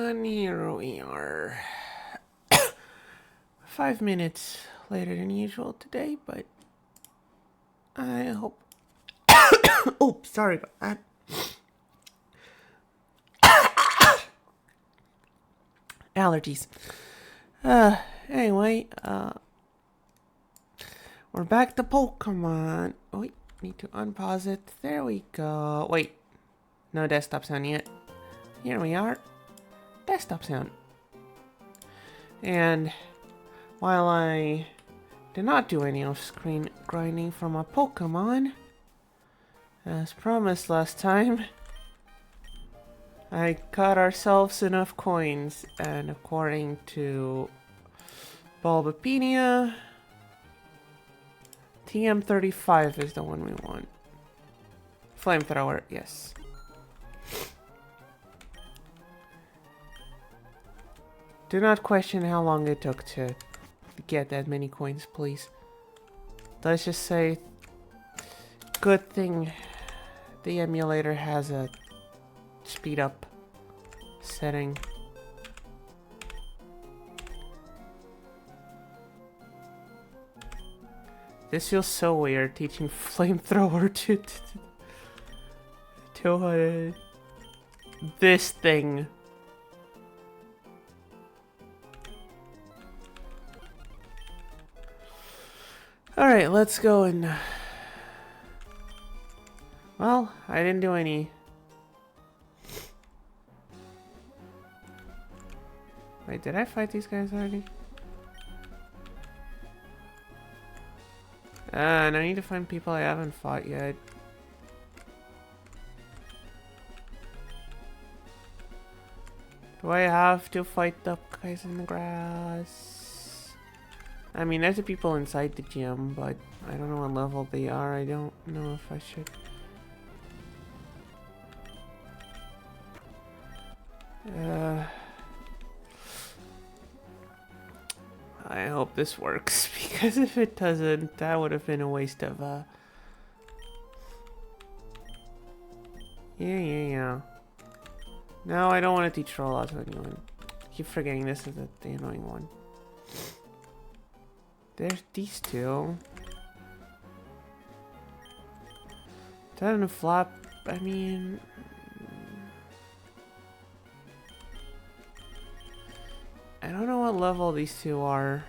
And here we are. 5 minutes later than usual today, but I hope... Oh, sorry about that. Allergies. Anyway, we're back to Pokemon. Wait, need to unpause it. There we go. Wait, no desktop sound yet. Here we are. Desktop sound. And while I did not do any off-screen grinding for my Pokemon, as promised last time, I got ourselves enough coins, and according to Bulbapedia, TM35 is the one we want. Flamethrower, yes. Do not question how long it took to get that many coins, please. Let's just say, good thing the emulator has a speed up setting. This feels so weird, teaching flamethrower to this thing. Alright, let's go and... Well, I didn't do any... Wait, did I fight these guys already? And I need to find people I haven't fought yet. Do I have to fight the guys in the grass? I mean, there's the people inside the gym, but I don't know what level they are. I don't know if I should... I hope this works, because if it doesn't, that would have been a waste of, Yeah. No, I don't want to teach rollout to anyone. I keep forgetting this is the annoying one. There's these two. Doesn't flop, I mean... I don't know what level these two are.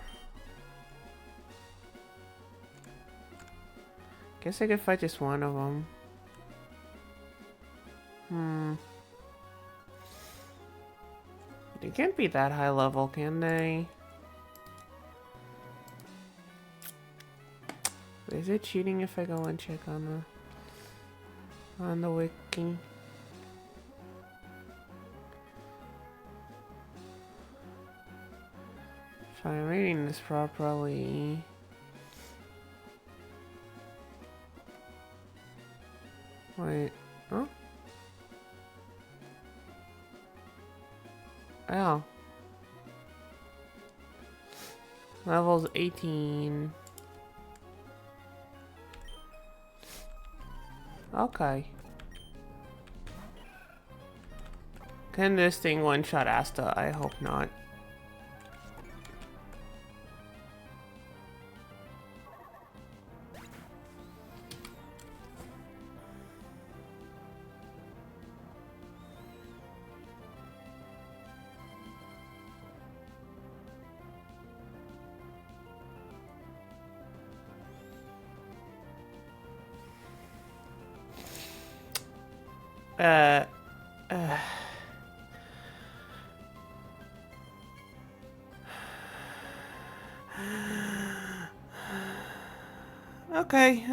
Guess I could fight just one of them. They can't be that high level, can they? Is it cheating if I go and check on the wiki? If I'm reading this properly... Wait, huh? Oh. Level's 18. Okay. Can this thing one-shot Asta? I hope not. Okay,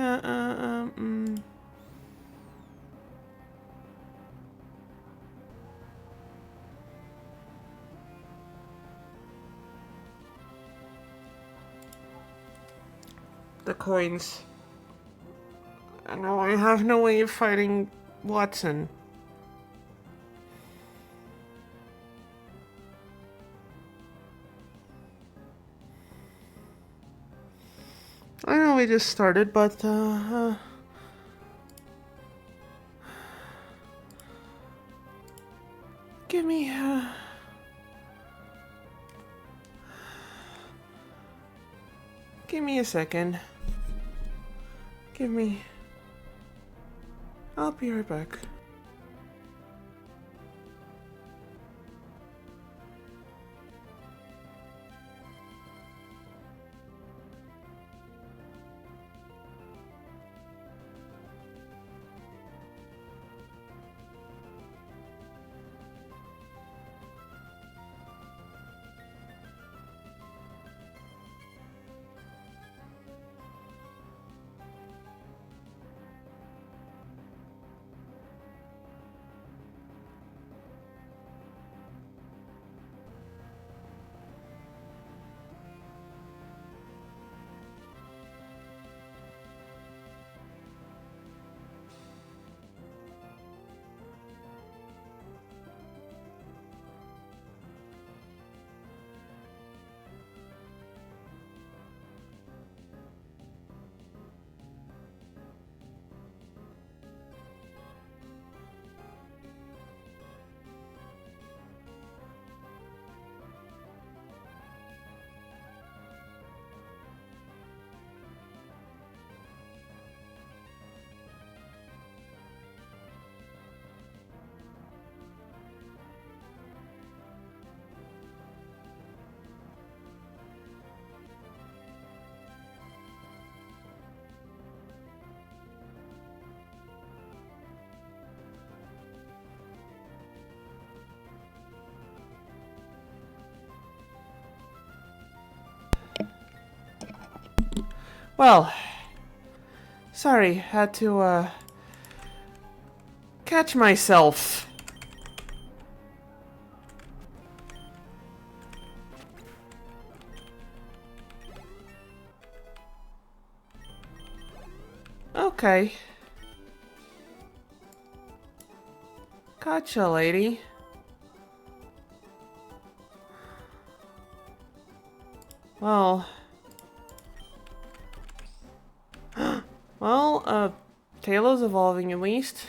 the coins. No, I have no way of fighting Wattson. I know we just started, but give me Give me a second. Give me... I'll be right back. Well, sorry, had to, catch myself. Okay. Gotcha, lady. Well... Well, Taylor's evolving at least.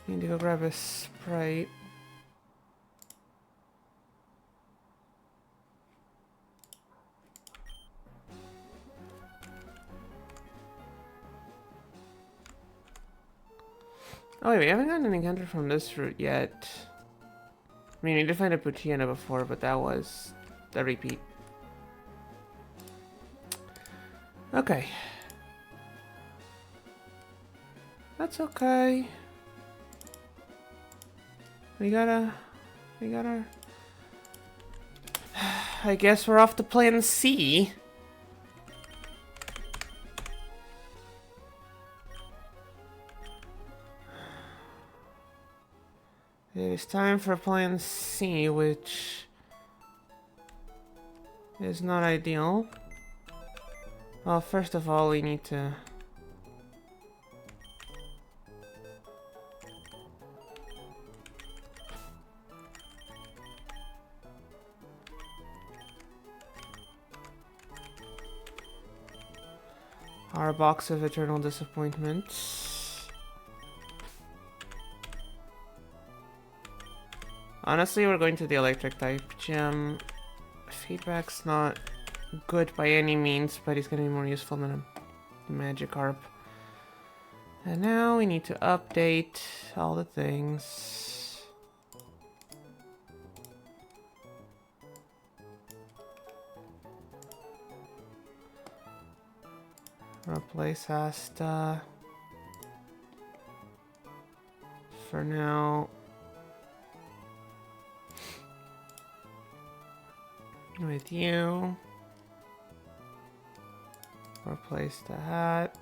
Need to go grab a Sprite. Oh wait, we haven't gotten an encounter from this route yet. I mean, we did find a Puchiana before, but that was the repeat. Okay. That's okay. We gotta... I guess we're off to plan C. It is time for plan C, which is not ideal. Well, first of all, we need to... our box of eternal disappointments. Honestly, we're going to the electric type gem. Feedback's not good by any means, but he's going to be more useful than a Magikarp. And now we need to update all the things. Replace Asta. For now. With you. Replace the hat.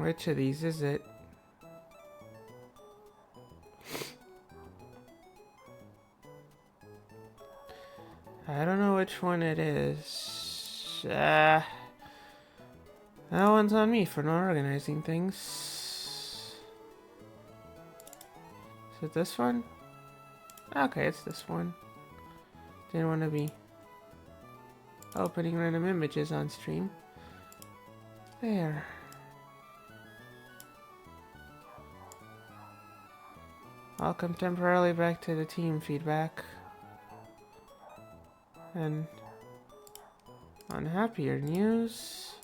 Which of these is it? I don't know which one it is. That one's on me for not organizing things. Is it this one? Okay, it's this one. Didn't want to be opening random images on stream. There. Welcome temporarily back to the team feedback. And on happier news,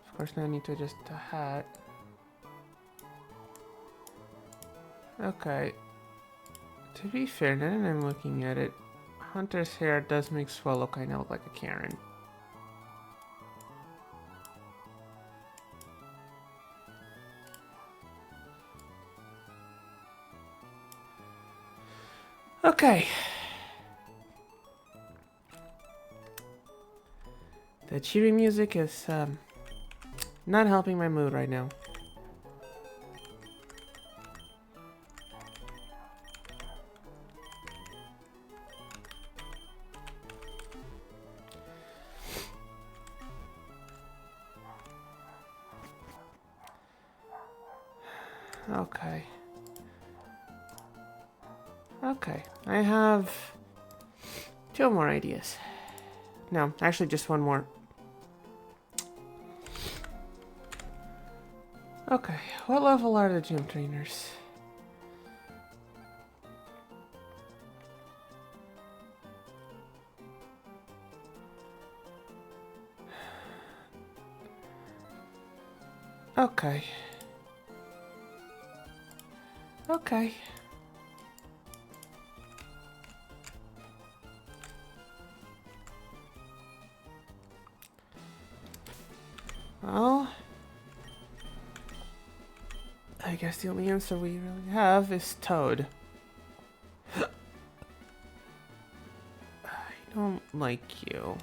of course now I need to adjust the hat. Okay. To be fair, now that I'm looking at it, Hunter's hair does make Swallow kind of look like a Karen. Okay. The chibi music is not helping my mood right now. Okay. Okay, I have 2 more ideas. No, actually just 1 more. Okay, what level are the gym trainers? Okay. Okay. Well, I guess the only answer we really have is Toad. I don't like you.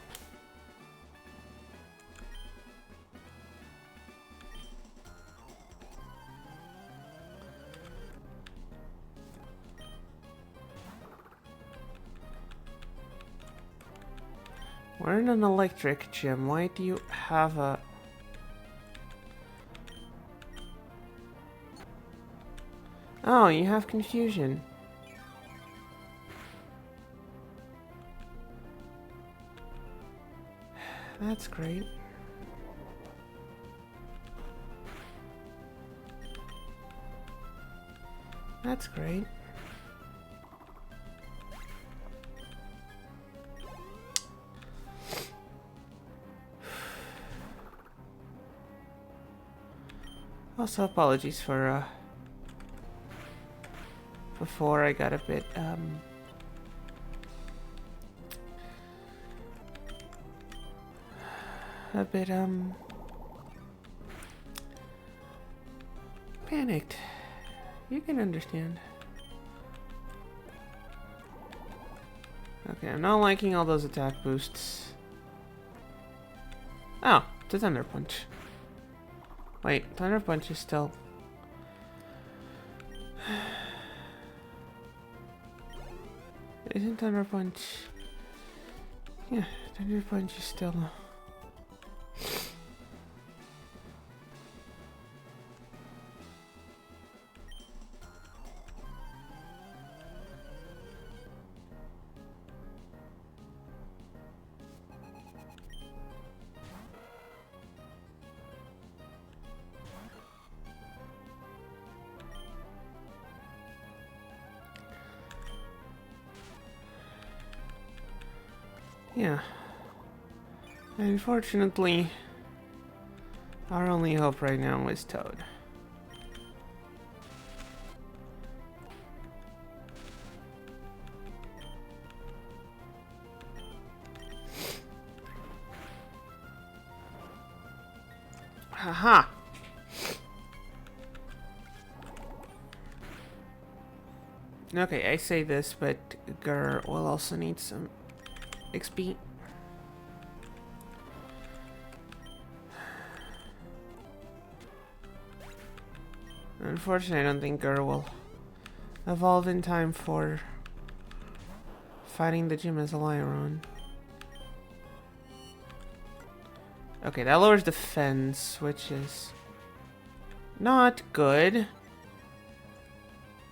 We're in an electric gym. Why do you have a... Oh, you have confusion. That's great. That's great. Also, apologies for, before I got a bit, panicked. You can understand. Okay, I'm not liking all those attack boosts. Oh, it's a Thunder Punch. Wait, Thunder Punch is still... Isn't Thunder Punch... Yeah, Thunder Punch is still... Yeah. Unfortunately, our only hope right now is Toad. Haha! Okay, I say this, but Gur will also need some XP. Unfortunately, I don't think Gur will evolve in time for fighting the gym as a Lyron. Okay, that lowers defense, which is Not good.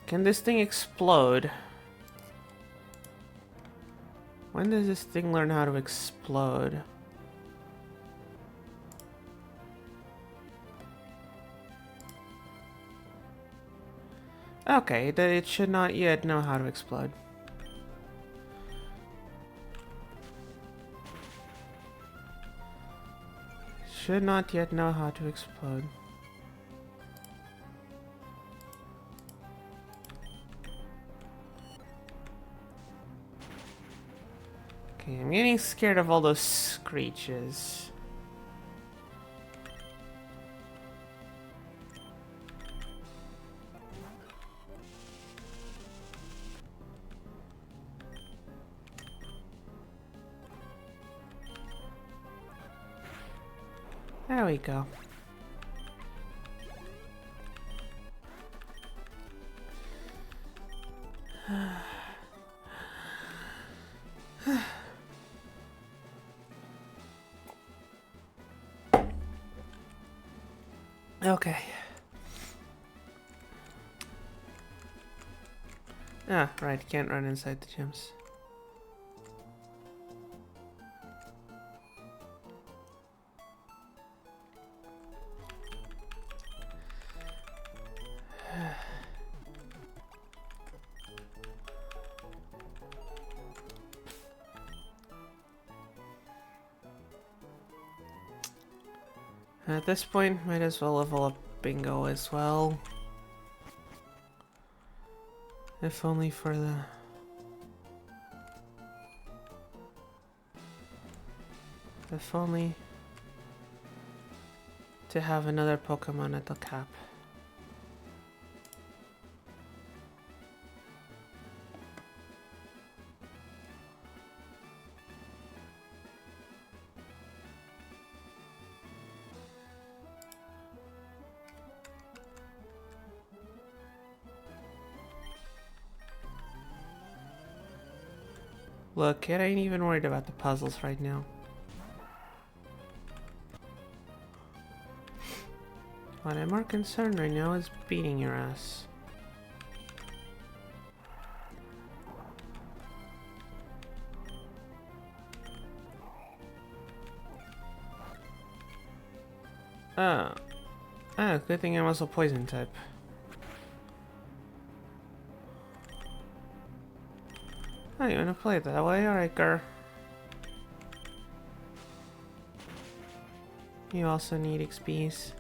Can this thing explode? When does this thing learn how to explode? Okay, that it should not yet know how to explode. Should not yet know how to explode. Okay, I'm getting scared of all those screeches. There we go. Okay. Ah, right, can't run inside the gyms. At this point, might as well level up Bingo as well. If only for the... If only to have another Pokemon at the cap. Look, kid, I ain't even worried about the puzzles right now. What I'm more concerned right now is beating your ass. Good thing I'm also poison type. Oh, you wanna play it that way? Alright, girl. You also need XPs.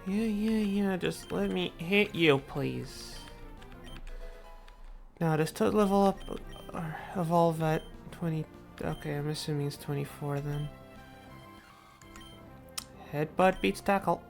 Yeah, just let me hit you, please. Now, does Toad level up or evolve at 20? Okay, I'm assuming it's 24 then. Headbutt beats tackle.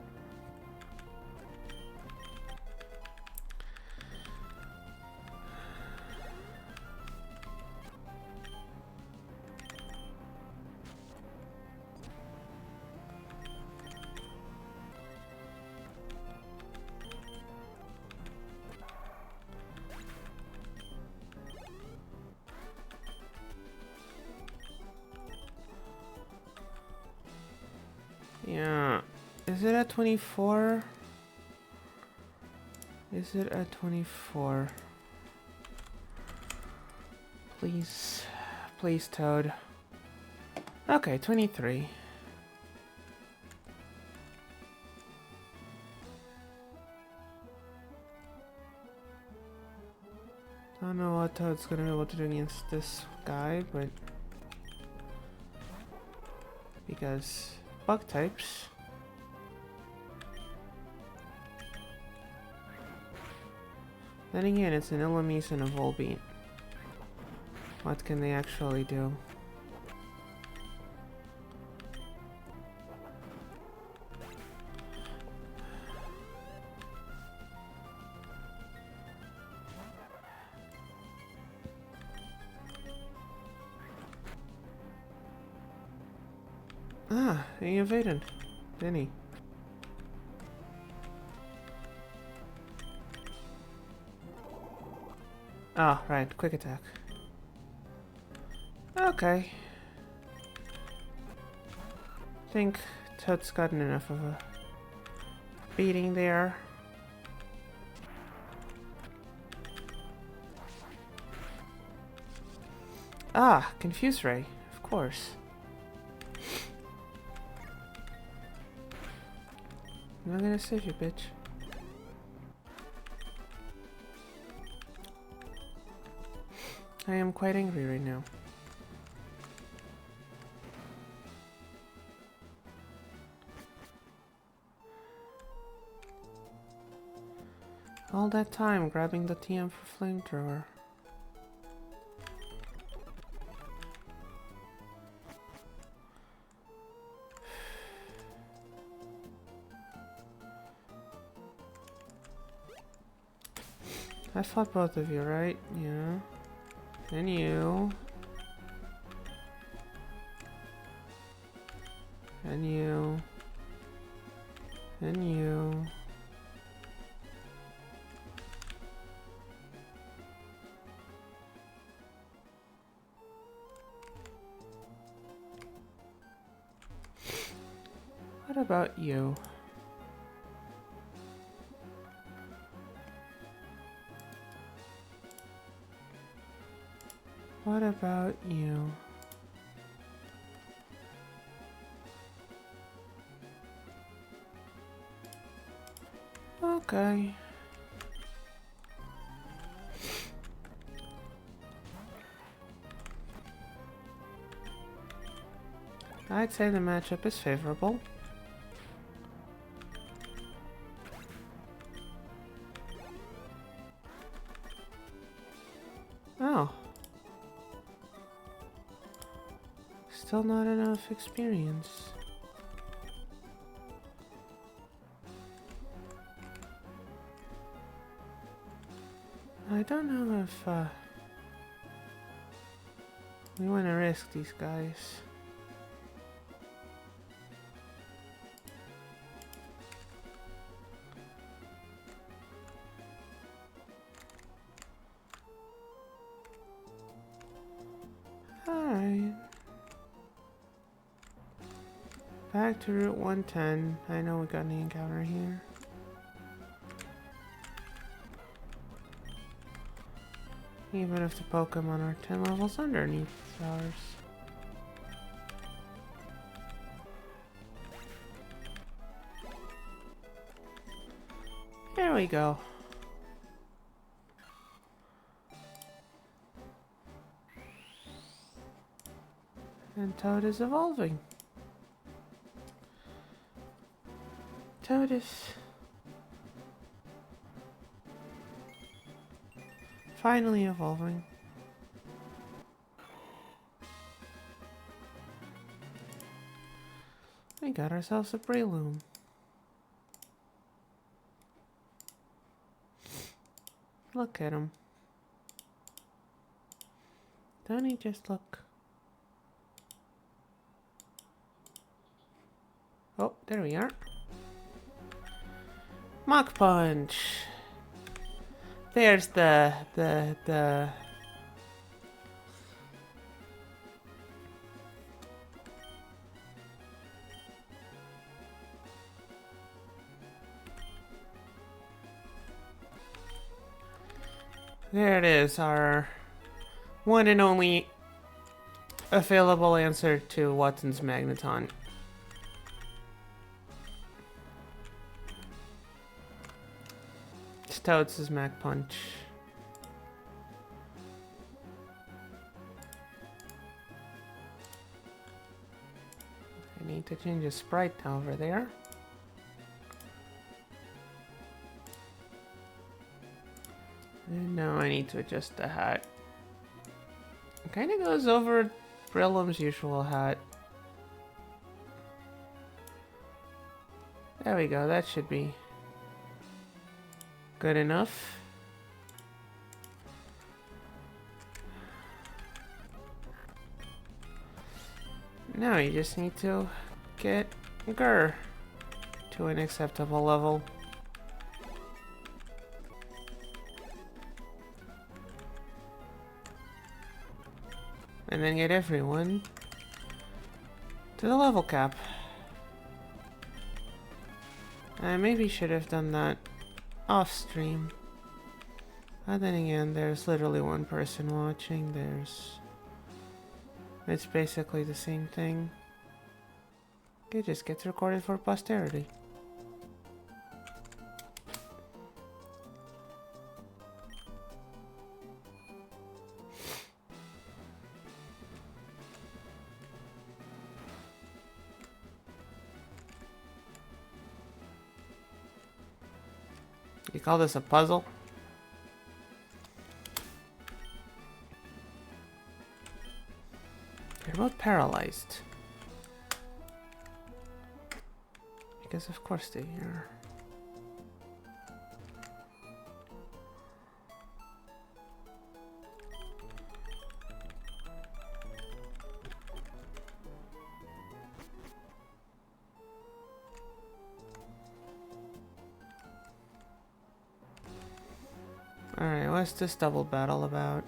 Yeah. Is it at 24? Is it at 24? Please. Please, Toad. Okay, 23. Don't know what Toad's gonna be able to do against this guy, but... because... bug types. Then again, it's an Illumise and a Volbeat. What can they actually do? Ah, he evaded, didn't he? Oh, right. Quick attack. Okay. Think Toad's gotten enough of a beating there. Ah, Confuse Ray. Of course. I'm not gonna save you, bitch. I am quite angry right now. All that time grabbing the TM for flamethrower. I fought both of you, right? Yeah. And you. And you. And you. What about you? What about you? Okay. I'd say the matchup is favorable. Oh. Still not enough experience. I don't know if we want to risk these guys. Alright. Back to Route 110. I know we got an encounter here. Even if the Pokemon are 10 levels underneath ours. There we go. And Toad is evolving. Toad is finally evolving. We got ourselves a Breloom. Look at him. Don't he just look? Oh, there we are. Mach Punch. There's the there it is, our one and only available answer to Wattson's Magneton. Toad's Mach Punch. I need to change the sprite over there. And now I need to adjust the hat. It kind of goes over Breloom's usual hat. There we go, that should be good enough. Now you just need to get Gur to an acceptable level. And then get everyone to the level cap. I maybe should have done that off stream. But then again, there's literally one person watching. It's basically the same thing. It just gets recorded for posterity. You call this a puzzle? They're both paralyzed. Because of course they are. Alright, what's this double battle about?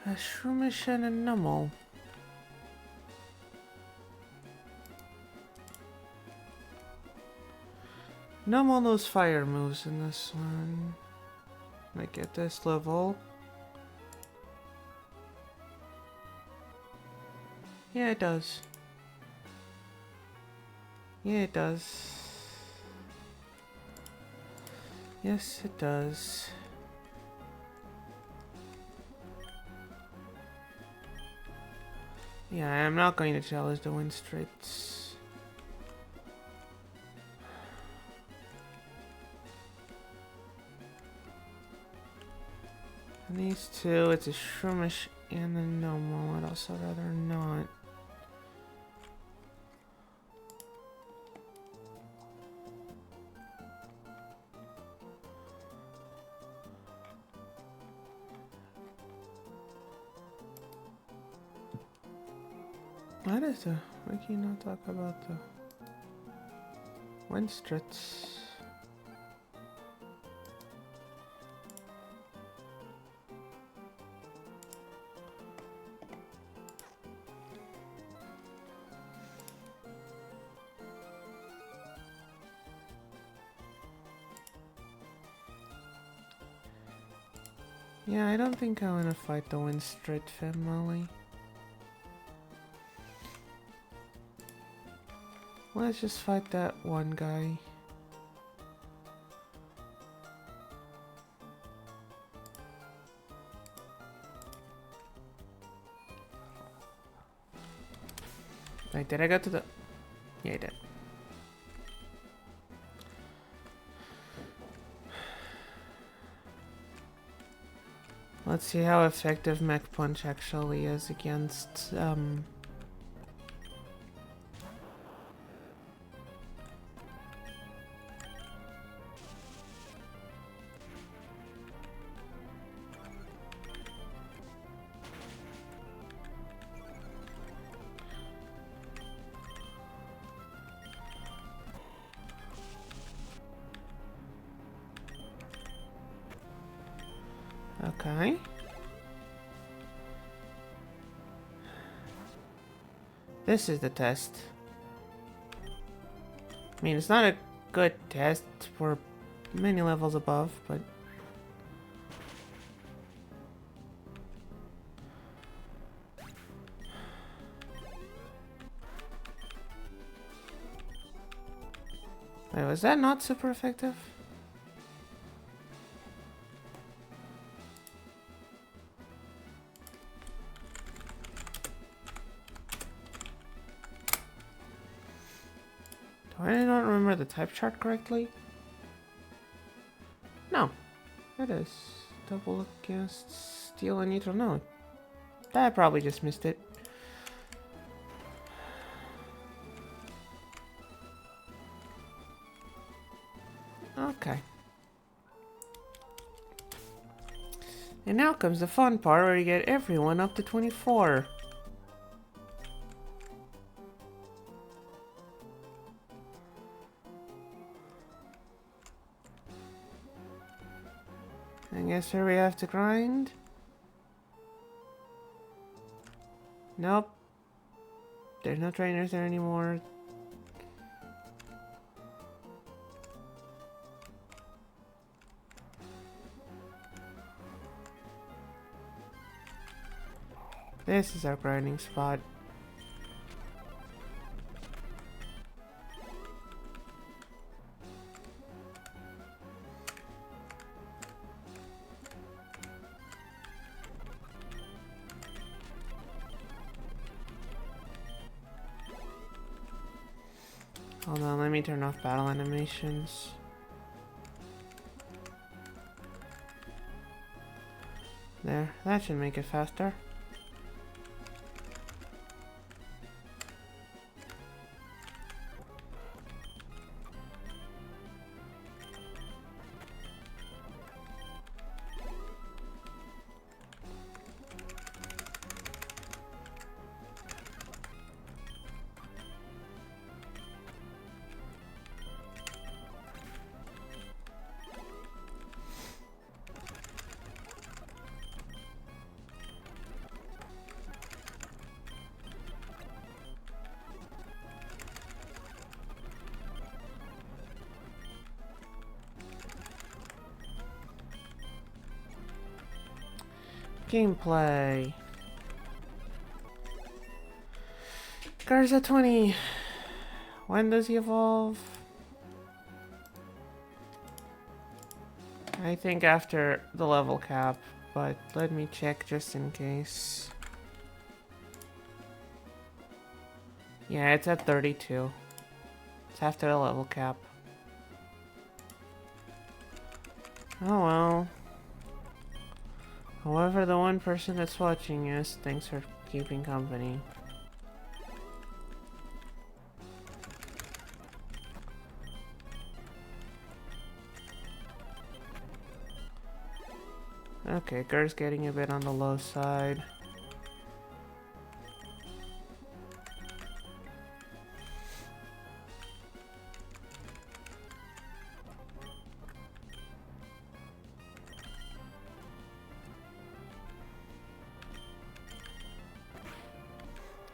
A Shroomish and a Numel. Numel knows fire moves in this one. Like at this level. Yeah, it does. Yeah, it does. Yes, it does. Yeah, I'm not going to challenge the wind strats. And these two, it's a Shroomish and a Numel. I'd also rather not. What is the... Why can you not talk about the wind strats? Yeah, I don't think I want to fight the wind strat family. Let's just fight that one guy. Wait, did I go to the... Yeah, I did. Let's see how effective Mech Punch actually is against, Okay. This is the test. I mean, it's not a good test. We're many levels above, but... Wait, was that not super effective? Do I not remember the type chart correctly? No, it is. Double against steel and neutral. No, I probably just missed it. Okay. And now comes the fun part where you get everyone up to 24. I guess here we have to grind. Nope. There's no trainers there anymore. This is our grinding spot. Hold on, let me turn off battle animations. There, that should make it faster. Gameplay. Garza 20. When does he evolve? I think after the level cap, but let me check just in case. Yeah, it's at 32. It's after the level cap. Oh well. However, the one person that's watching us, thanks for keeping company. Okay, Gur's getting a bit on the low side.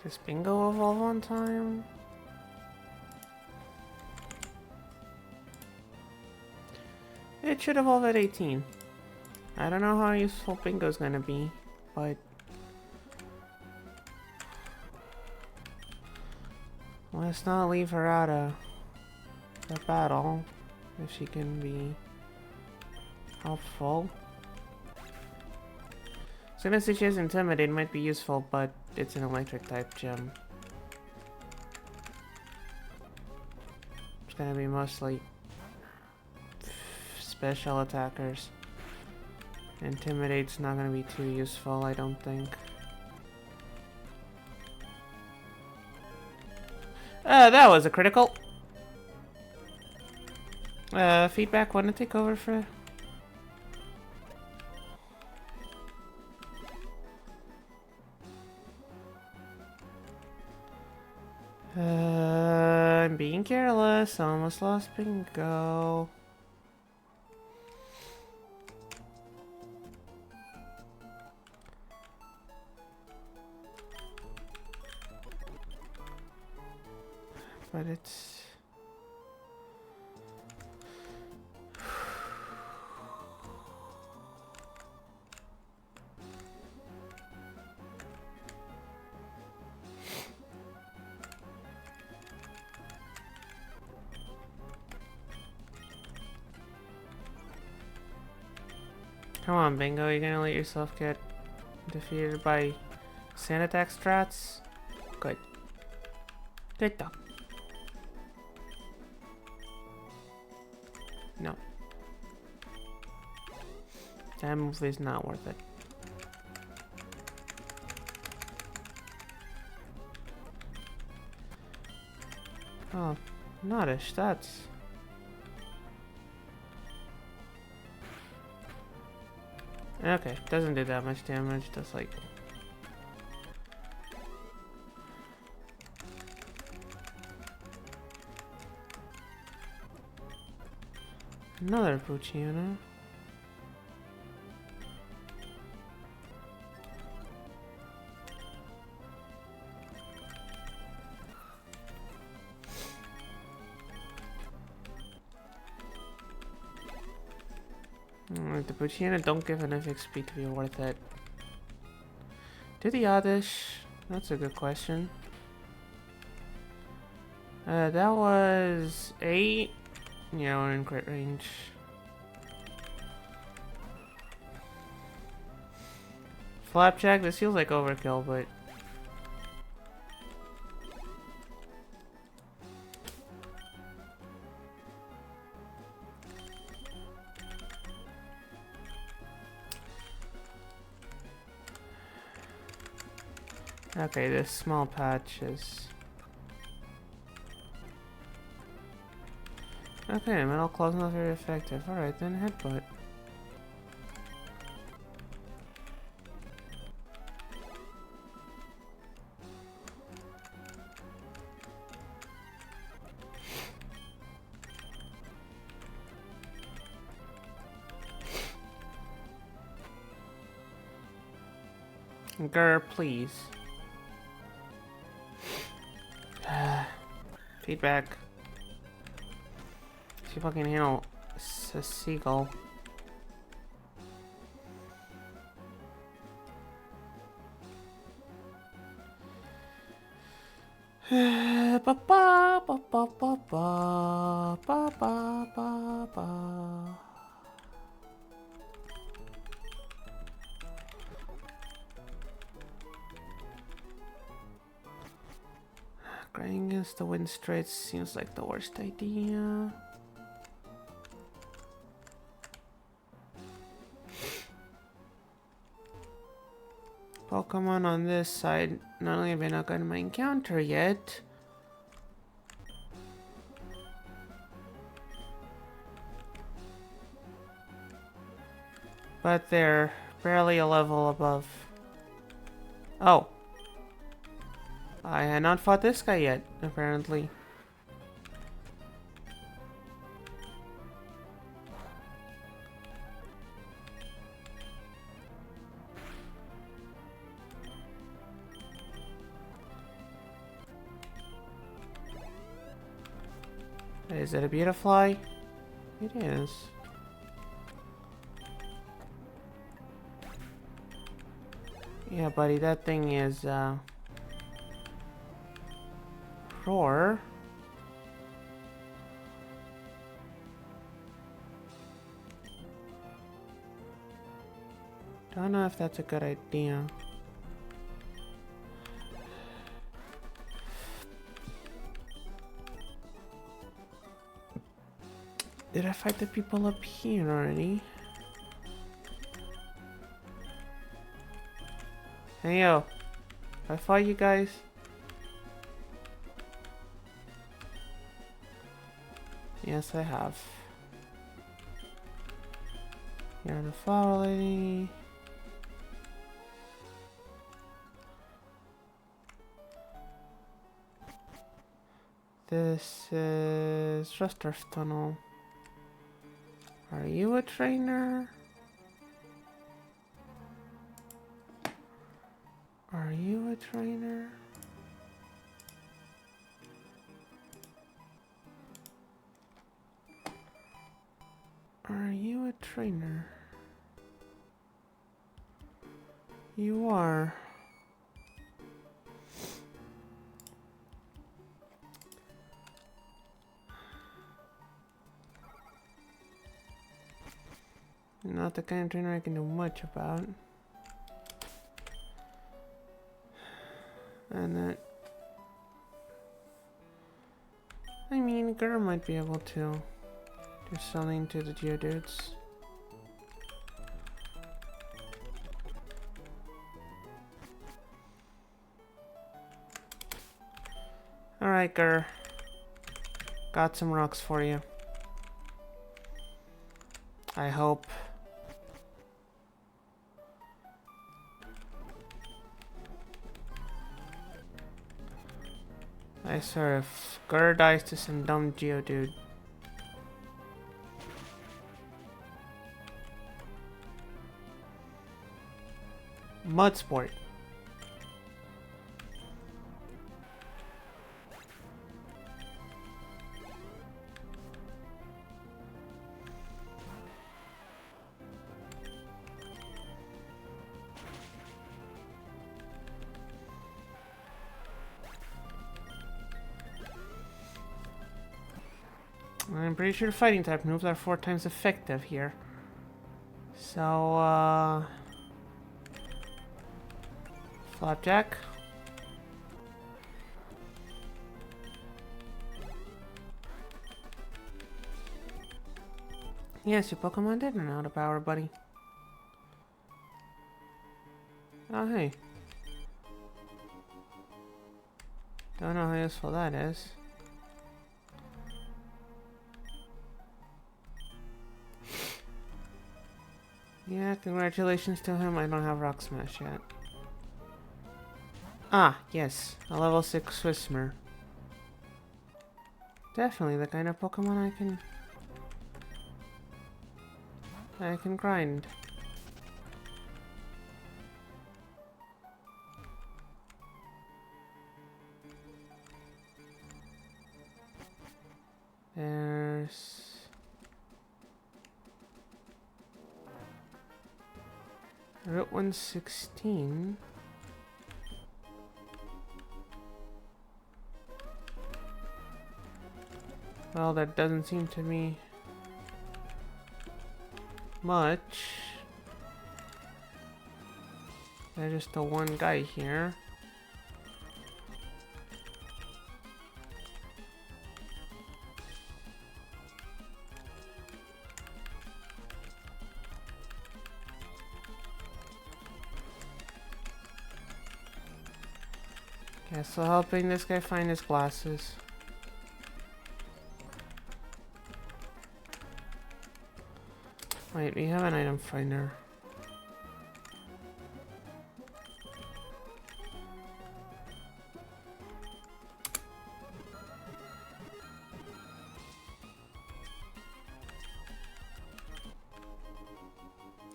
Does Bingo evolve on time? It should evolve at 18. I don't know how useful Bingo's gonna be, but let's not leave her out of the battle if she can be helpful. So gonna say she has Intimidate, might be useful, but it's an electric type gem. It's gonna be mostly special attackers. Intimidate's not gonna be too useful, I don't think. That was a critical. Feedback, wanna take over for... I'm being careless. Almost lost Bingo. But it's... Come on, Bingo, you're gonna let yourself get defeated by sand attack strats? Good. Good though. No. That move is not worth it. Oh, not a stats. Okay, doesn't do that much damage, just like... Another Pucciano. The Poochyena don't give enough XP to be worth it. Do the Oddish? That's a good question. That was 8. Yeah, we're in crit range. Flapjack, this feels like overkill, but... Okay, this small patch is... Okay, metal claw's not very effective. Alright then, headbutt. Grr, please. Feedback. She fucking handle a seagull. Ba ba ba ba ba ba ba ba ba ba. Grinding against the wind strats seems like the worst idea. Pokemon on this side not only have I not gotten my encounter yet, but they're barely a level above. Oh. I had not fought this guy yet, apparently. Is it a Beautifly? It is. Yeah, buddy, that thing is, roar. Don't know if that's a good idea. Did I fight the people up here already? Hey yo, I fought you guys. Yes, I have. You're the flower lady. This is Rusturf Tunnel. Are you a trainer? Are you a trainer? Are you a trainer? You are. Not the kind of trainer I can do much about. And that... I mean, Gur might be able to do something to the Geodudes. Alright, Gur. Got some rocks for you. I hope. I swear, if Gur dies to some dumb Geodude. Mud Sport. I'm pretty sure fighting type moves are 4 times effective here. So, Flapjack. Yes, your Pokemon did run out of power, buddy. Oh, hey. Don't know how useful that is. Yeah, congratulations to him. I don't have Rock Smash yet. Ah, yes. A level 6 Swissmer. Definitely the kind of Pokemon I can grind. There's Route 116. Well, that doesn't seem to be much. There's just the one guy here. Okay, so helping this guy find his glasses. Wait, we have an item finder.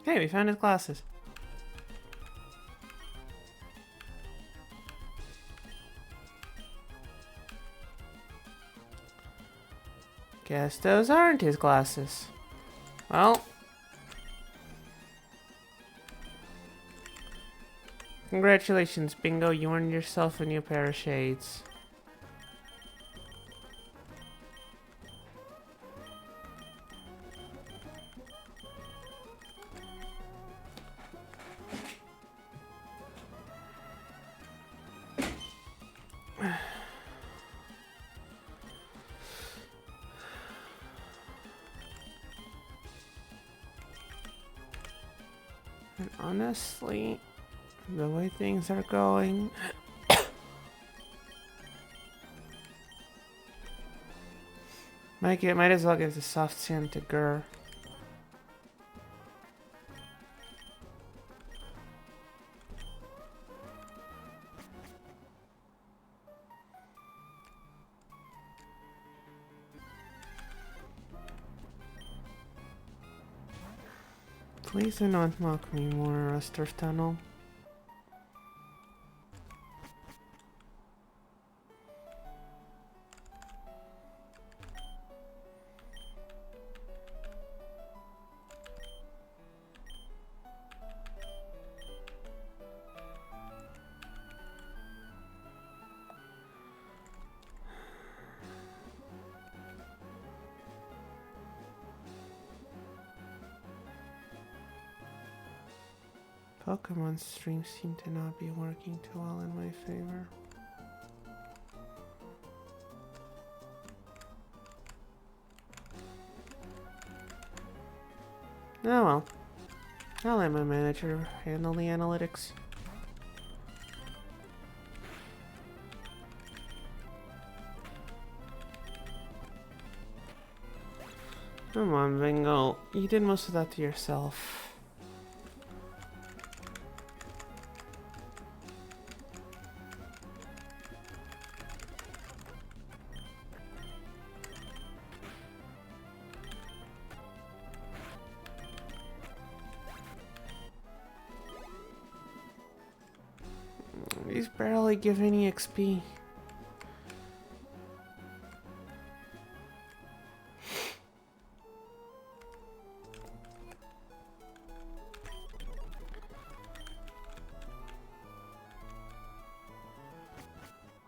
Hey, we found his glasses. Guess those aren't his glasses. Well. Congratulations, Bingo. You earned yourself a new pair of shades. And honestly, the way things are going, might as well give the soft sand to Gur. Please do not mock me more, Ruster Tunnel. Pokemon streams seem to not be working too well in my favor. Oh well. I'll let my manager handle the analytics. Come on, Bingo. You did most of that to yourself. He's barely giving any XP.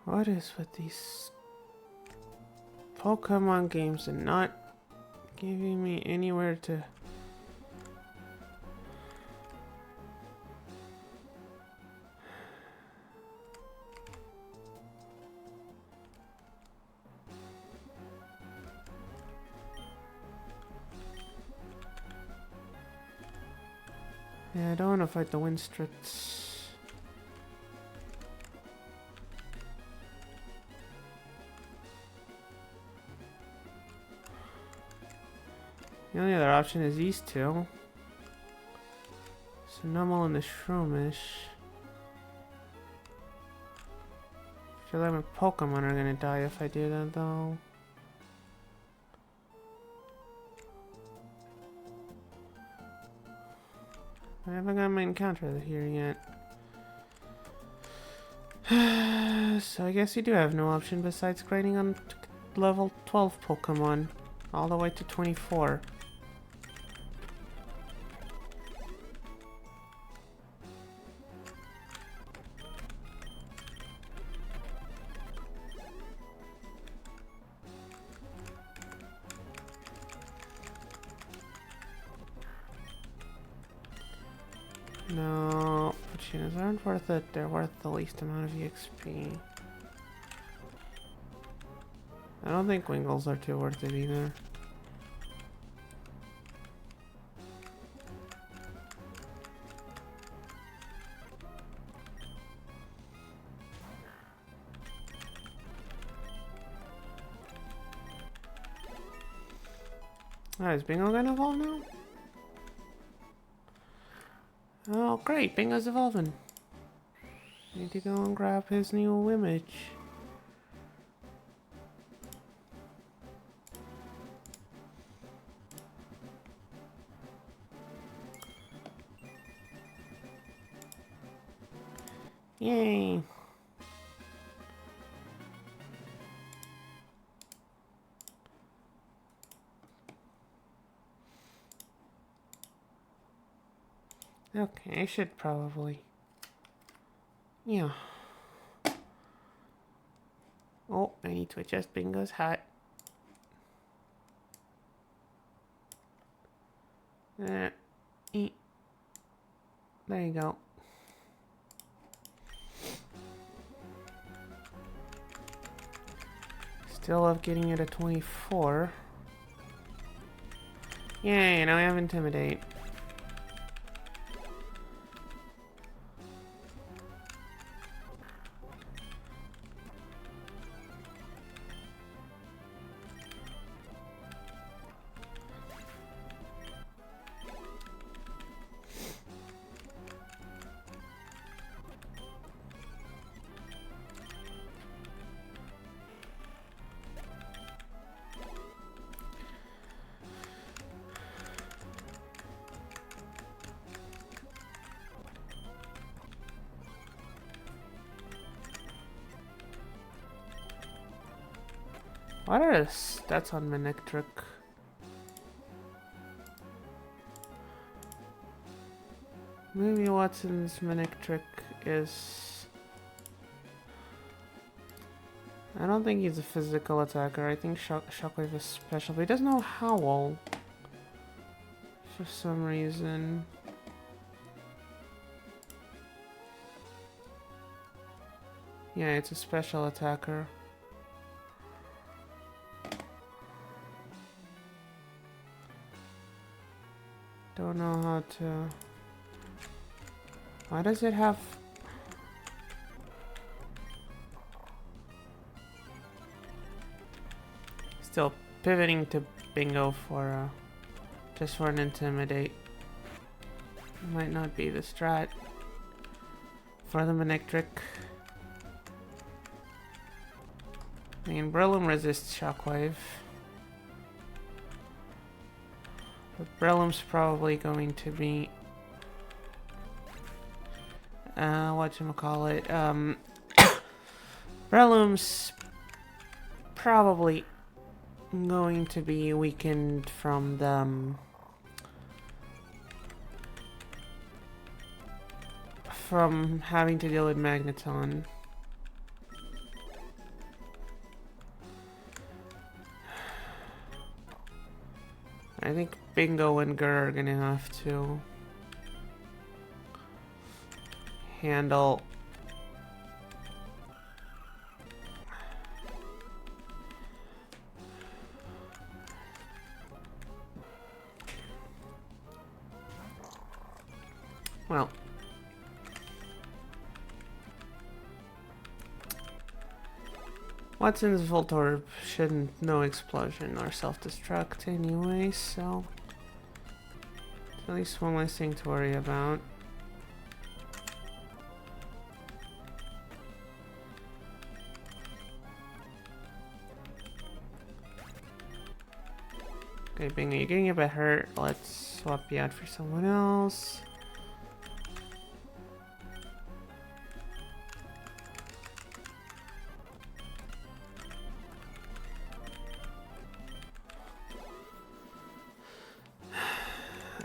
What is with these Pokemon games are not giving me anywhere to... Yeah, I don't want to fight the wind strats. The only other option is these two. Snowball and the Shroomish. I feel like my Pokemon are gonna die if I do that though. I haven't got my encounter here yet. So I guess you do have no option besides grinding on level 12 Pokemon all the way to 24. No, Puchinas aren't worth it. They're worth the least amount of EXP. I don't think Wingles are too worth it either. Is Bingo gonna evolve now? Oh, great, Bingo's evolving. Need to go and grab his new image. Yay! Okay, I should probably... Yeah. Oh, I need to adjust Bingo's hat. There you go. Still love getting it at 24. Yay, now I have Intimidate. What are the stats on Manectric? Maybe Wattson's Manectric is... I don't think he's a physical attacker. I think Shockwave is special, but he doesn't know Howl. For some reason. Yeah, it's a special attacker. Don't know how to... Why does it have... Still pivoting to Bingo for just for an Intimidate. Might not be the strat for the Manectric. I mean, Breloom resists Shockwave. But Breloom's probably going to be... whatchamacallit? Breloom's probably going to be weakened from the... from having to deal with Magneton. I think Bingo and Gur are gonna have to handle well. Watson's Voltorb shouldn't know explosion or self-destruct anyway, so at least one less thing to worry about. Okay, Bingo, you're getting a bit hurt. Let's swap you out for someone else.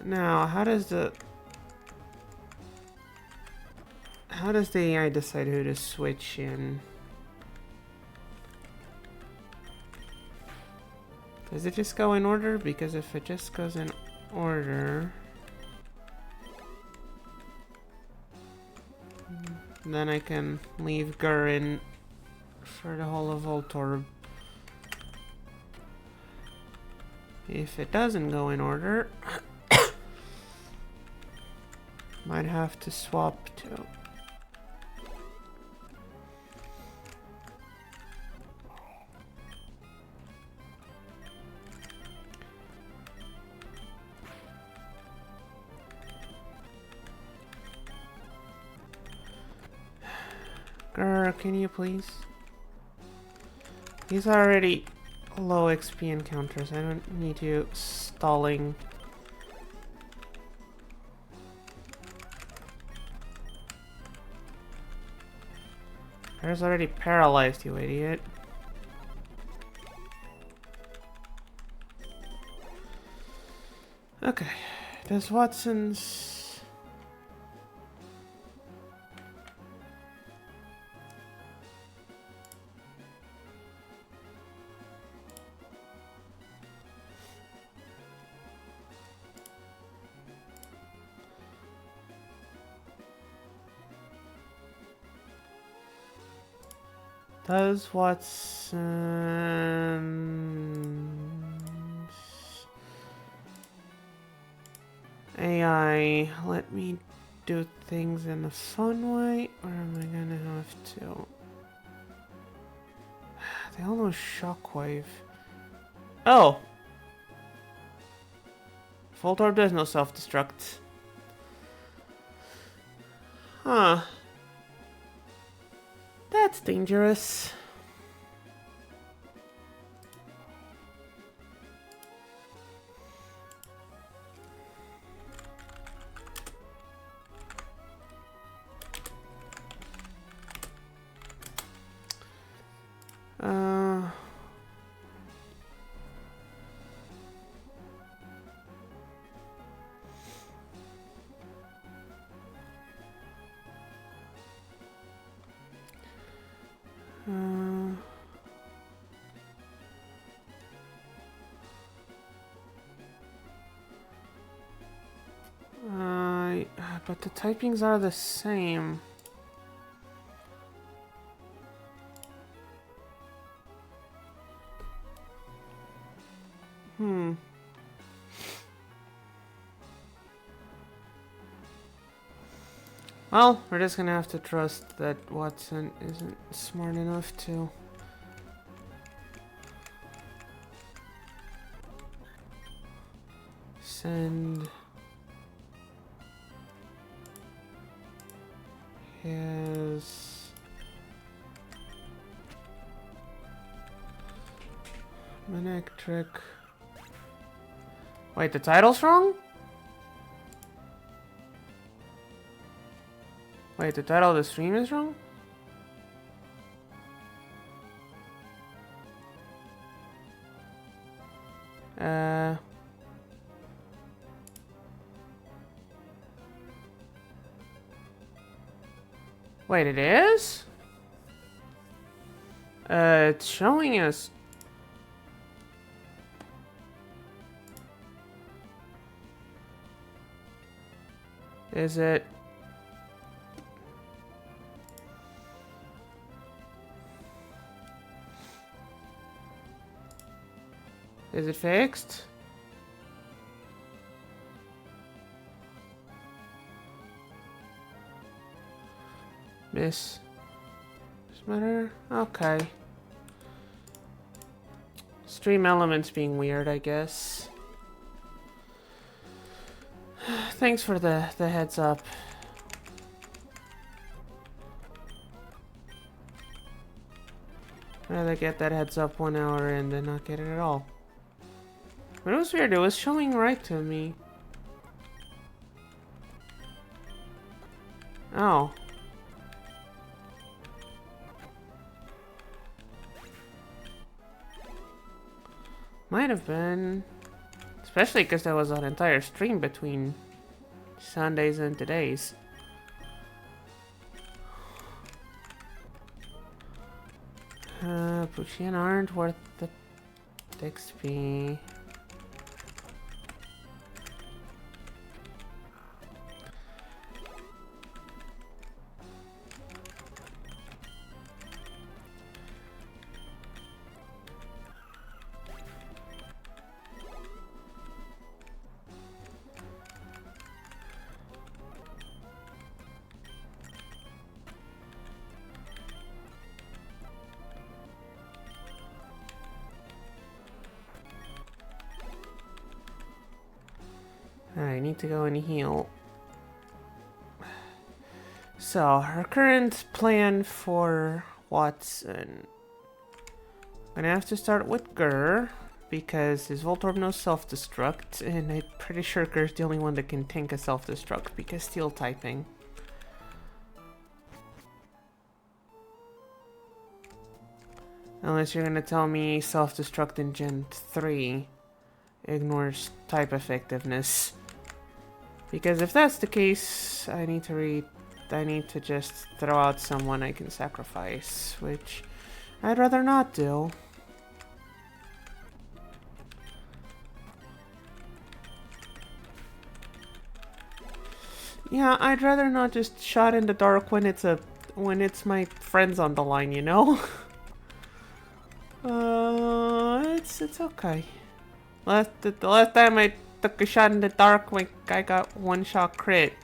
Now, how does the AI decide who to switch in? Does it just go in order? Because if it just goes in order, then I can leave Gur in for the whole of Voltorb. If it doesn't go in order, might have to swap to. Grr, can you please? These are already low XP encounters. I don't need you stalling. There's already paralyzed, you idiot. Okay, does Watson's... Does Watson's AI let me do things in a fun way, or am I gonna have to? They all know Shockwave. Oh! Voltorb does no self-destruct. Huh. That's dangerous. But the typings are the same. Well, we're just gonna have to trust that Wattson isn't smart enough to send his Manectric. Wait, the title's wrong? Wait, the title of the stream is wrong? Wait, it is? It's showing us... Is it? Is it fixed? Miss. Does it matter? Okay. Stream elements being weird, I guess. Thanks for the heads up. I'd rather get that heads up 1 hour in than not get it at all. But it was weird, it was showing right to me. Oh. Might have been. Especially because there was an entire stream between Sundays and today's. Puchian aren't worth the XP. I need to go and heal. So, our current plan for Wattson. I'm gonna have to start with Gur, because his Voltorb knows self-destruct, and I'm pretty sure Gur's the only one that can tank a self-destruct, because steel typing. Unless you're gonna tell me self-destruct in Gen 3 ignores type effectiveness. Because if that's the case, I need to just throw out someone I can sacrifice, which I'd rather not do. Yeah, I'd rather not just shot in the dark when it's my friends on the line, you know? It's okay. The last time I took a shot in the dark, I got one-shot crit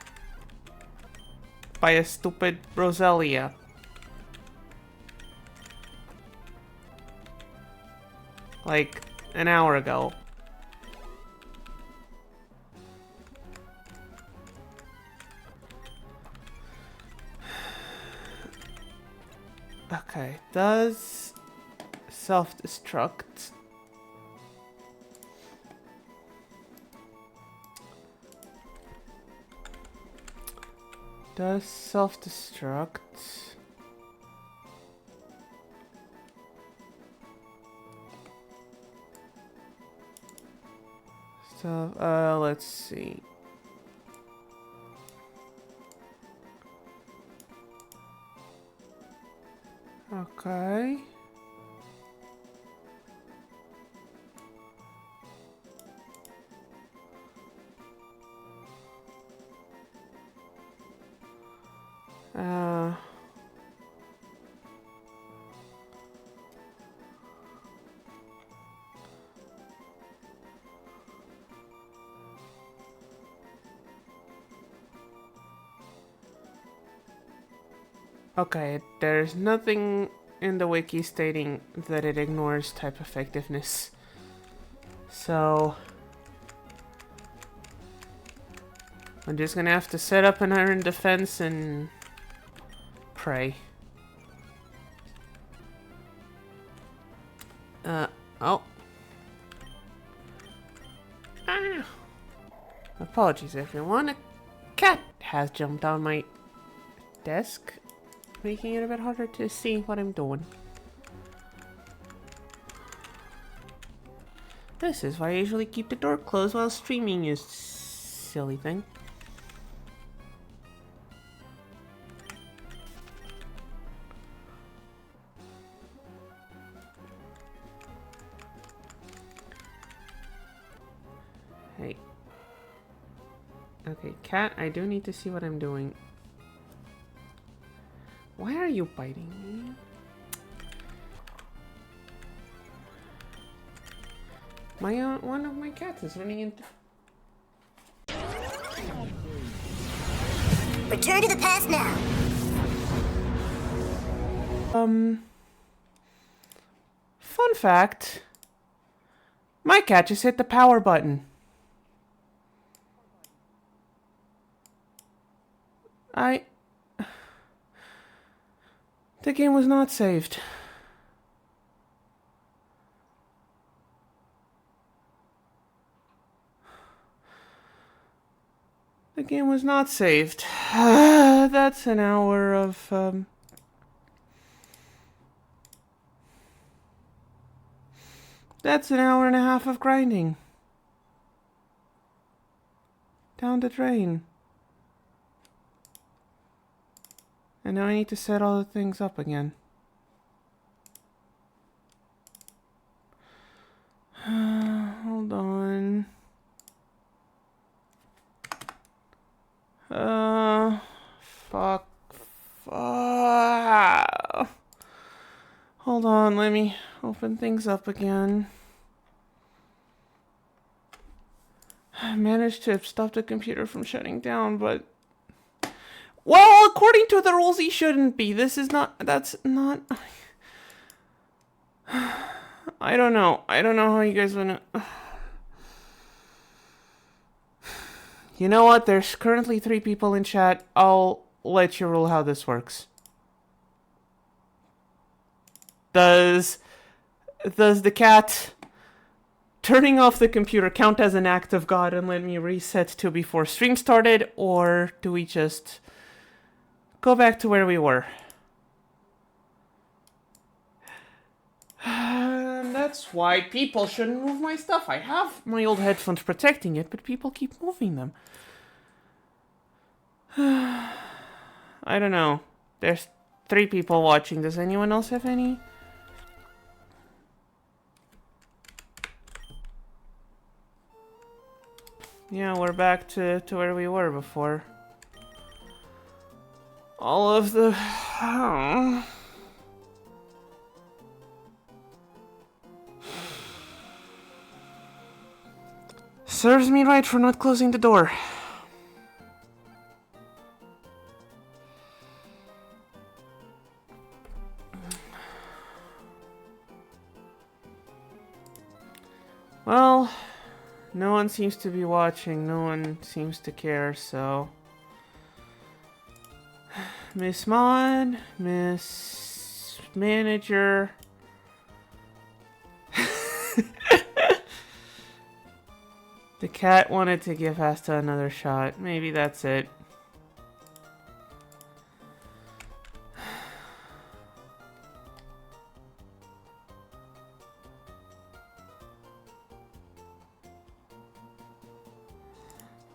by a stupid Roselia. Like an hour ago. Okay, does self-destruct. Does self-destruct. So, let's see. Okay. Okay, there's nothing in the wiki stating that it ignores type effectiveness. So I'm just gonna have to set up an iron defense and pray. Oh. Ah. Apologies, everyone. A cat has jumped on my desk, making it a bit harder to see what I'm doing. This is why I usually keep the door closed while streaming, you silly thing. Hey. Okay, cat, I do need to see what I'm doing. Why are you biting me? One of my cats is running into... Return to the past now. Fun fact. My cat just hit the power button. The game was not saved. The game was not saved. That's an hour of, That's an hour and a half of grinding. Down the drain. And now I need to set all the things up again. Hold on. Fuck. Hold on, let me open things up again. I managed to stop the computer from shutting down, but... Well, according to the rules, he shouldn't be. This is not... That's not... I don't know. I don't know how you guys wanna... You know what? There's currently 3 people in chat. I'll let you rule how this works. Does the cat turning off the computer count as an act of God and let me reset to before stream started? Or do we just go back to where we were? That's why people shouldn't move my stuff. I have my old headphones protecting it, but people keep moving them. I don't know. There's 3 people watching. Does anyone else have any? Yeah, we're back to where we were before. All of the... Serves me right for not closing the door. Well, no one seems to be watching. No one seems to care, so... Miss Mod, Miss Manager... The cat wanted to give Asta another shot. Maybe that's it.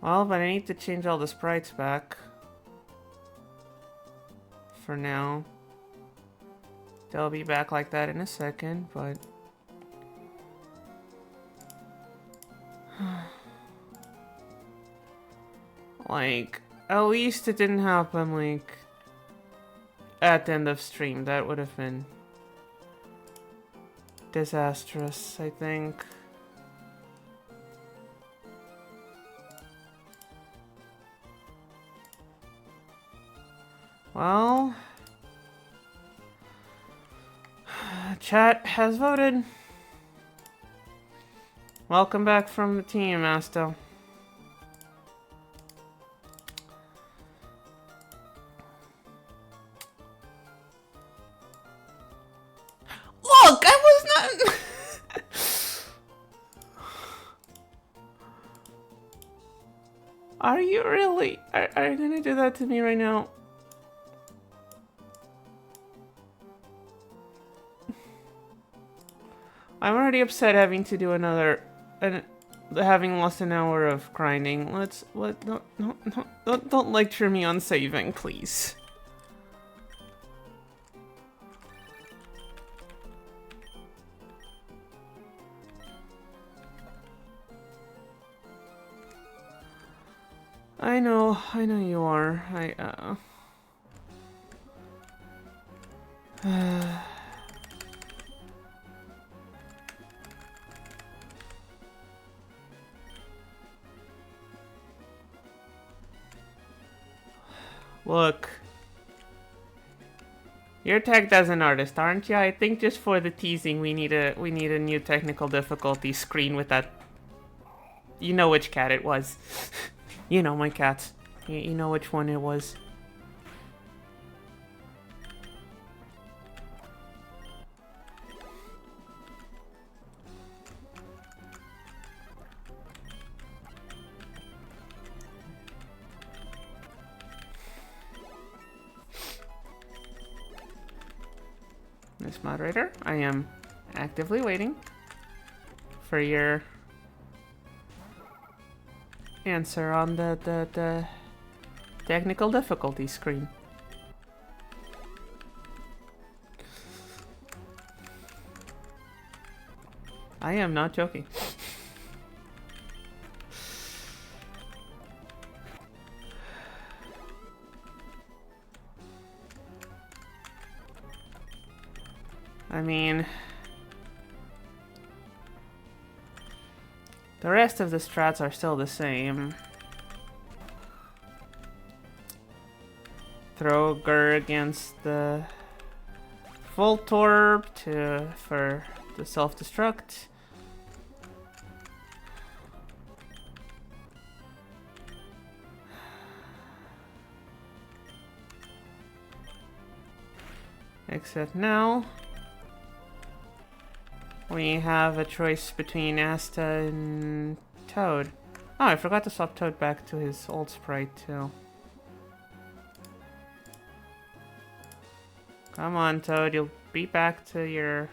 Well, but I need to change all the sprites back. For now. They'll be back like that in a second, but... Like, at least it didn't happen, like, at the end of stream. That would have been disastrous, I think. Well... Chat has voted. Welcome back from the team, Asto. Look, I was not... Are you really? Are you gonna do that to me right now? I'm already upset having to do another... having lost an hour of grinding. Don't lecture me on saving, please. I know you are. Look. You're tagged as an artist, aren't you? I think just for the teasing we need a new technical difficulty screen with that. You know which cat it was. You know my cats. You know which one it was. Miss Moderator, I am actively waiting for your answer on the technical difficulty screen. I am not joking. I mean, the rest of the strats are still the same. Throw Gur against the Voltorb for the self-destruct. Except now we have a choice between Asta and Toad. Oh, I forgot to swap Toad back to his old sprite too. Come on, Toad, you'll be back to your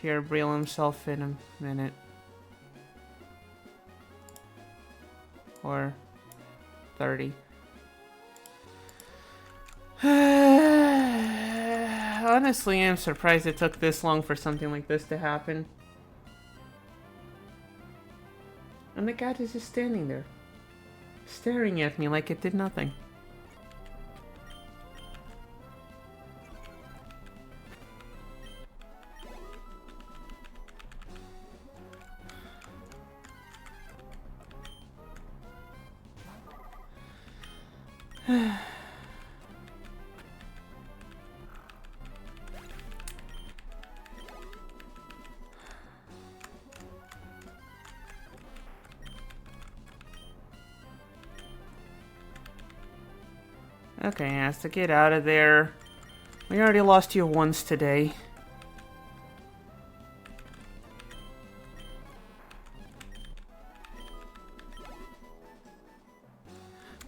real himself in a minute. Or 30. Honestly, I'm surprised it took this long for something like this to happen. And the cat is just standing there, staring at me like it did nothing. Okay, Asta, get out of there. We already lost you once today.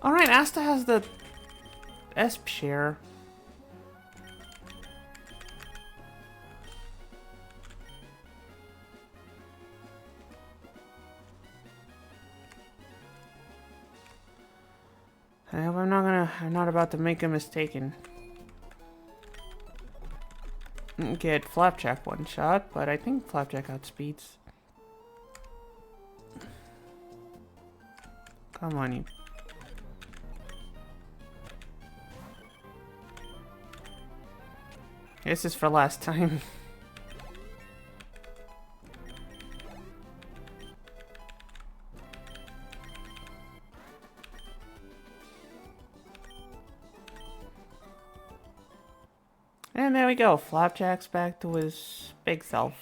Alright, Asta has the Esp share. I hope I'm not about to make a mistake and get Flapjack one shot, but I think Flapjack outspeeds. Come on, you. This is for last time. And there we go. Flapjack's back to his big self.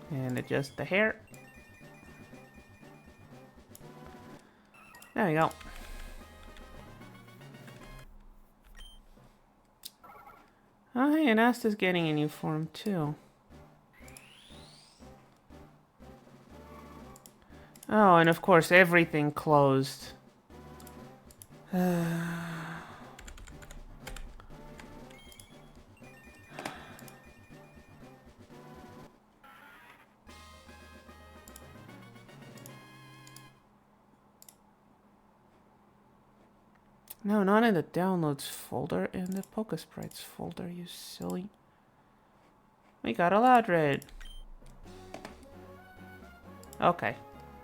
And adjust the hair. There we go. Oh, hey, and Asta's getting a new form too. Oh, and of course everything closed. No, not in the downloads folder, in the Pokesprites folder, you silly. We got a Loudred. Okay.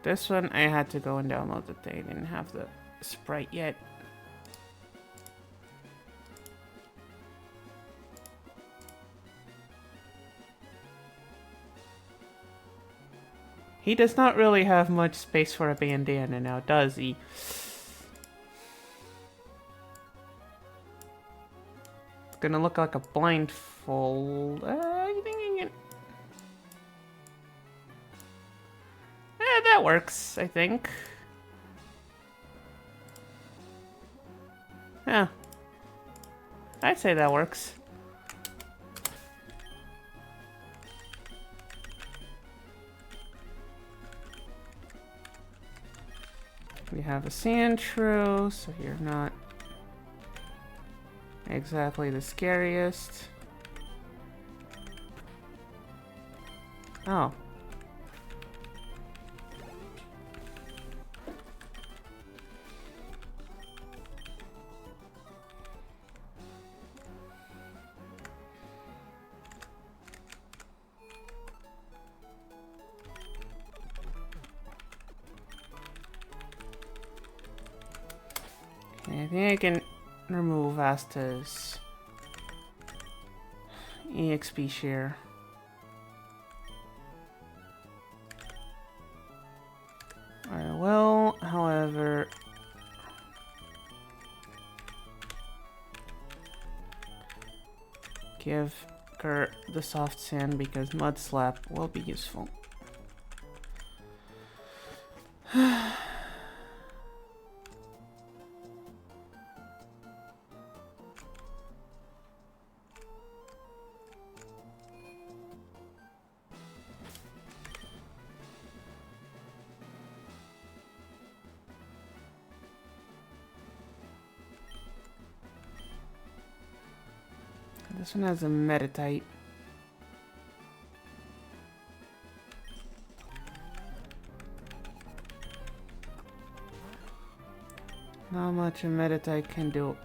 This one I had to go and download it. They didn't have the sprite yet. He does not really have much space for a bandana now, does he? It's gonna look like a blindfold. That works, I think. Yeah. I'd say that works. We have a Sandshrew, so you're not exactly the scariest. Oh. I think I can remove Asta's EXP share. I will, however, give her the soft sand because Mud Slap will be useful. This one has a Meditite. Not much a Meditite can do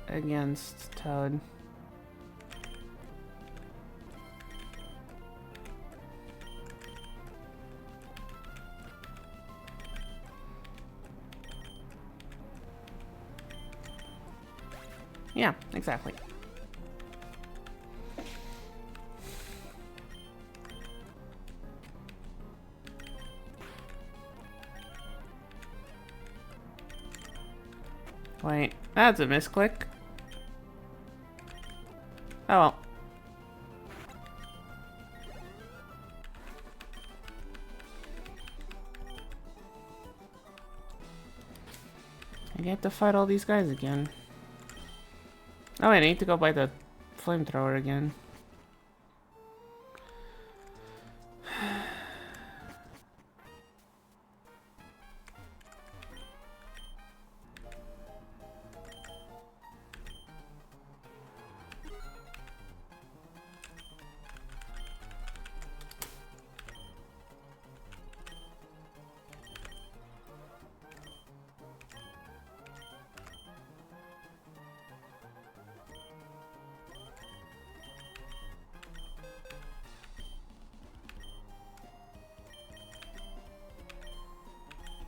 against Toad. Yeah, exactly. Wait, that's a misclick. Oh well. I get to fight all these guys again. Oh, wait, I need to go buy the flamethrower again.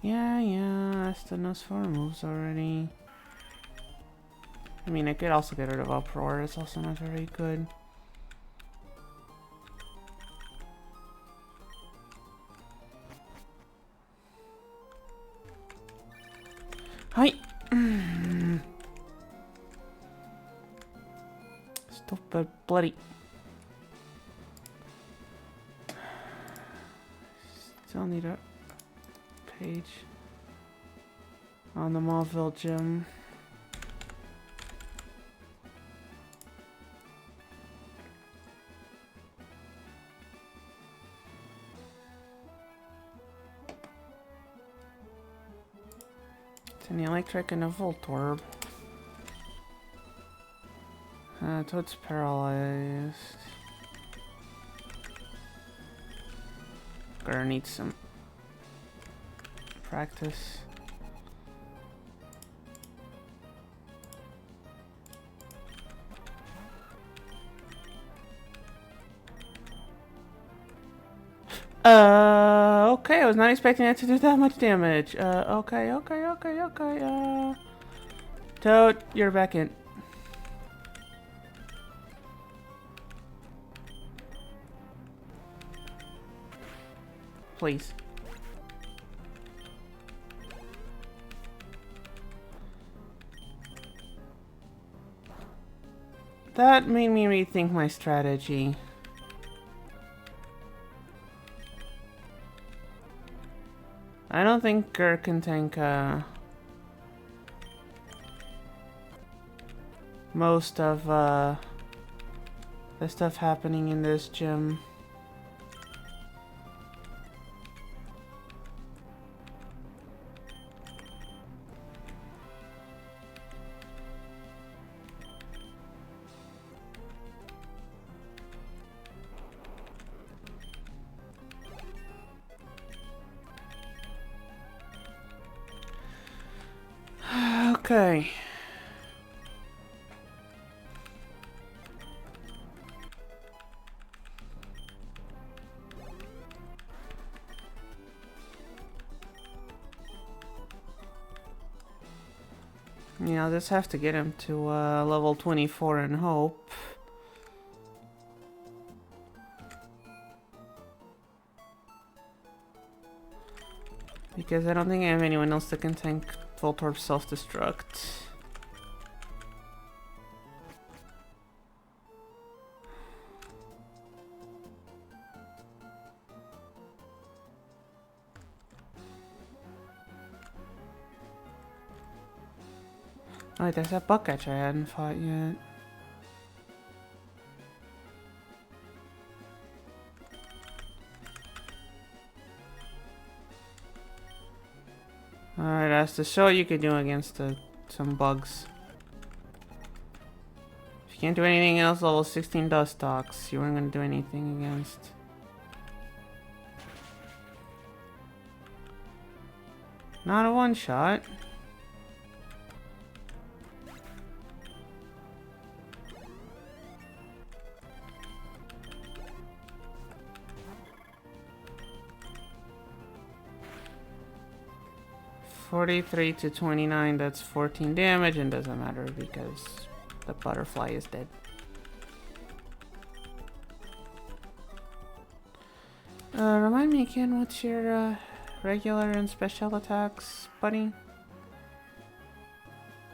Yeah, Asta knows 4 moves already. I mean, I could also get rid of Uproar, it's also not very good. Hi! Stupid bloody. Still need a page on the Mauville gym. It's an electric and a Voltorb. Toad's paralyzed. Gonna need some practice. Okay, I was not expecting it to do that much damage. Okay. Toad, you're back in. Please. That made me rethink my strategy. I don't think Gur can tank most of the stuff happening in this gym. Okay. Yeah, I'll just have to get him to level 24 and hope. Because I don't think I have anyone else that can tank Voltorb self-destruct. Oh, there's that Bucketch I hadn't fought yet. Alright, that's to show what you can do against some bugs. If you can't do anything else, level 16 Dustox, you weren't going to do anything against. Not a one-shot. $43 to $29, that's 14 damage, and doesn't matter because the butterfly is dead. Remind me again, what's your regular and special attacks, buddy?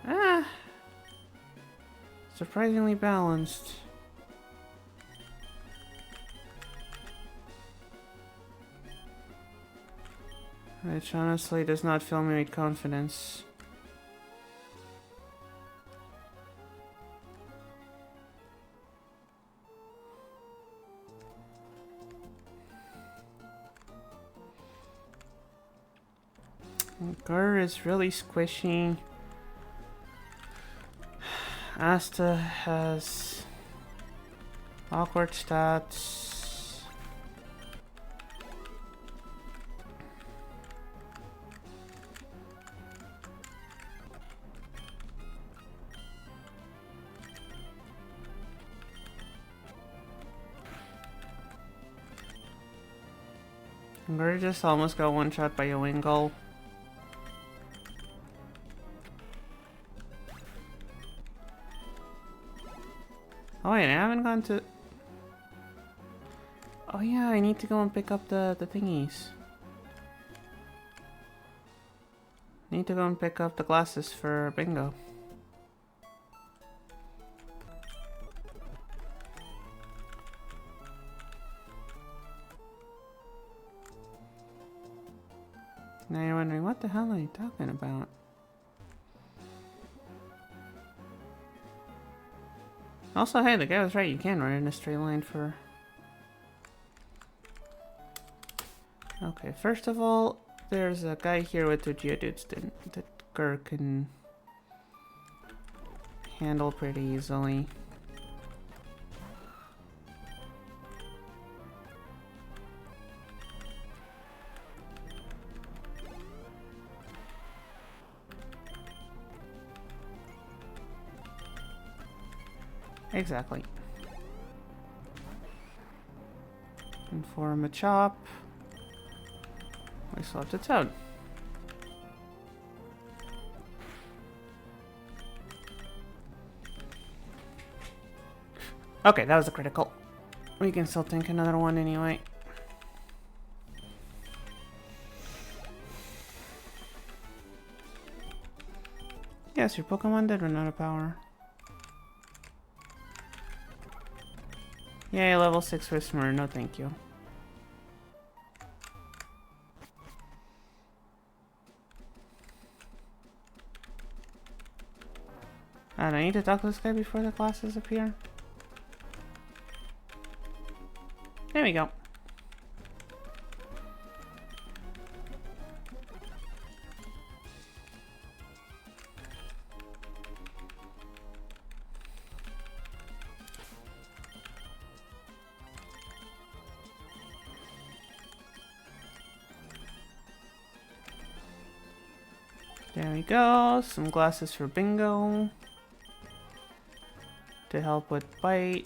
Ah! Surprisingly balanced. Which honestly does not fill me with confidence. Gur is really squishy. Asta has awkward stats. Gur just almost got one shot by a Wingull. Oh wait, I haven't gone to... Oh yeah, I need to go and pick up the thingies. Need to go and pick up the glasses for Bingo. Now you're wondering, what the hell are you talking about? Also, hey, the guy was right, you can run in a straight line for... Okay, first of all, there's a guy here with two Geodudes that Gur can handle pretty easily. Exactly. And for him a chop. We still have the toad. Okay, that was a critical. We can still think another one anyway. Yes, your Pokemon did run out of power. Yay, level 6 Whismur. No thank you. And I need to talk to this guy before the classes appear. There we go. There we go. Some glasses for Bingo. To help with bite.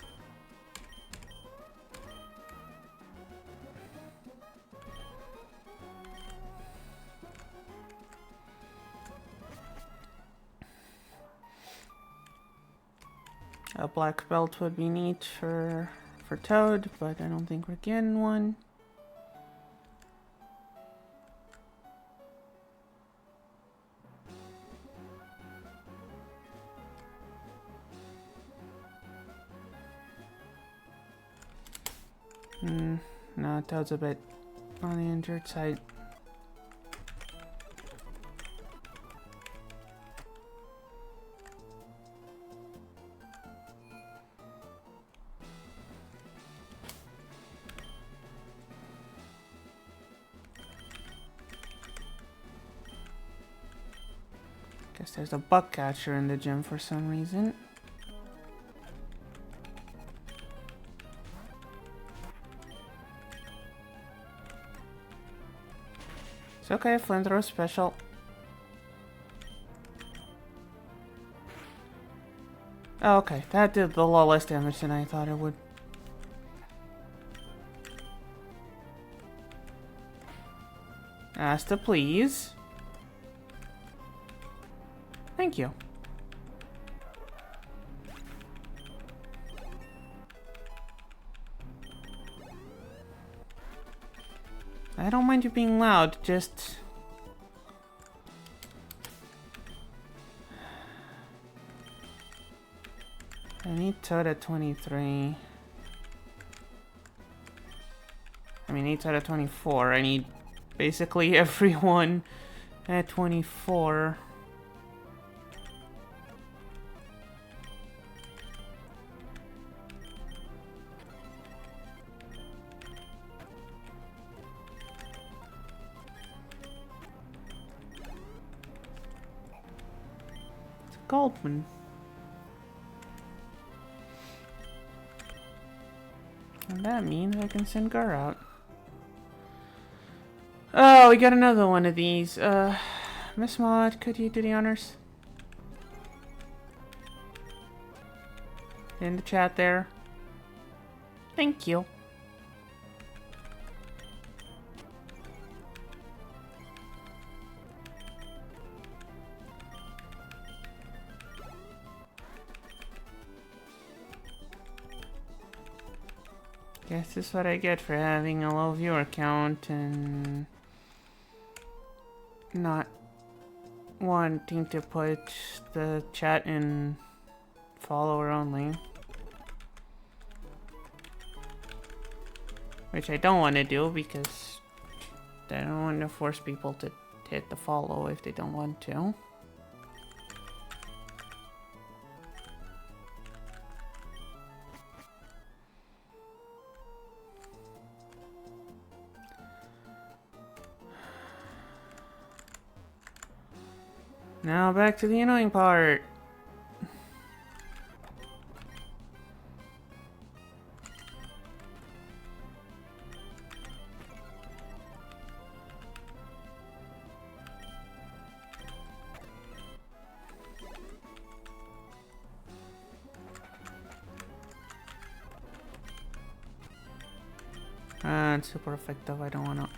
A black belt would be neat for Toad, but I don't think we're getting one. No, Toad's a bit on the injured side. Guess there's a bug catcher in the gym for some reason. It's okay, flamethrower special. Oh, okay, that did a lot less damage than I thought it would. Asta, please. Thank you. I don't mind you being loud, just... I need Toad at 23. I mean, 8 out of 24. I need basically everyone at 24. Goldman. And that means I can send Gar out. Oh, we got another one of these. Miss Maud, could you do the honors? In the chat there. Thank you. Guess this is what I get for having a low viewer count and not wanting to put the chat in follower only. Which I don't want to do because I don't want to force people to hit the follow if they don't want to. Now back to the annoying part. It's super effective, I don't wanna...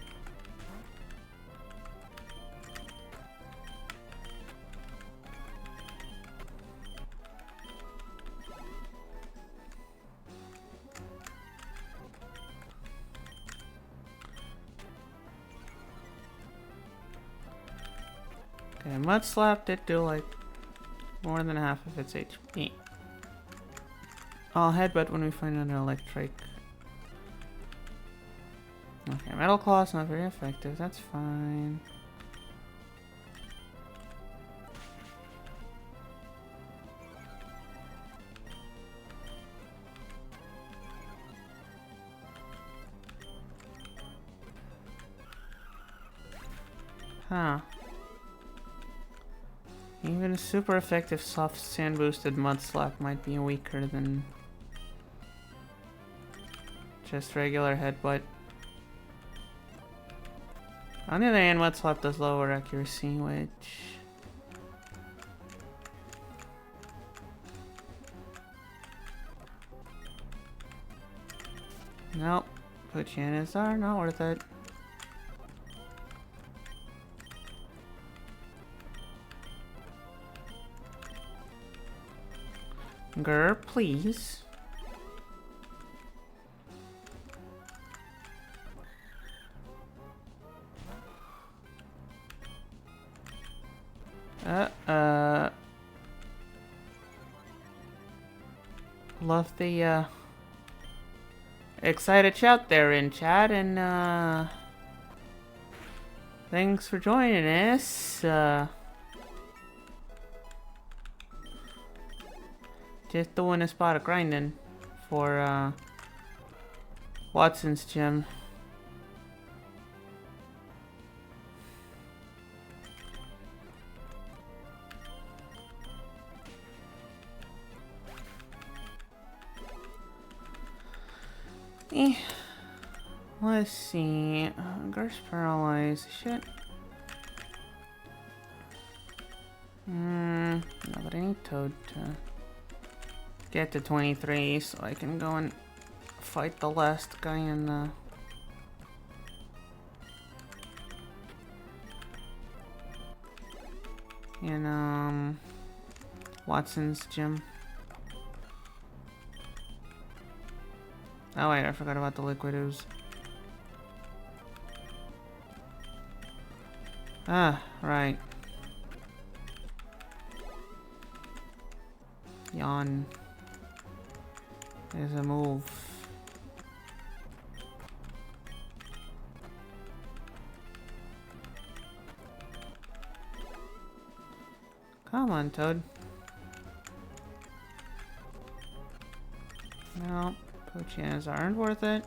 Okay, Mud Slap did do like more than half of its HP. I'll headbutt when we find an electric. Okay, Metal Claw's not very effective, that's fine. Huh. Even a super effective soft sand boosted Mud Slap might be weaker than just regular headbutt. On the other hand, Mud Slap does lower accuracy, which... Nope. Puchianas are not worth it. Grr, please. Love the, excited shout there in chat, and, thanks for joining us, just doing a spot of grinding for, Wattson's gym. Let's see. Gar's paralyzed. Shit. No, but I need Toad to get to 23 so I can go and fight the last guy in the... Wattson's gym. Oh wait, I forgot about the liquid ooze. Ah, right. Yawn is a move. Come on, Toad. No, Pochianas aren't worth it.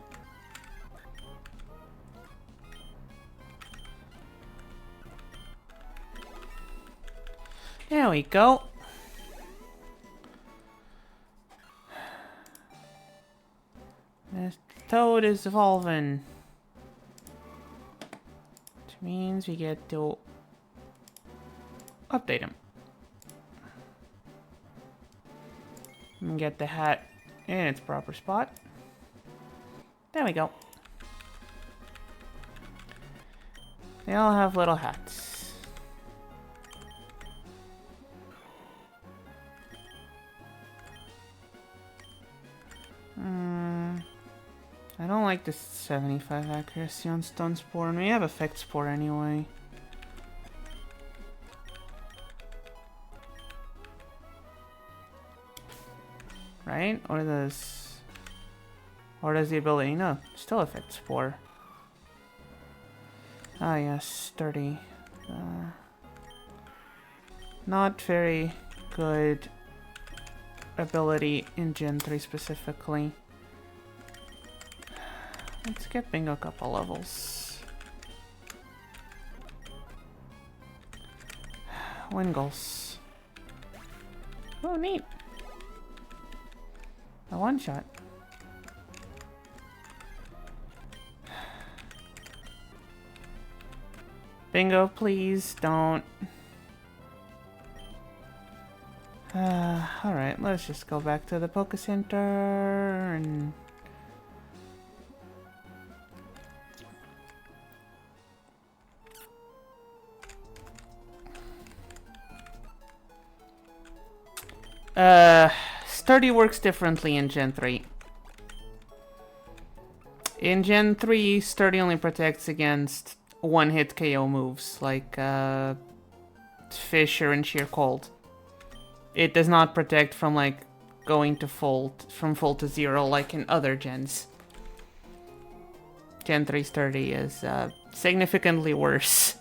There we go. This Toad is evolving. Which means we get to update him. And get the hat in its proper spot. There we go. They all have little hats. I don't like the 75 accuracy on Stun Spore, and we have Effect Spore anyway. Right? Or does the ability? No, still Effect Spore. Ah yes, sturdy. Not very good ability in Gen 3 specifically. Let's get Bingo a couple levels. Wingles. Oh, neat. A one-shot. Bingo, please don't. Alright, let's just go back to the Poké Center and... Sturdy works differently in Gen 3. In Gen 3, Sturdy only protects against one-hit KO moves, like, fissure in sheer cold. It does not protect from like going to from full to 0 like in other gens. Gen 3 sturdy is significantly worse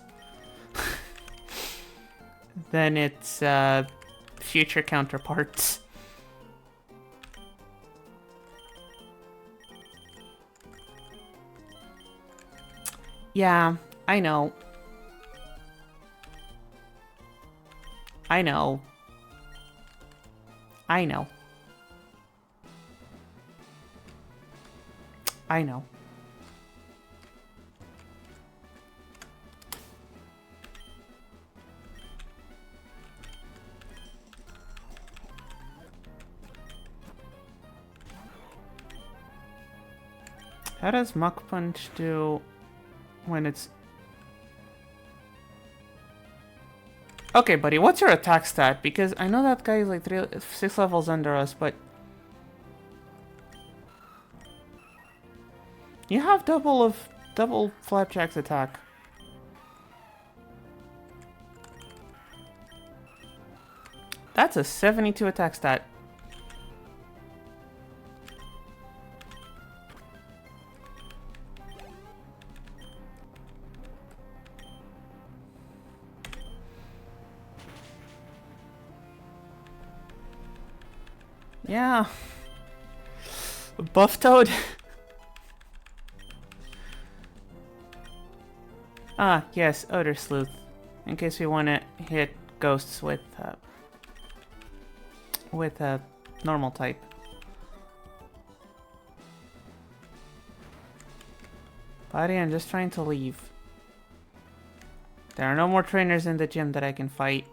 than its future counterparts. Yeah, I know. I know. I know. I know. How does Muck Punch do when it's... Okay, buddy, what's your attack stat? Because I know that guy is like 6 levels under us, but... You have double Flapjack's attack. That's a 72 attack stat. Yeah. Buff Toad. Ah, yes, Odor Sleuth. In case we want to hit ghosts with a normal type. Buddy, I'm just trying to leave. There are no more trainers in the gym that I can fight.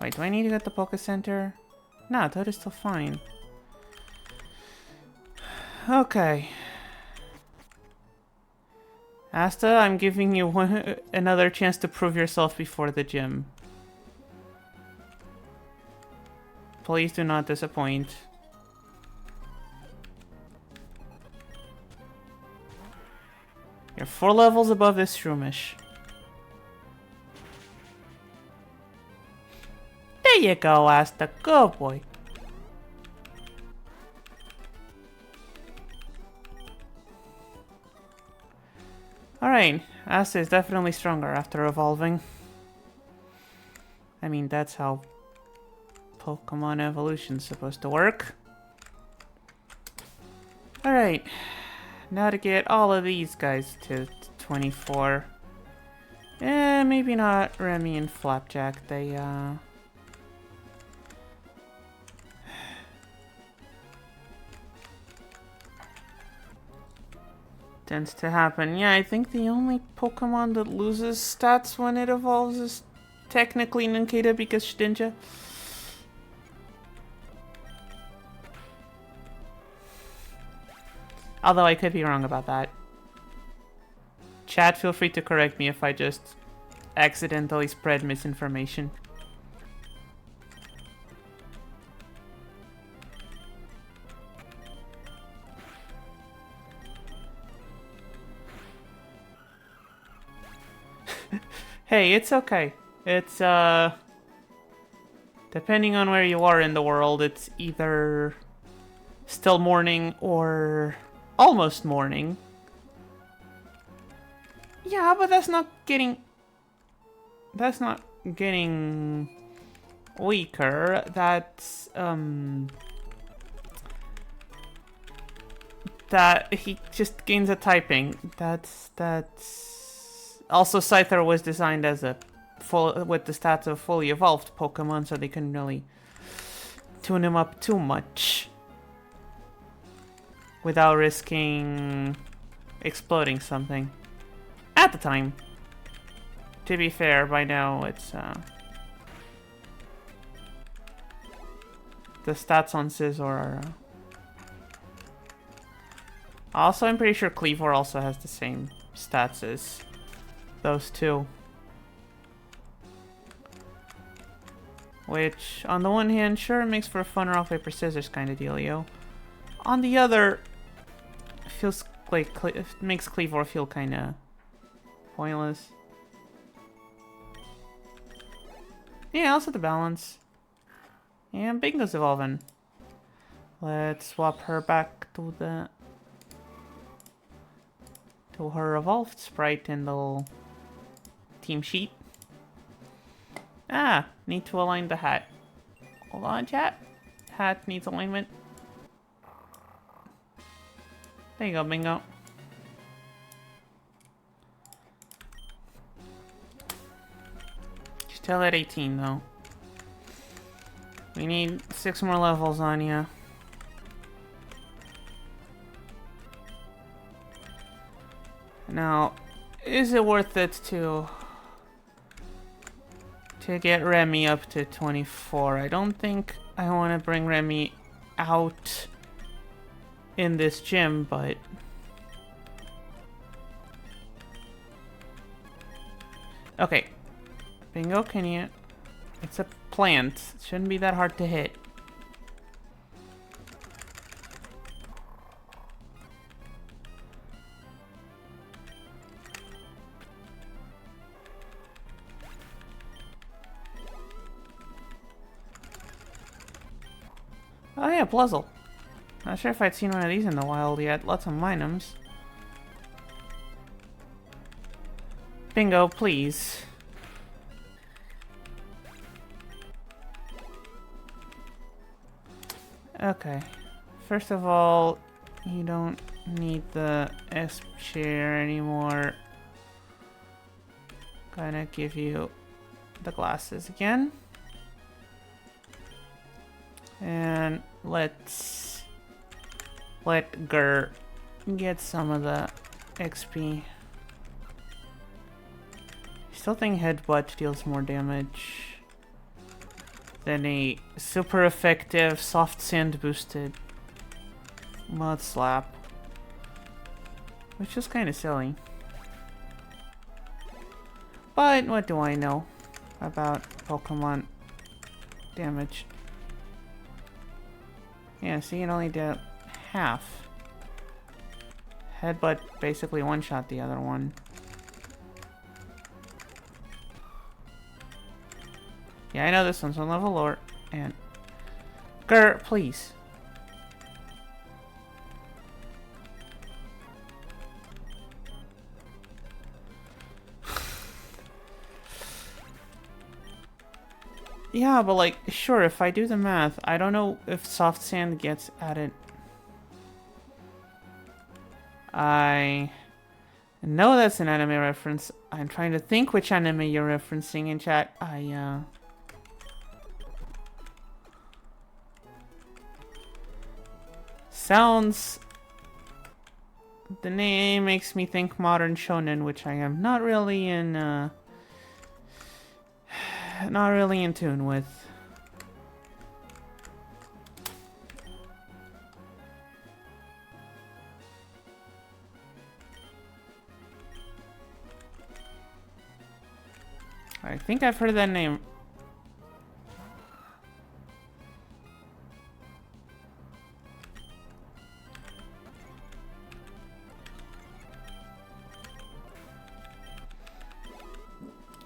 Wait, do I need to get the Poké Center? No, Toad is still fine. Okay. Asta, I'm giving you another chance to prove yourself before the gym. Please do not disappoint. You're 4 levels above this Shroomish. There you go, Asta. Good boy. Alright, Asta is definitely stronger after evolving. I mean, that's how Pokemon evolution's supposed to work. Alright, now to get all of these guys to 24. Maybe not Remy and Flapjack. They, tends to happen. Yeah, I think the only Pokemon that loses stats when it evolves is technically Nincada because Shedinja. Although I could be wrong about that. Chat, feel free to correct me if I just accidentally spread misinformation. Hey, it's okay. It's, depending on where you are in the world, it's either still morning or almost morning. Yeah, but that's not getting weaker. That's, that he just gains a typing. That's... Also, Scyther was designed as a with the stats of fully evolved Pokemon, so they couldn't really tune him up too much without risking exploding something. At the time. To be fair, by now it's the stats on Scizor are... Also, I'm pretty sure Cleavor also has the same stats as those two. Which, on the one hand, sure makes for a fun rock, paper, scissors kind of dealio. On the other, feels like it makes Cleavor feel kind of pointless. Yeah, I'll set the balance. And Bingo's evolving. Let's swap her back to her evolved sprite in the little team sheet. Ah, need to align the hat. Hold on, chat. Hat needs alignment. There you go, Bingo. Still at 18 though. We need 6 more levels on you. Now, is it worth it to get Remy up to 24? I don't think I want to bring Remy out in this gym, but okay. Bingo, can you? It's a plant. It shouldn't be that hard to hit. Oh yeah, Blizzle. Not sure if I'd seen one of these in the wild yet. Lots of Minums. Bingo, please. Okay. First of all, you don't need the S chair anymore. Gonna give you the glasses again. And let's let Gur get some of the XP. Still think Headbutt deals more damage than a super effective soft sand boosted Mud Slap, which is kind of silly. But what do I know about Pokemon damage? Yeah, see, it only did half. Headbutt basically one-shot the other one. Yeah, I know this one's one level lower. And Grr, please. Yeah, but like, sure, if I do the math, I don't know if soft sand gets added. I know that's an anime reference. I'm trying to think which anime you're referencing in chat. Sounds... The name makes me think modern shonen, which I am not really in, not really in tune with. I think I've heard that name.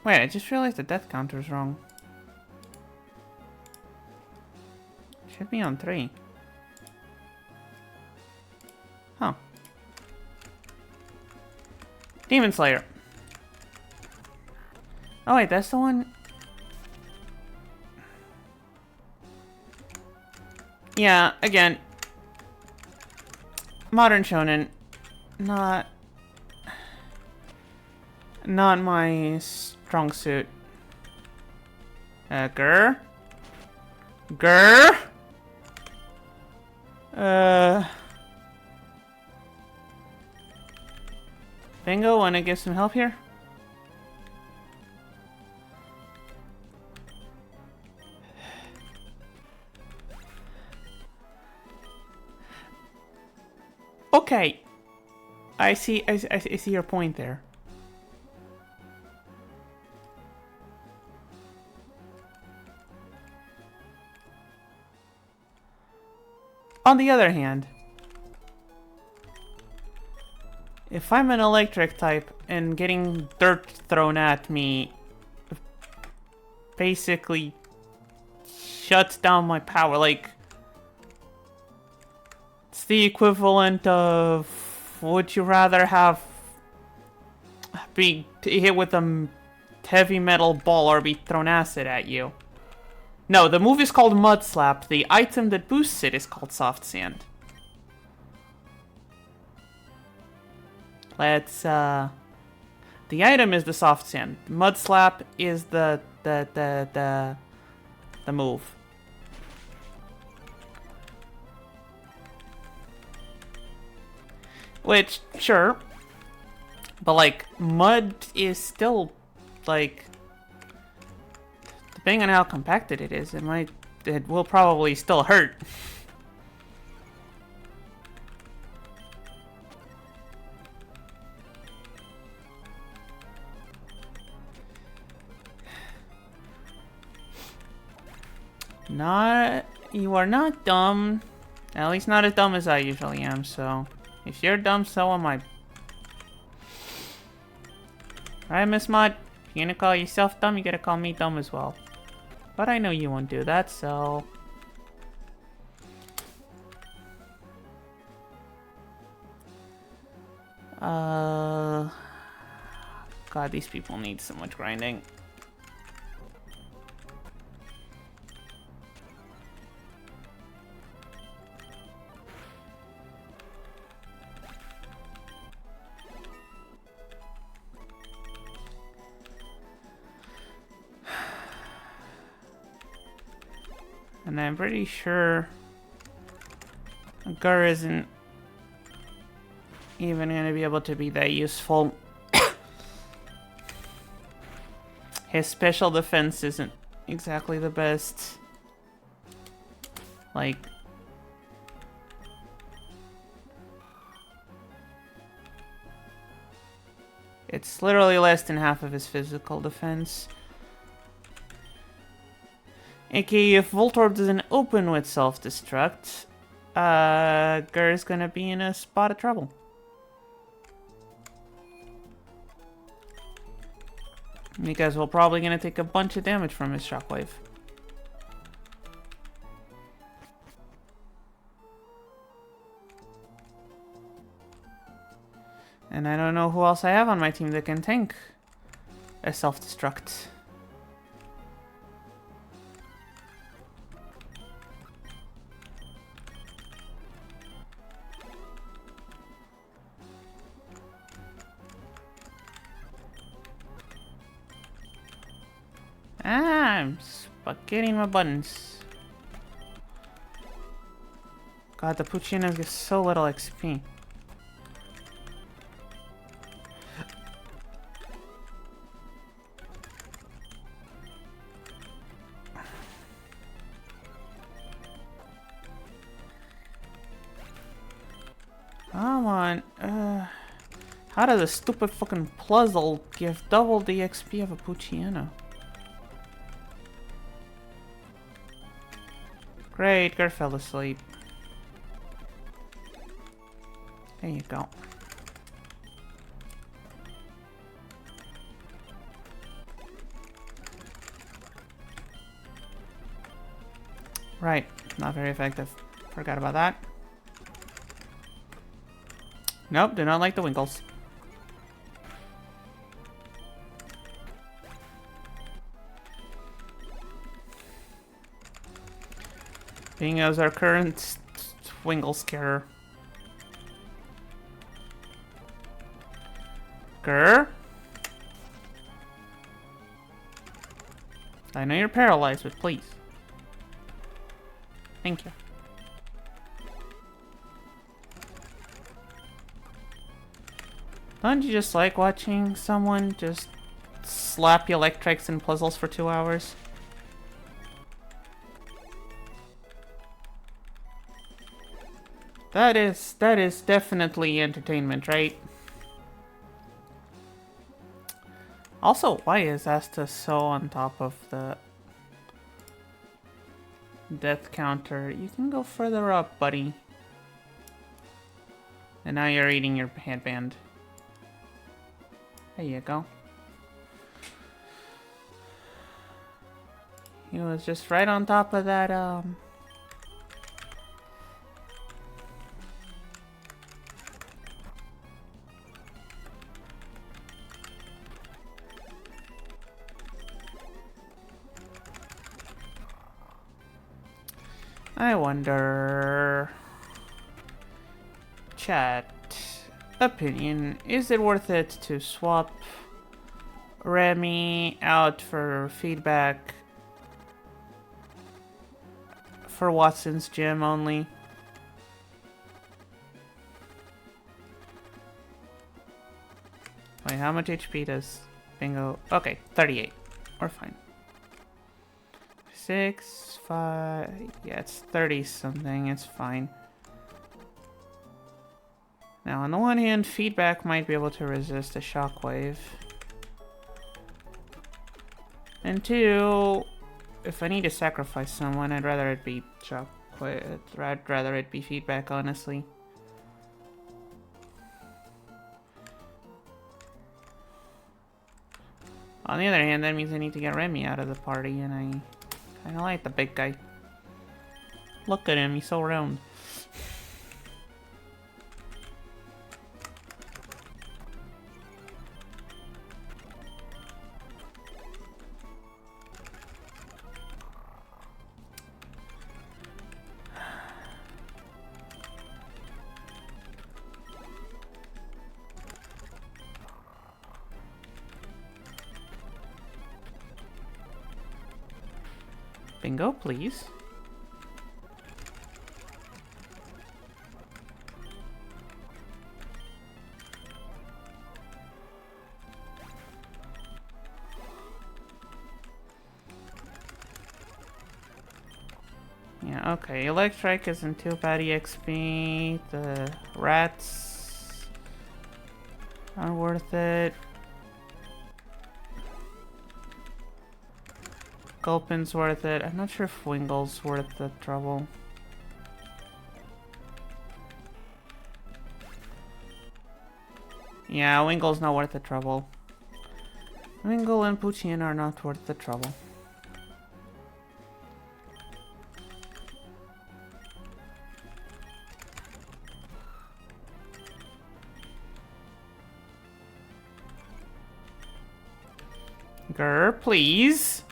Wait, I just realized the death counter's wrong. Should be on 3. Huh. Demon Slayer. Oh wait, that's the one... Yeah, again. Modern shonen. Not my strong suit. Grr? Grr? Bingo, wanna get some help here? Okay. I see your point there. On the other hand, If I'm an electric type and getting dirt thrown at me basically shuts down my power, like it's the equivalent of, would you rather have be hit with a heavy metal ball or be thrown acid at you? No, the move is called Mud Slap. The item that boosts it is called Soft Sand. Let's, the item is the Soft Sand. Mud Slap is the move. Which, sure. But, like, mud is still, like, depending on how compacted it is, it will probably still hurt. You are not dumb. At least not as dumb as I usually am, so if you're dumb, so am I. Alright, Miss Mud, if you're gonna call yourself dumb, you gotta call me dumb as well. But I know you won't do that, so... God, these people need so much grinding. And I'm pretty sure Gur isn't even going to be able to be that useful. His special defense isn't exactly the best. Like, it's literally less than half of his physical defense. aka if Voltorb doesn't open with self-destruct, Gur is gonna be in a spot of trouble. Because we're probably gonna take a bunch of damage from his shockwave. And I don't know who else I have on my team that can tank a self-destruct. I'm spaghetting my buttons. God, the Puccinos get so little XP. Come on. How does a stupid fucking puzzle give double the XP of a Pucciano? Great, Gur fell asleep. There you go. Right, not very effective. Forgot about that. Nope, do not like the Winkles. Being as our current Winkle scarer. Gur? I know you're paralyzed, but please. Thank you. Don't you just like watching someone just slap electrics and puzzles for 2 hours? That is definitely entertainment, right? Also, why is Asta so on top of the death counter? You can go further up, buddy. And now you're eating your headband. There you go. He was just right on top of that, I wonder... Chat. Opinion. Is it worth it to swap Remy out for feedback for Wattson's gym only? Wait, how much HP does Bingo? Okay, 38. We're fine. 6, 5... Yeah, it's 30 something. It's fine. Now, on the one hand, feedback might be able to resist a shockwave. And two, if I need to sacrifice someone, I'd rather it be shockwave. I'd rather it be feedback, honestly. On the other hand, that means I need to get Remy out of the party, and I kind of like the big guy. Look at him, he's so round. Bingo, please. Yeah, okay. Electric isn't too bad EXP. The rats are worth it. Gulpin's worth it. I'm not sure if Wingle's worth the trouble. Yeah, Wingle's not worth the trouble. Wingle and Poochin are not worth the trouble. Grr, please.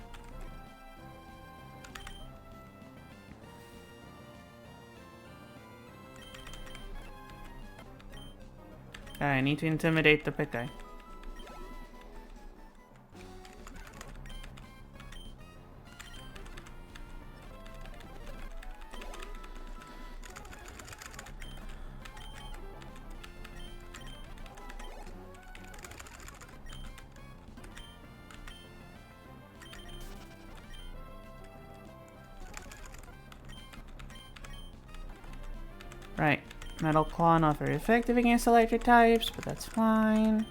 I need to intimidate the big guy. Right. Metal Claw not very effective against electric types, but that's fine.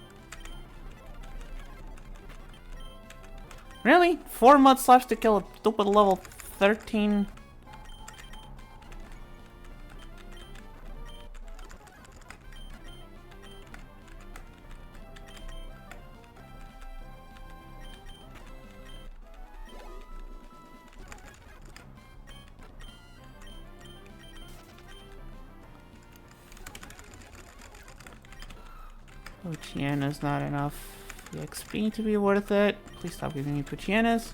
Really? 4 mud slaps to kill a stupid level 13? Puchiana's not enough XP to be worth it. Please stop giving me Puchianas.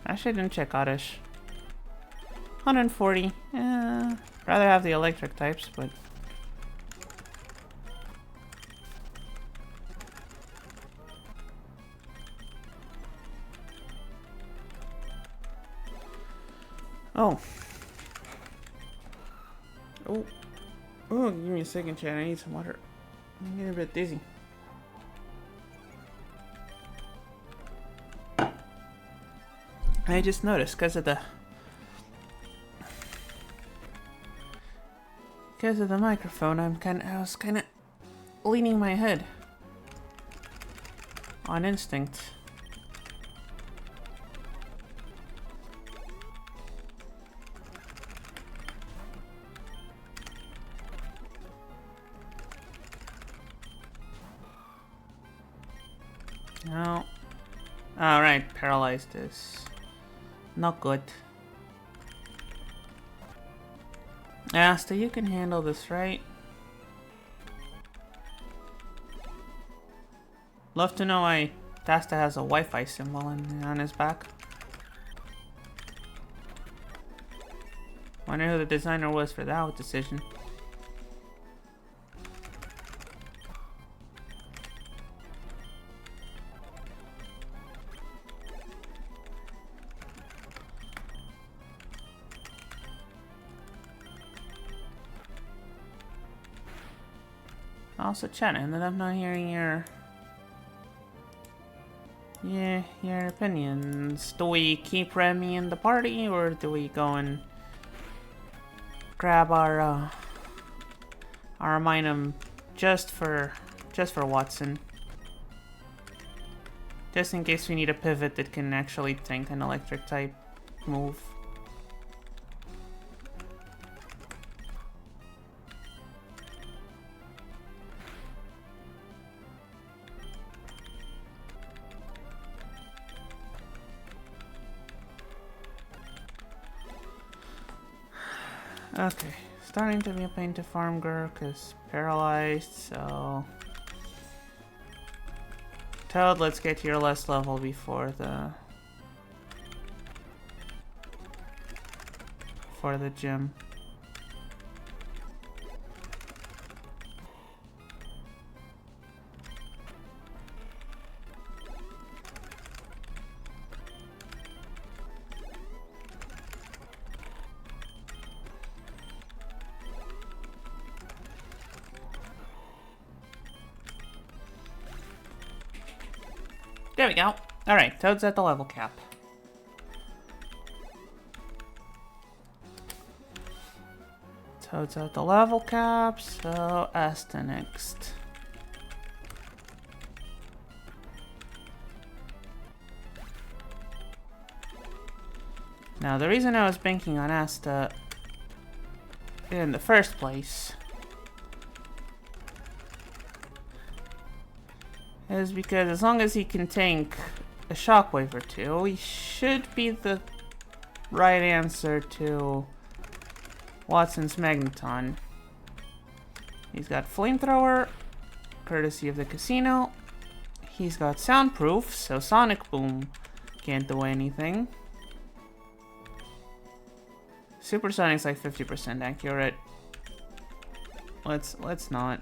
Actually, I didn't check Oddish. 140. Rather have the electric types, but... Oh. Oh. Oh, give me a second, chat. I need some water. I'm getting a bit dizzy. I just noticed because of the microphone. I was kind of leaning my head on instinct. No. Alright, paralyzed is not good. Asta, you can handle this, right? Love to know why Asta has a Wi-Fi symbol on his back. Wonder who the designer was for that decision. Also, chat, and I'm not hearing your opinions. Do we keep Remy in the party, or do we go and grab our Minum just for Wattson? Just in case we need a pivot that can actually tank an electric type move. Okay, starting to be a pain to farm girl because paralyzed, so Toad, let's get to your last level before the gym. There we go. Alright, Toad's at the level cap. Toad's at the level cap, so Asta next. Now, the reason I was banking on Asta in the first place is because as long as he can tank a shockwave or two, he should be the right answer to Wattson's Magneton. He's got Flamethrower, courtesy of the casino. He's got Soundproof, so Sonic Boom can't do anything. Supersonic's like 50% accurate. Let's not.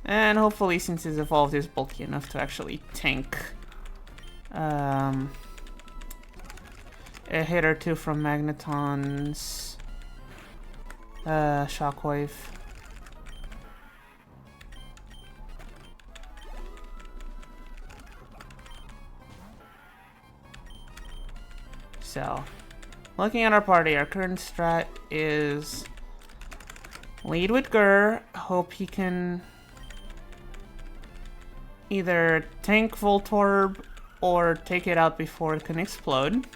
And hopefully, since he's evolved, he's bulky enough to actually tank a hit or two from Magneton's Shockwave. So, looking at our party, our current strat is lead with Gur, hope he can either tank Voltorb or take it out before it can explode.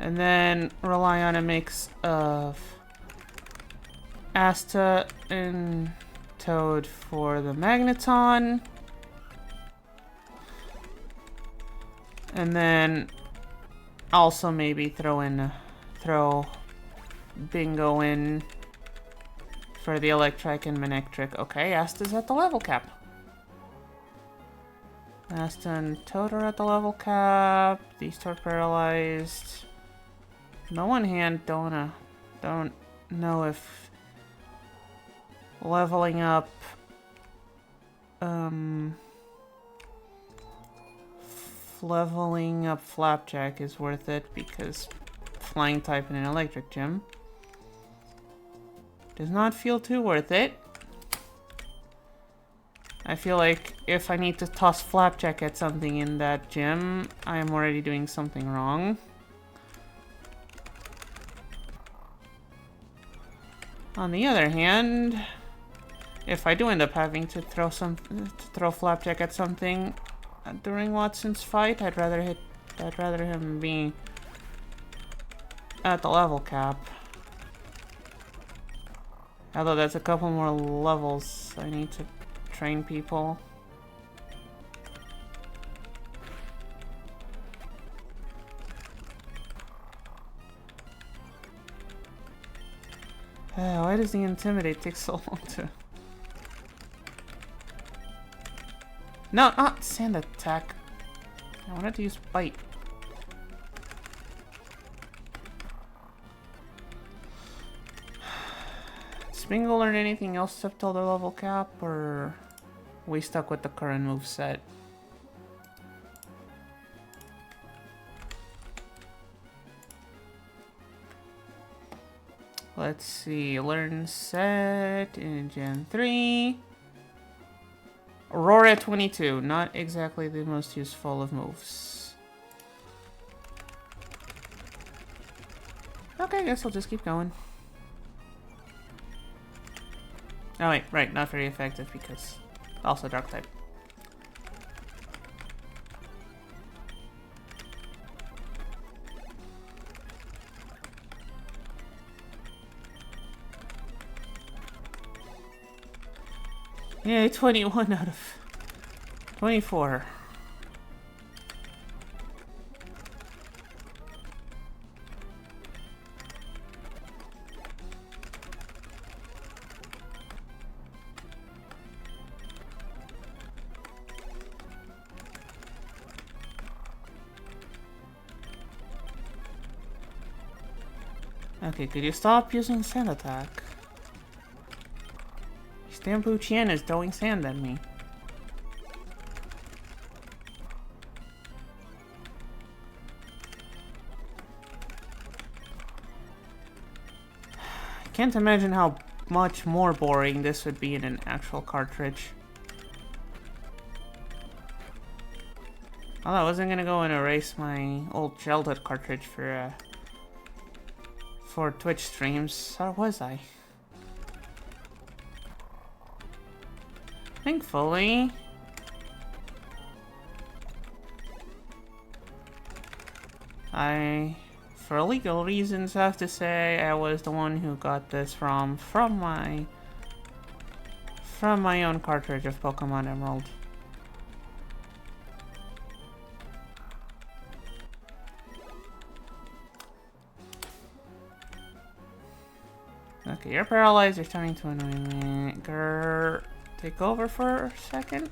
And then rely on a mix of Asta and Toad for the Magneton. And then also maybe throw Bingo in for the Electric and Manectric. Okay, Asta's at the level cap. Asta and Toad are at the level cap. These two are paralyzed. No one hand don't know if leveling up Flapjack is worth it because flying type in an electric gym does not feel too worth it. I feel like if I need to toss Flapjack at something in that gym, I am already doing something wrong. On the other hand, if I do end up having to throw Flapjack at something during Wattson's fight, I'd rather him be at the level cap. Although that's a couple more levels I need to train people. Why does the Intimidate take so long to... No, not Sand Attack. I wanted to use Bite. Does Bingo learn anything else up till the level cap, or are we stuck with the current moveset? Let's see, learn set in Gen 3. Aurora 22, not exactly the most useful of moves. Okay, I guess I'll just keep going. Oh wait, right, not very effective because also dark type. Yay, 21 out of 24. Okay, could you stop using Sand Attack? Stampu Chien is throwing sand at me. I can't imagine how much more boring this would be in an actual cartridge. Although I wasn't gonna go and erase my old childhood cartridge for Twitch streams, or was I? Thankfully. For legal reasons, have to say I was the one who got this from my own cartridge of Pokemon Emerald. Okay, you're paralyzed, you're starting to annoy me. Grrr. Take over for a second.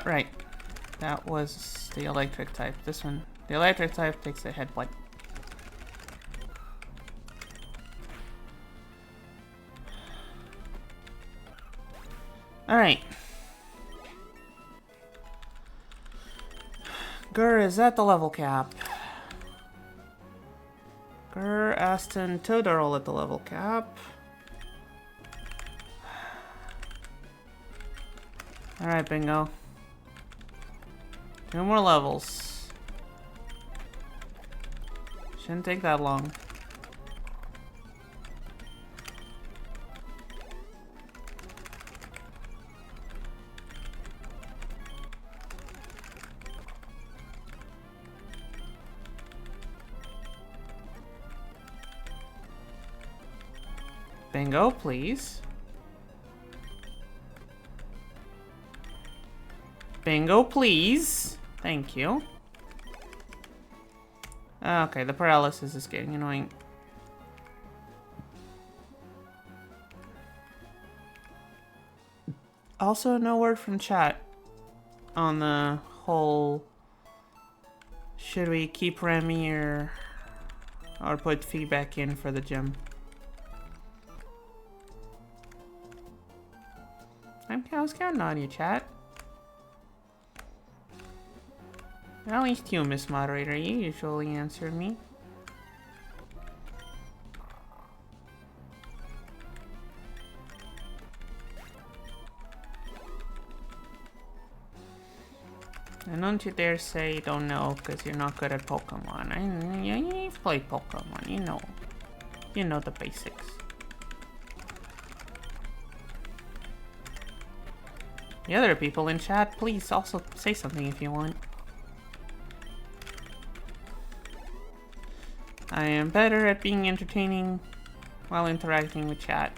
Right. That was the electric type. This one, the electric type takes a headbutt. Alright. Grr is at the level cap. Grr, Aston, Totodile at the level cap. Alright, Bingo. 2 more levels. Shouldn't take that long. Bingo, please. Bingo, please. Thank you. Okay, the paralysis is getting annoying. Also, no word from chat on the whole should we keep Remy or put feedback in for the gym. I was counting on you, chat. At least you, Miss Moderator, you usually answer me. And don't you dare say you don't know because you're not good at Pokemon. You've played Pokemon, you know. You know the basics. The other people in chat, please also say something if you want. I am better at being entertaining while interacting with chat.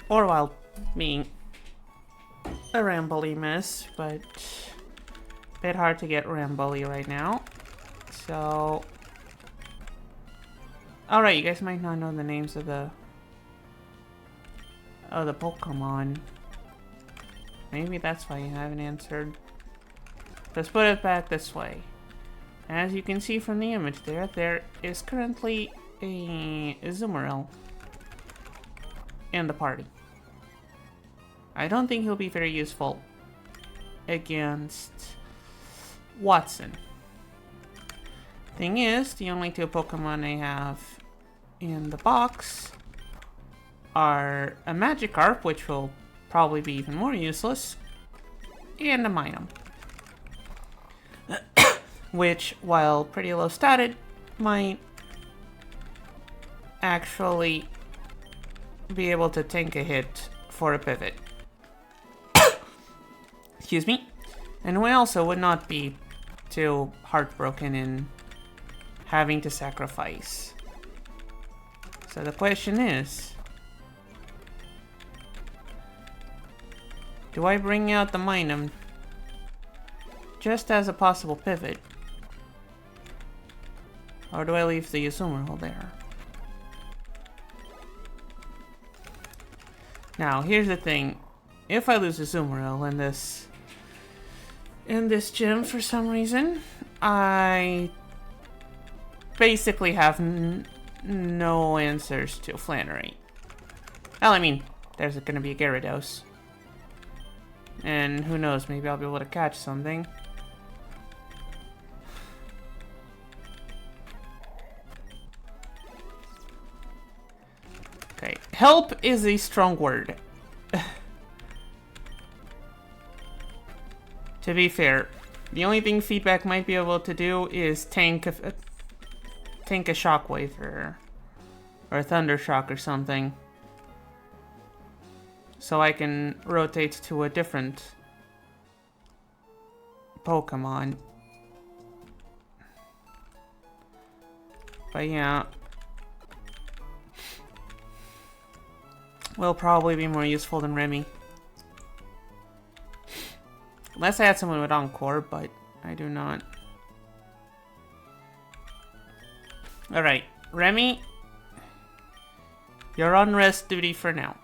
Or while being a rambly mess, but a bit hard to get rambly right now. So, alright, you guys might not know the names of the Pokemon. Maybe that's why you haven't answered. Let's put it back this way. As you can see from the image there is currently a Azumarill in the party. I don't think he'll be very useful against Wattson. Thing is, the only two Pokemon I have in the box are a Magikarp, which will probably be even more useless, and a Minun. Which, while pretty low statted, might actually be able to tank a hit for a pivot. Excuse me. And we also would not be too heartbroken in having to sacrifice. So the question is, do I bring out the Minun just as a possible pivot? Or do I leave the Azumarill there? Now, here's the thing. If I lose Azumarill in this gym for some reason, I basically have no answers to Flannery. Well, I mean, there's gonna be a Gyarados. And who knows, maybe I'll be able to catch something. Okay, help is a strong word. To be fair, the only thing feedback might be able to do is tank a shockwave or a thunder shock or something. So I can rotate to a different Pokemon. But yeah. Will probably be more useful than Remy. Unless I had someone with Encore, but I do not. Alright, Remy, you're on rest duty for now.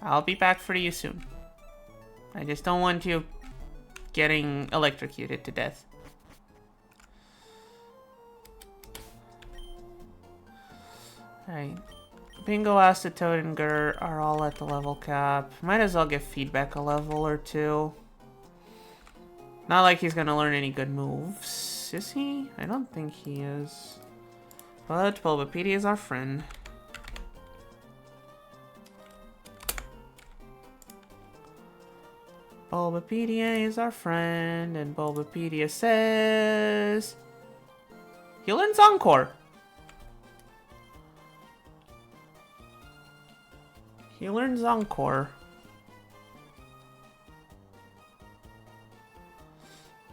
I'll be back for you soon. I just don't want you getting electrocuted to death. Alright. Bingo, Acetoad, and Gur are all at the level cap. Might as well give feedback a level or two. Not like he's gonna learn any good moves. Is he? I don't think he is. But Bulbapedia is our friend. Bulbapedia is our friend, and Bulbapedia says he learns Encore. He learns Encore.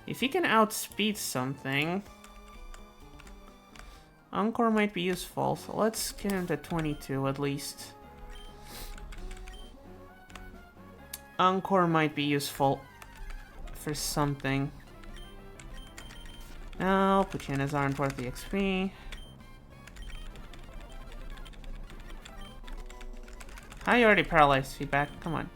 If he can outspeed something, Encore might be useful. So let's get him to 22 at least. Encore might be useful for something. No, Puchinas aren't worth the XP. How you already paralyzed feedback? Come on.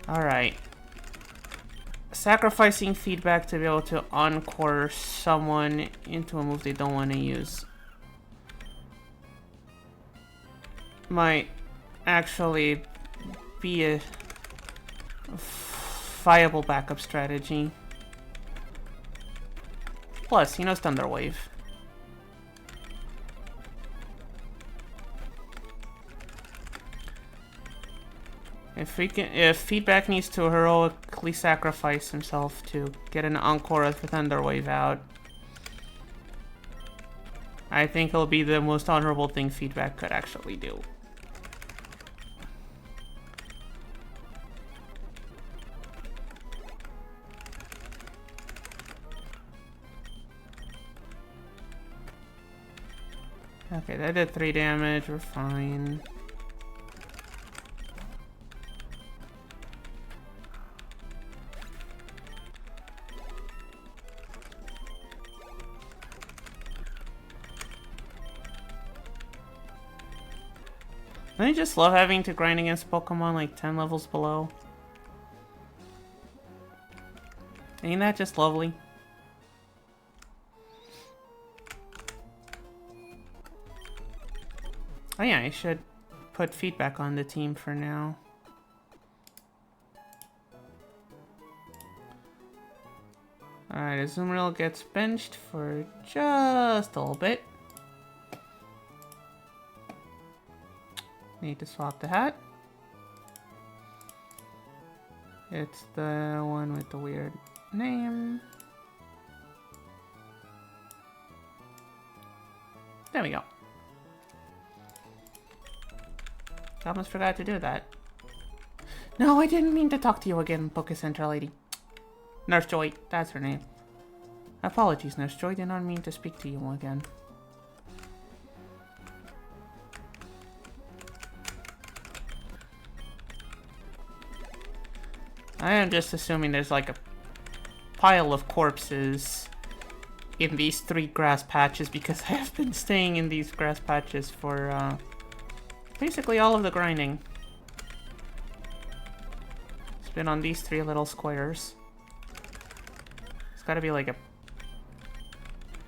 Alright. Sacrificing feedback to be able to encore someone into a move they don't want to use might actually be a viable backup strategy. Plus, he knows Thunder Wave. If Feedback needs to heroically sacrifice himself to get an Encore with Thunder Wave out, I think it'll be the most honorable thing Feedback could actually do. Okay, that did 3 damage, we're fine. Don't you just love having to grind against Pokemon like 10 levels below? Ain't that just lovely? Oh yeah, I should put Feedback on the team for now. Alright, Azumarill gets benched for just a little bit. Need to swap the hat. It's the one with the weird name. There we go. I almost forgot to do that. No, I didn't mean to talk to you again, Poké Center lady. Nurse Joy, that's her name. Apologies, Nurse Joy, did not mean to speak to you again. I am just assuming there's like a pile of corpses in these 3 grass patches because I have been staying in these grass patches for basically all of the grinding. It's been on these 3 little squares. It's gotta be like a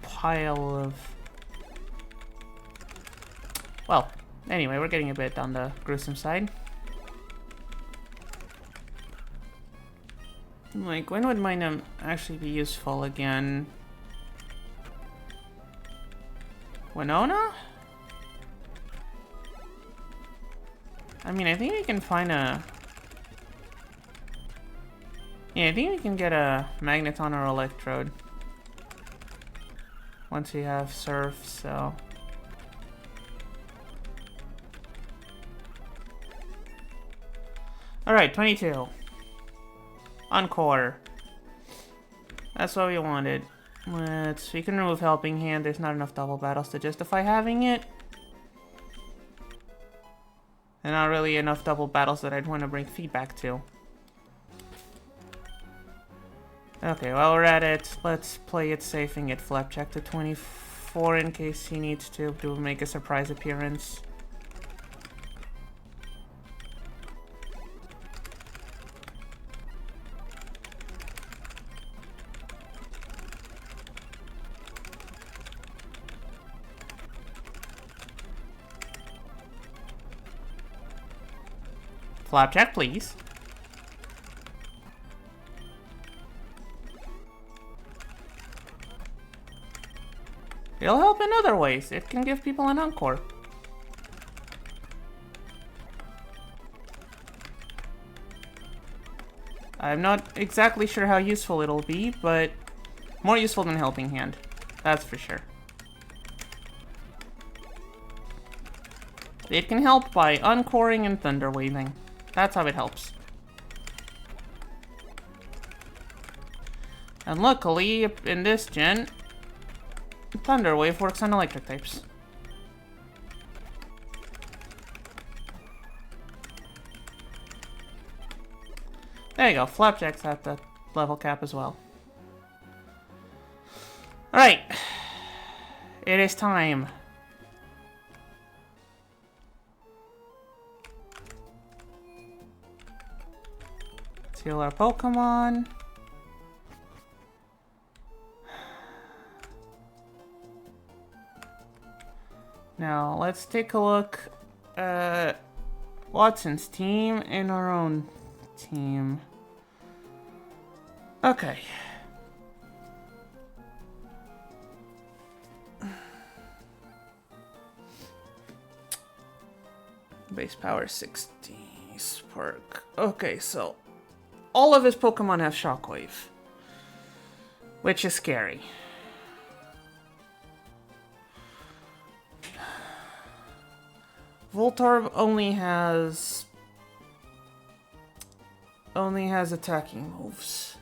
pile of... Well, anyway, we're getting a bit on the gruesome side. Like, when would Minum actually be useful again? Winona? I mean, I think we can find a... Yeah, I think we can get a Magneton or Electrode. Once we have Surf, so... Alright, 22. Encore. That's what we wanted. We can remove Helping Hand. There's not enough double battles to justify having it. And not really enough double battles that I'd want to bring Feedback to. Okay, while we're at it, let's play it safe and get Flapjack to 24 in case he needs to make a surprise appearance. Flapjack, please. It'll help in other ways. It can give people an encore. I'm not exactly sure how useful it'll be, but more useful than Helping Hand. That's for sure. It can help by uncoring and thunder waving. That's how it helps. And luckily, in this gen, Thunder Wave works on electric types. There you go, Flapjack's at the level cap as well. Alright. It is time. Let's heal our Pokemon. Now, let's take a look at Wattson's team and our own team. Okay. Base power 60. Spark. Okay, so all of his Pokemon have Shockwave, which is scary. Voltorb only has attacking moves.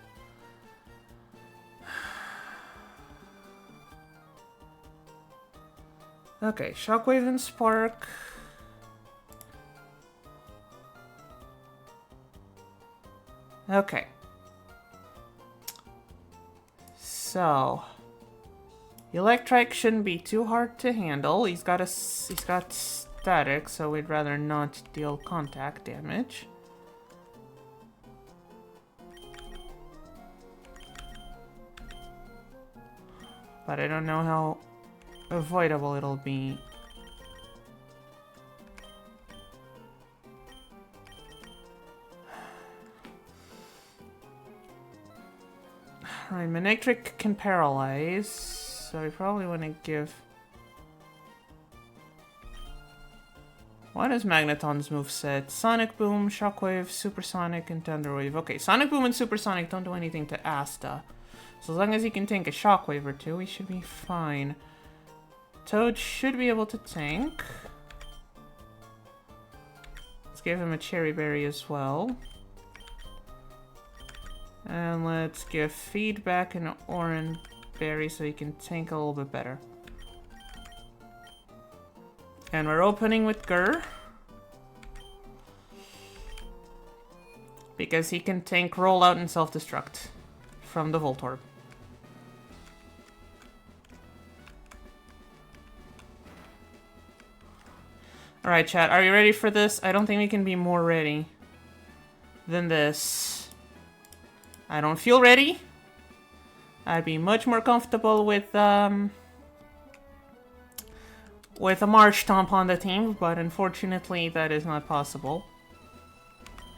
Okay, Shockwave and Spark. Okay. So, Electrike shouldn't be too hard to handle. He's got static, so we'd rather not deal contact damage. But I don't know how avoidable it'll be. Alright, Manectric can paralyze, so we probably want to give... What is Magneton's moveset? Sonic Boom, Shockwave, Supersonic, and Thunderwave. Okay, Sonic Boom and Supersonic don't do anything to Asta. So as long as he can tank a Shockwave or two, he should be fine. Toad should be able to tank. Let's give him a Cherry Berry as well. And let's give Feedback an Orange Berry so he can tank a little bit better. And we're opening with Gur. Because he can tank Rollout and Self-Destruct from the Voltorb. Alright, chat, are you ready for this? I don't think we can be more ready than this. I don't feel ready. I'd be much more comfortable with a Marsh Stomp on the team, but unfortunately that is not possible.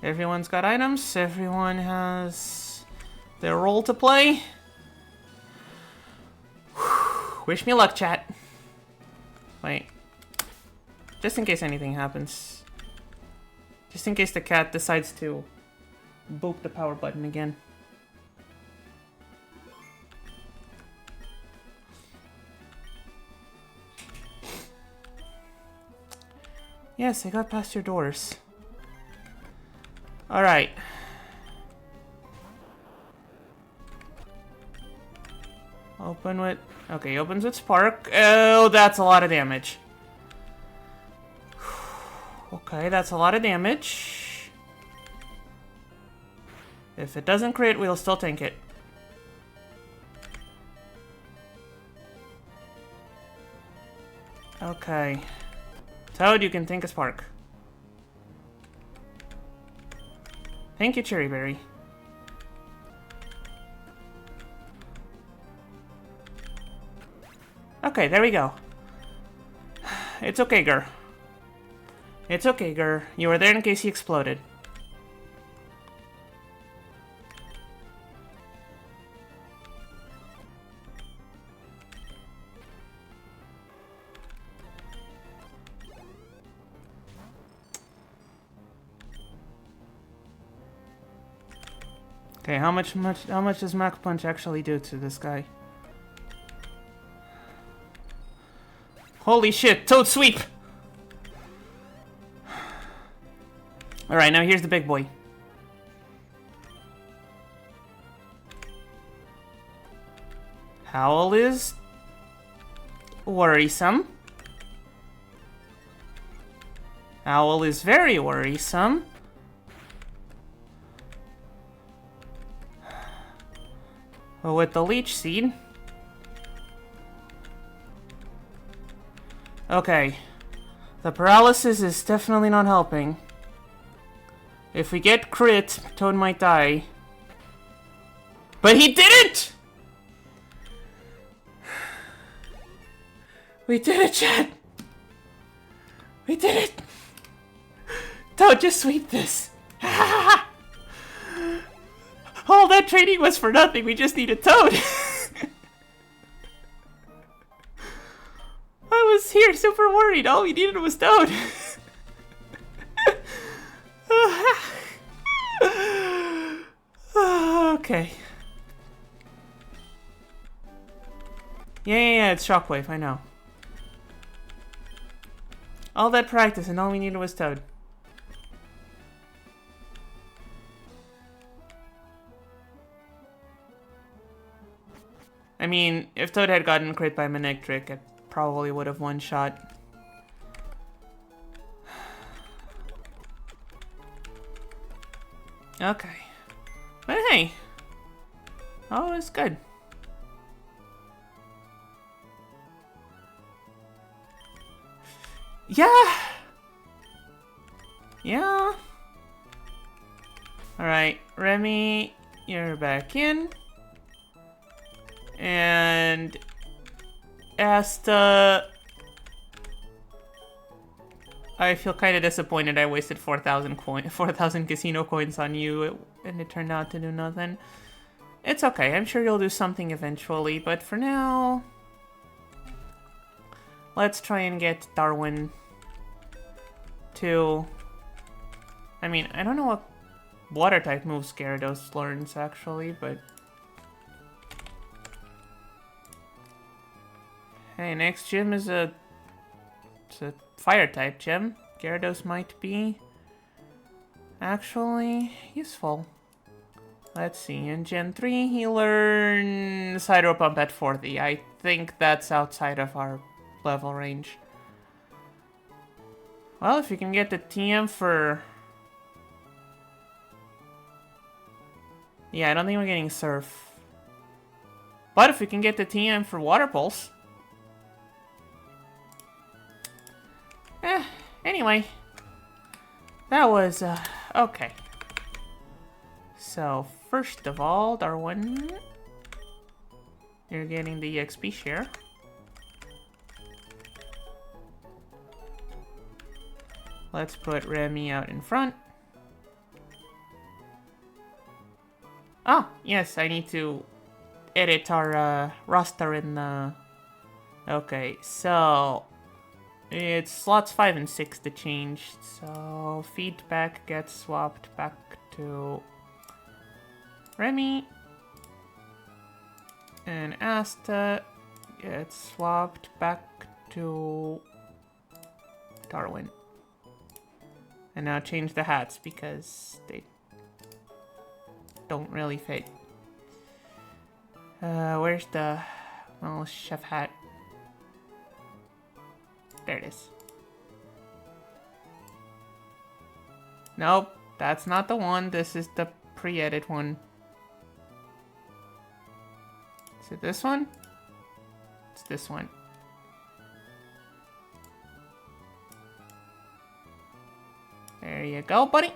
Everyone's got items, everyone has their role to play. Wish me luck, chat. Wait. Just in case anything happens. Just in case the cat decides to boop the power button again. Yes, I got past your doors. Alright. Open with... Okay, opens with Spark. Oh, that's a lot of damage. Okay, that's a lot of damage. If it doesn't crit, we'll still tank it. Okay. Toad, you can tank a Spark. Thank you, Cherry Berry. Okay, there we go. It's okay, Gur. It's okay, Gur. You were there in case he exploded. Okay, how much does Mach Punch actually do to this guy? Holy shit, Toad Sweep! Alright, now here's the big boy. Howl is worrisome. Howl is very worrisome. With the Leech Seed. Okay. The paralysis is definitely not helping. If we get crit, Toad might die. But he didn't! We did it, chat! We did it! Toad, just sweep this! All that training was for nothing. We just needed Toad. I was here super worried. All we needed was Toad. Okay. Yeah, it's Shockwave, I know. All that practice and all we needed was Toad. I mean, if Toad had gotten crit by Manectric, it probably would have one shot. Okay. But hey. Oh, it's good. Yeah. Yeah. Alright, Remy, you're back in. And Asta, I feel kind of disappointed I wasted 4,000 casino coins on you, and it turned out to do nothing. It's okay, I'm sure you'll do something eventually, but for now, let's try and get Darwin to... I mean, I don't know what water-type moves Gyarados learns, actually, but... Hey, next gym is it's a fire-type gym. Gyarados might be actually useful. Let's see, in Gen 3 he learns Hydro Pump at 40. I think that's outside of our level range. Well, if you can get the TM for... Yeah, I don't think we're getting Surf. But if we can get the TM for Water Pulse... Anyway. That was, okay. So, first of all, Darwin... You're getting the EXP share. Let's put Remy out in front. Oh, yes, I need to edit our roster in the... Okay, so... It's slots 5 and 6 that changed, so feedback gets swapped back to Remy. And Asta gets swapped back to Darwin. And now change the hats because they don't really fit. Where's the little chef hat? There it is. Nope, that's not the one. This is the pre-edit one. Is it this one? It's this one. There you go, buddy.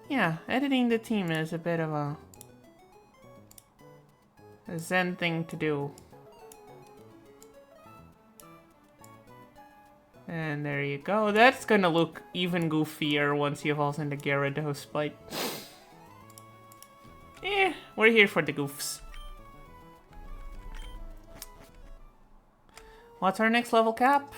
Yeah, editing the team is a bit of a zen thing to do. And there you go. That's gonna look even goofier once he evolves into Gyarados, but... we're here for the goofs. What's our next level cap?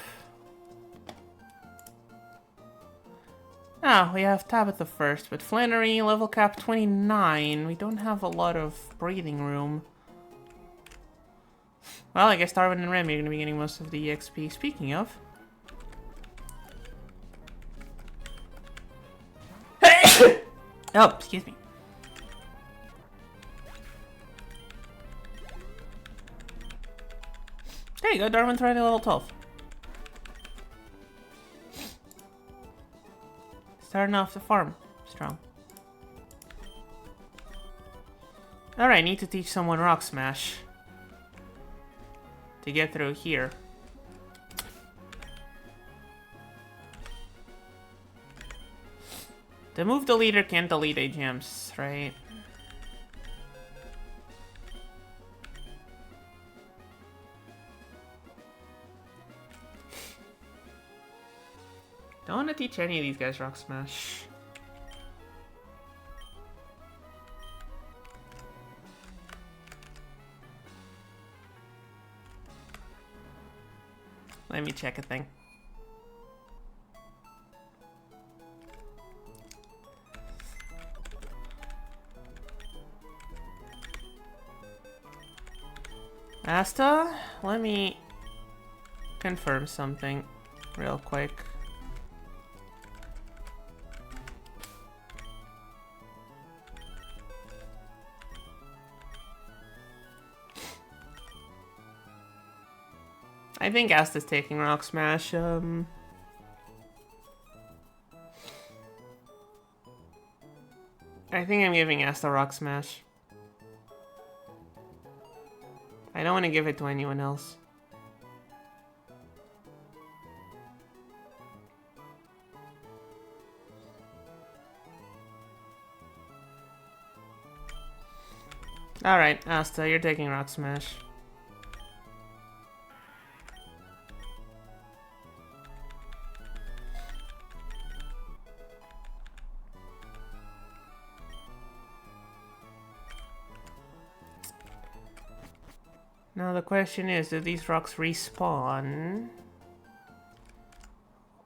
Ah, we have Tabitha first, but Flannery, level cap 29. We don't have a lot of breathing room. Well, I guess Darwin and Remy are gonna be getting most of the EXP. Speaking of... Oh, excuse me. There you go, Darwin's already level 12. Starting off the farm strong. Alright, need to teach someone Rock Smash to get through here. The move the leader can't delete AGMs, right? Don't want to teach any of these guys Rock Smash. Let me check a thing. Asta, let me confirm something real quick. I think Asta's taking Rock Smash. I think I'm giving Asta Rock Smash. I don't want to give it to anyone else. Alright, Asta, you're taking Rock Smash. Now the question is, do these rocks respawn?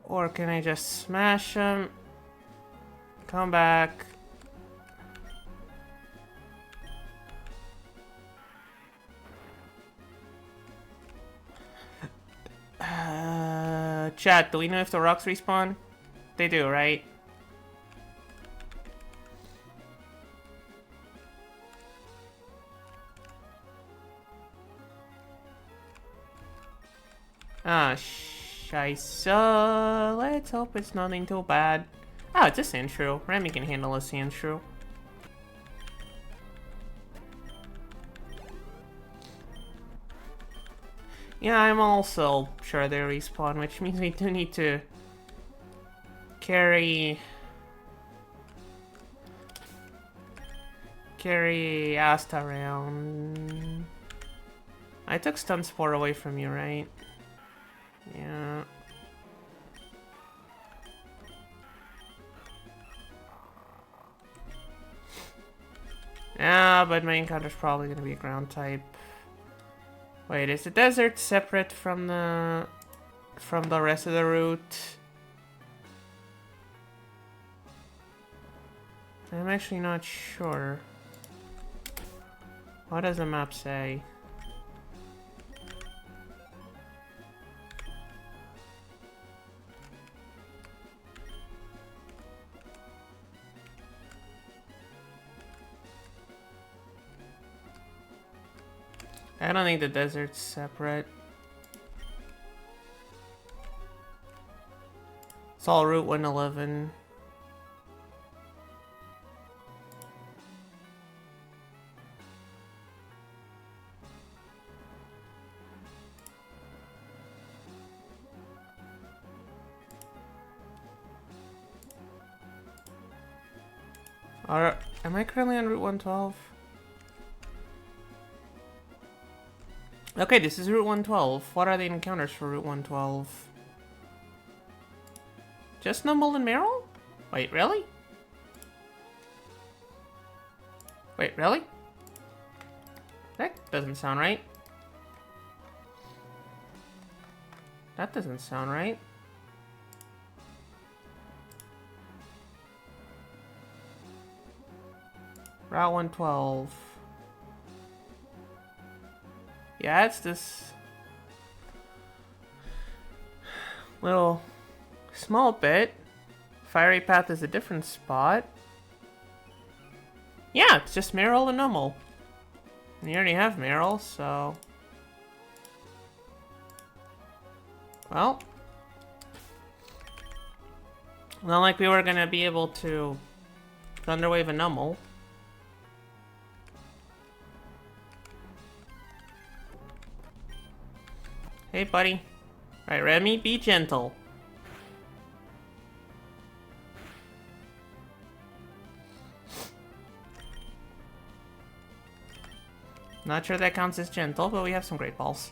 Or can I just smash them, come back? Chat, do we know if the rocks respawn? They do, right? Ah, scheisse. Let's hope it's nothing too bad. Oh, it's a Sandshrew. Remy can handle a Sandshrew. Yeah, I'm also sure they respawn, which means we do need to carry Asta around. I took Stun Spore away from you, right? Yeah. Yeah, but my encounter's probably gonna be a ground type. Wait, is the desert separate from the rest of the route? I'm actually not sure. What does the map say? I don't think the desert's separate. It's all Route 111. Am I currently on Route 112? Okay, this is Route 112. What are the encounters for Route 112? Just Numble and Meryl? Wait, really? Wait, really? That doesn't sound right. That doesn't sound right. Route 112. Yeah, it's this little small bit. Fiery Path is a different spot. Yeah, it's just Meryl and Numble. And you already have Meryl, so... Well... Not like we were gonna be able to Thunderwave a Numble. Hey, buddy. Alright, Remy, be gentle. Not sure that counts as gentle, but we have some great balls.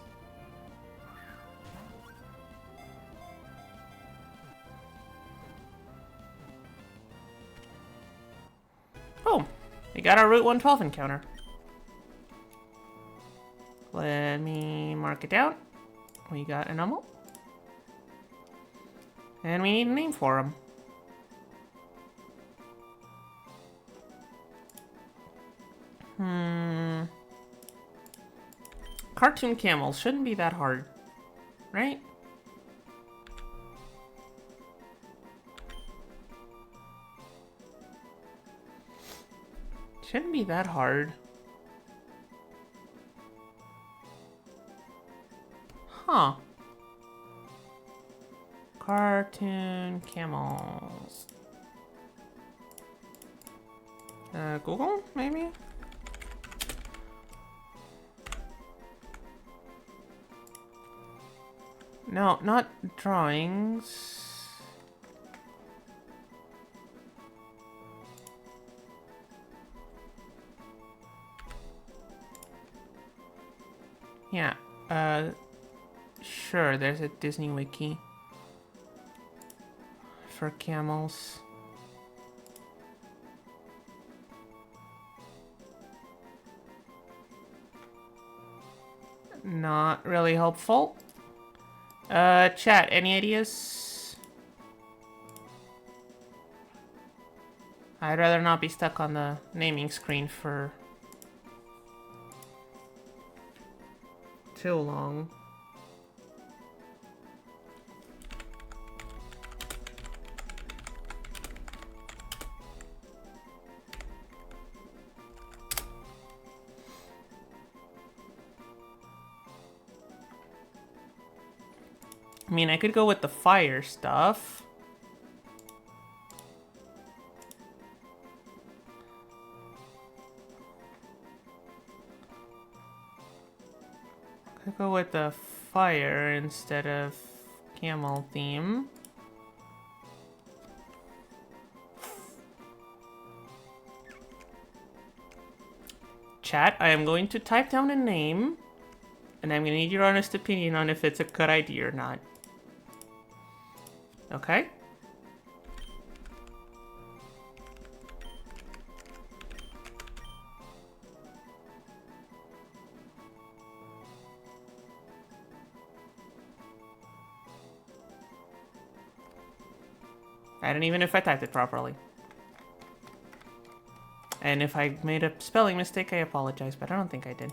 Boom! We got our Route 112 encounter. Let me mark it down. We got an Numble. And we need a name for him. Cartoon camels shouldn't be that hard, right? Shouldn't be that hard. Huh. Cartoon camels. Google, maybe? No, not drawings. Yeah, sure, there's a Disney wiki for camels. Not really helpful. Chat, any ideas? I'd rather not be stuck on the naming screen for too long. I mean, I could go with the fire stuff. Could go with the fire instead of camel theme. Chat, I am going to type down a name, and I'm going to need your honest opinion on if it's a good idea or not. Okay? I don't even know if I typed it properly. And if I made a spelling mistake, I apologize, but I don't think I did.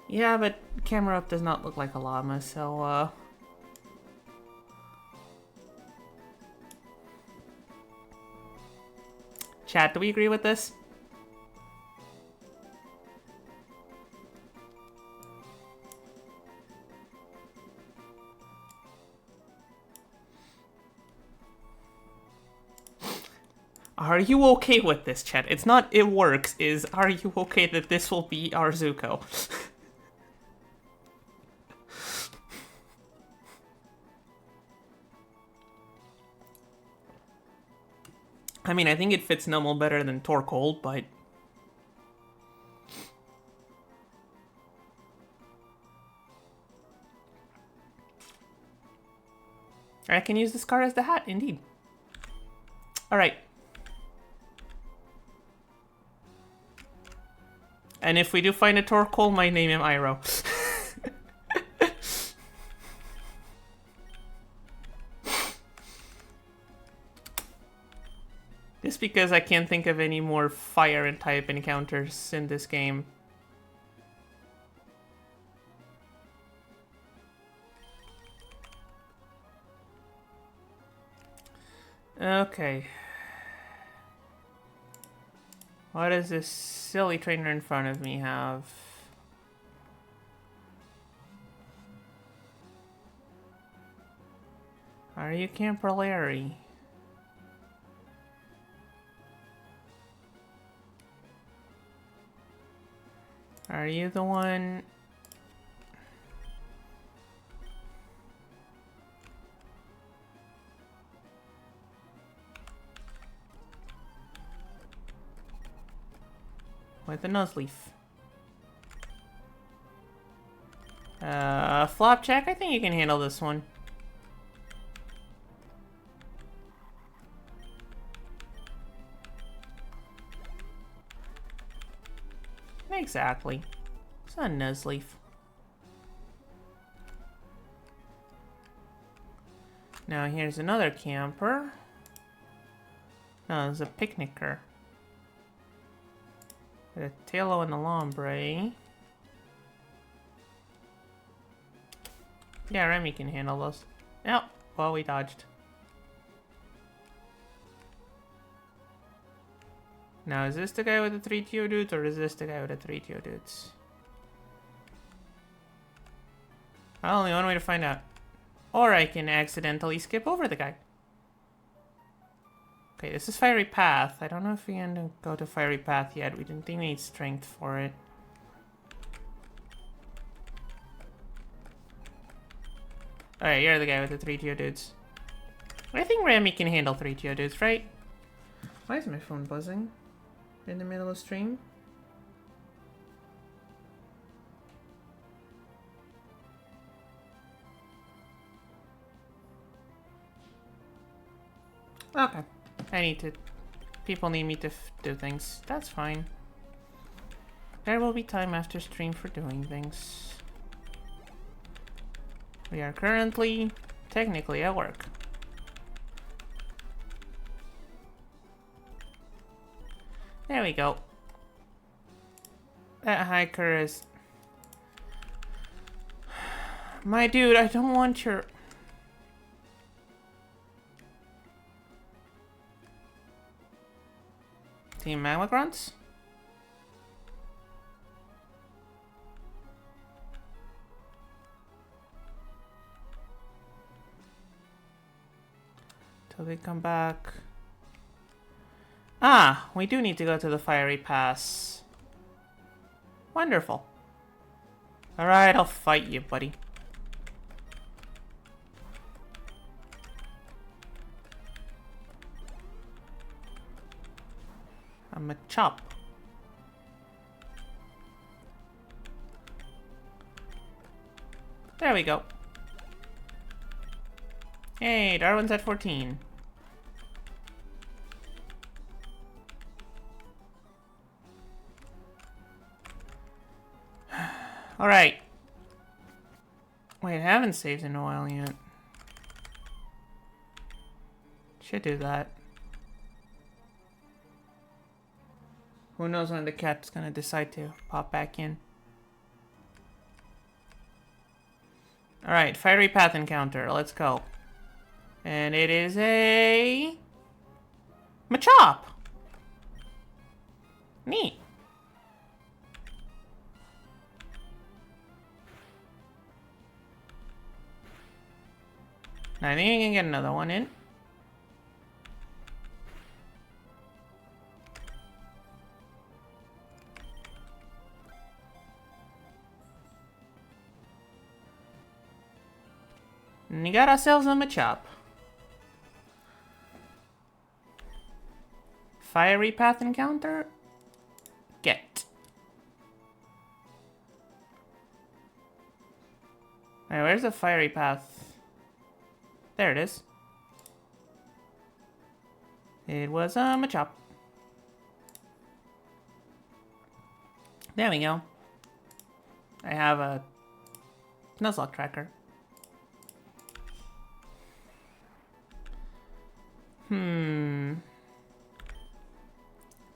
Yeah, but camera up does not look like a llama, so, Chat, do we agree with this? Are you okay with this, chat? It's not it works, is are you okay that this will be our Zuko? I mean, I think it fits Nummel better than Torkoal, but... I can use this card as the hat, indeed. Alright. And if we do find a Torkoal, might name him Iroh. Just because I can't think of any more fire and type encounters in this game. Okay. What does this silly trainer in front of me have? Are you Camper Larry? Are you the one... with the Nuzleaf? Flopjack, I think you can handle this one. Exactly. It's not a Nuzleaf. Now here's another camper. No, there's a picnicker. With a Talo and a Lombre. Yeah, Remy can handle those. Yep, well, we dodged. Now, is this the guy with the 3 Geodudes, or is this the guy with the 3 Geodudes? Well, only one way to find out. Or I can accidentally skip over the guy. Okay, this is Fiery Path. I don't know if we end up go to Fiery Path yet. We didn't think we need strength for it. Alright, you're the guy with the 3 Geodudes. I think Remy can handle 3 Geodudes, right? Why is my phone buzzing in the middle of stream? Okay. I need to... People need me to do things. That's fine. There will be time after stream for doing things. We are currently, technically, at work. There we go. That hiker is... My dude, I don't want your... Team Magma Grunts? Till they come back. Ah, we do need to go to the Fiery Pass. Wonderful. Alright, I'll fight you, buddy. I'm a chop. There we go. Hey, Darwin's at 14. Alright. Wait, I haven't saved in a while yet. Should do that. Who knows when the cat's gonna decide to pop back in. Alright, Fiery Path encounter. Let's go. And it is a... Machop! Neat. I think I can get another one in. And we got ourselves a Machop. Fiery Path encounter? Get. Alright, where's the Fiery Path? There it is. It was a Machop. There we go. I have a Nuzlocke tracker.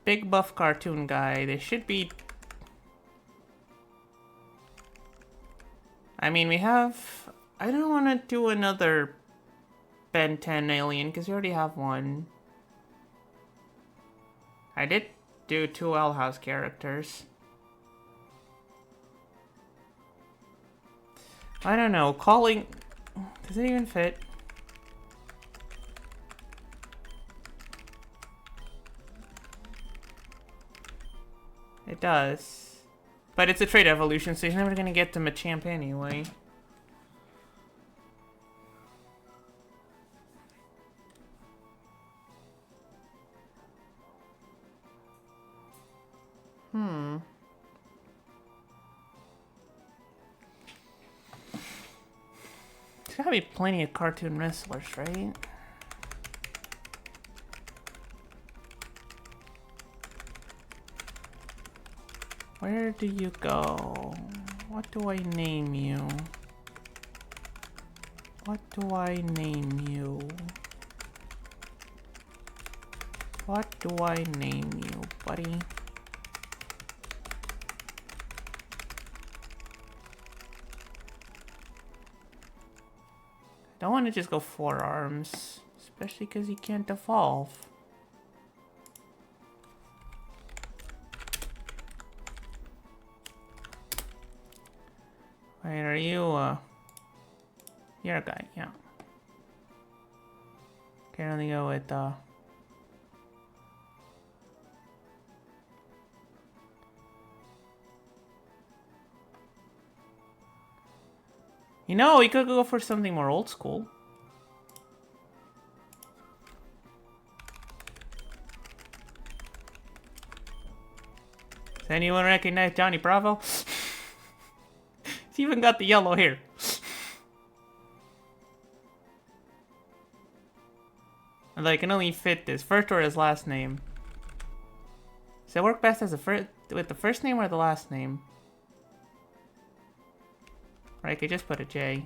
Big buff cartoon guy. They should be... I mean, we have... I don't want to do another Ben 10 alien, because we already have one. I did do 2 Owl House characters. I don't know. Calling... Does it even fit? It does. But it's a trait evolution, so he's never gonna get to Machamp anyway. There's gotta be plenty of cartoon wrestlers, right? Where do you go? What do I name you? What do I name you? What do I name you, buddy? Don't want to just go 4 arms, especially because he can't evolve. Wait, are you, you're a guy, yeah. Can only go with, you know, we could go for something more old school. Does anyone recognize Johnny Bravo? He's even got the yellow hair. Although I can only fit this first or his last name. Does it work best as with the first name or the last name? Or I could just put a J.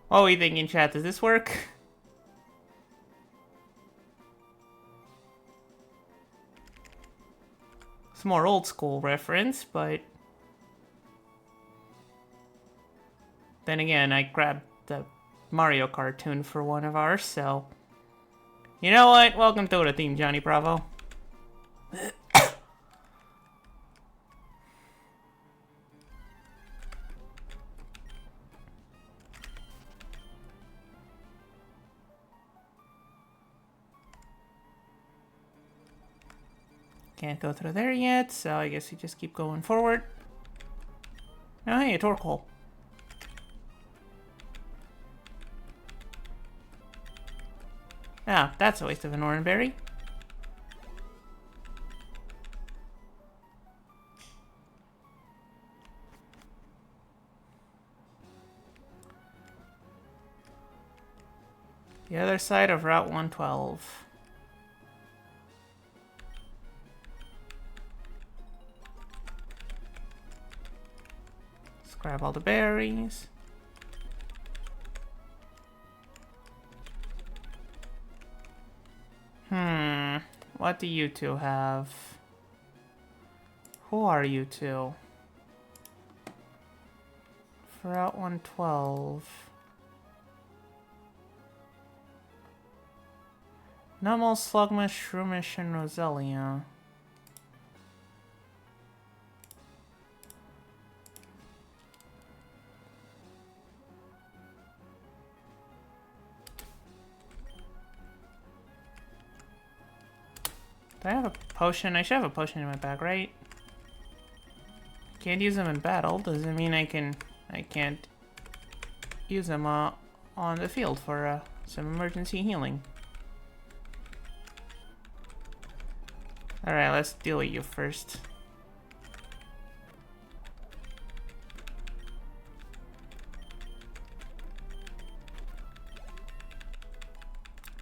What are we thinking, chat? Does this work? It's more old school reference, but then again, I grabbed the Mario cartoon for one of ours, so you know what? Welcome to the team, Johnny Bravo. Can't go through there yet, so I guess you just keep going forward. Oh, hey, a torque hole. Ah, that's a waste of an orange berry. The other side of Route 112. Let's grab all the berries. What do you two have? Who are you two? For Route 112. Numel, Slugmush, Shroomish, and Roselia. Do I have a potion? I should have a potion in my bag, right? Can't use them in battle. Doesn't mean I can't use them on the field for some emergency healing. Alright, let's deal with you first.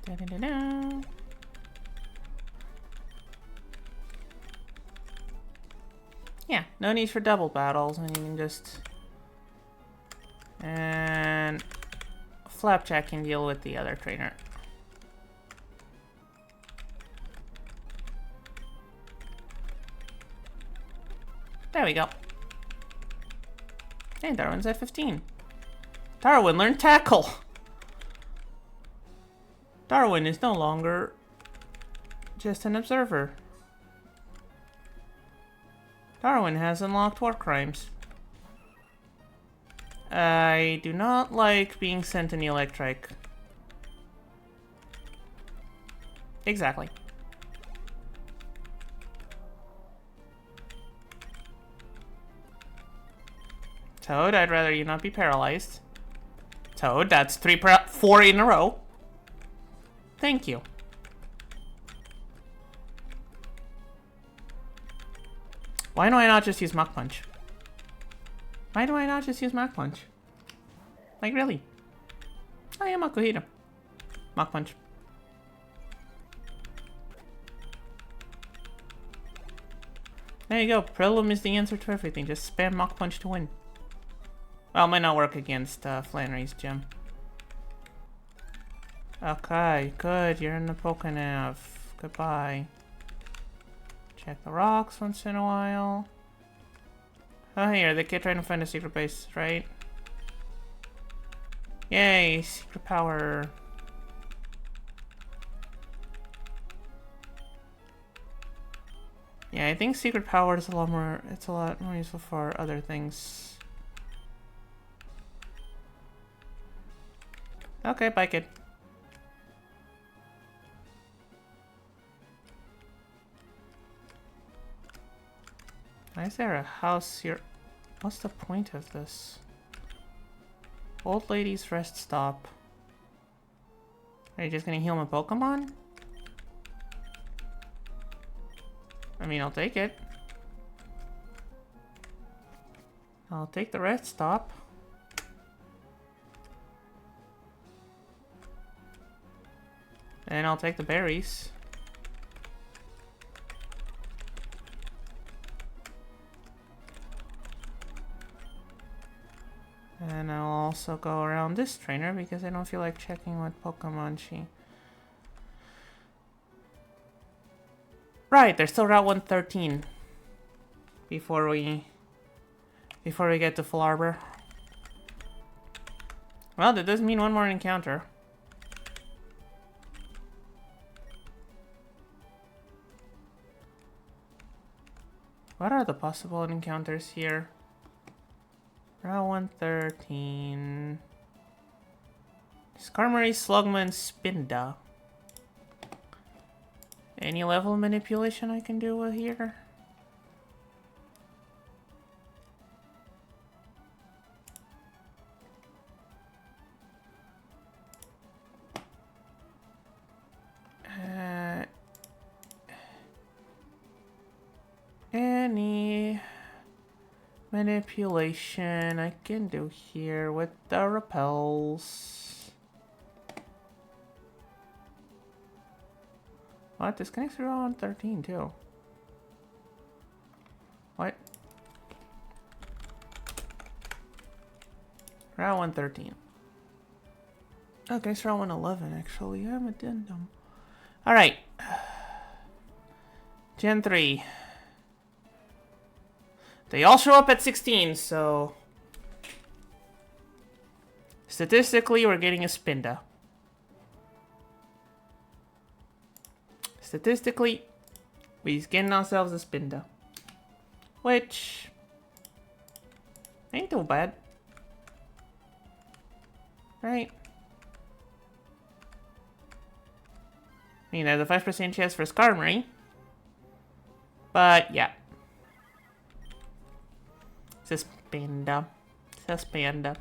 Da-da-da-da. Yeah, no need for double battles, and you can just... And... Flapjack can deal with the other trainer. There we go. Hey, Darwin's at 15. Darwin, learn tackle! Darwin is no longer just an observer. Darwin has unlocked war crimes. I do not like being sent in the electric. Exactly. Toad, I'd rather you not be paralyzed. Toad, that's 4 in a row. Thank you. Why do I not just use Mach Punch? Why do I not just use Mach Punch? Like, really? I am Makuhita. Mach Punch. There you go. Prelim is the answer to everything. Just spam Mach Punch to win. Well, it might not work against Flannery's gym. Okay, good. You're in the Pokenav. Goodbye. Check the rocks once in a while. Oh, here, the kid trying to find a secret base, right? Yay, secret power. Yeah, I think secret power is a lot more, it's a lot more useful for other things. Okay, bye kid. Why is there a house here? What's the point of this? Old lady's rest stop. Are you just gonna heal my Pokemon? I mean, I'll take it. I'll take the rest stop. And I'll take the berries. And I'll also go around this trainer because I don't feel like checking what Pokemon she... Right, there's still Route 113 before we get to Full Arbor. Well, that does mean one more encounter. What are the possible encounters here? Route 113. Skarmory, Slugma, Spinda. Any level of manipulation I can do with here? Any manipulation I can do here with the repels. What? This connects to Route 113 too. What? Route 113. Okay, it's Route 111 actually. I'm a addendum. Alright. Gen 3. They all show up at 16, so... Statistically, we're getting a Spinda. Statistically, we're getting ourselves a Spinda. Which... ain't too bad. Right? I mean, there's a 5% chance for Skarmory. But, yeah. It's a Spinda. It's a Spinda.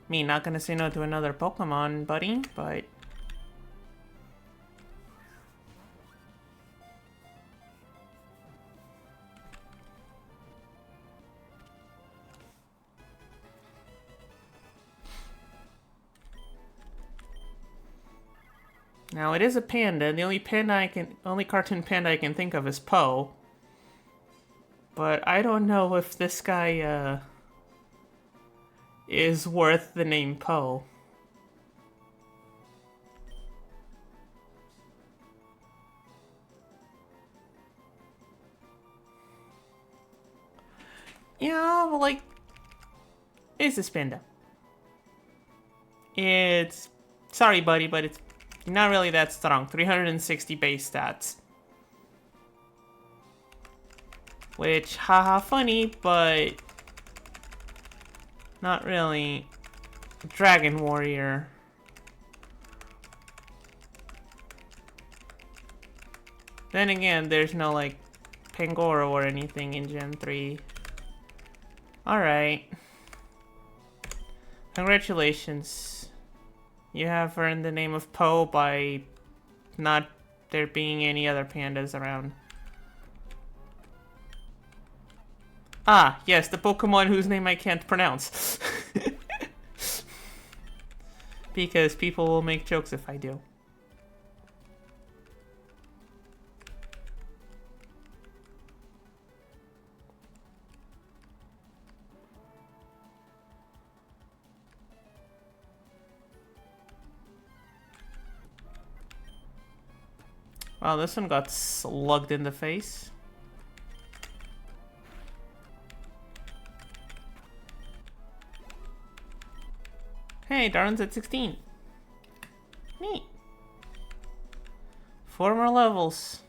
Me not gonna say no to another Pokemon, buddy, but... Now it is a panda. The only cartoon panda I can think of is Poe. But I don't know if this guy is worth the name Poe. Yeah, well, like, it's a panda. It's sorry, buddy, but it's not really that strong. 360 base stats. Which, haha, funny, but not really. Dragon Warrior. Then again, there's no, like, Pangoro or anything in Gen 3. Alright. Congratulations. You have earned the name of Poe by not there being any other pandas around. Ah, yes, the Pokemon whose name I can't pronounce. Because people will make jokes if I do. Oh, this one got slugged in the face. Hey, Darwin's at 16. Neat. 4 more levels.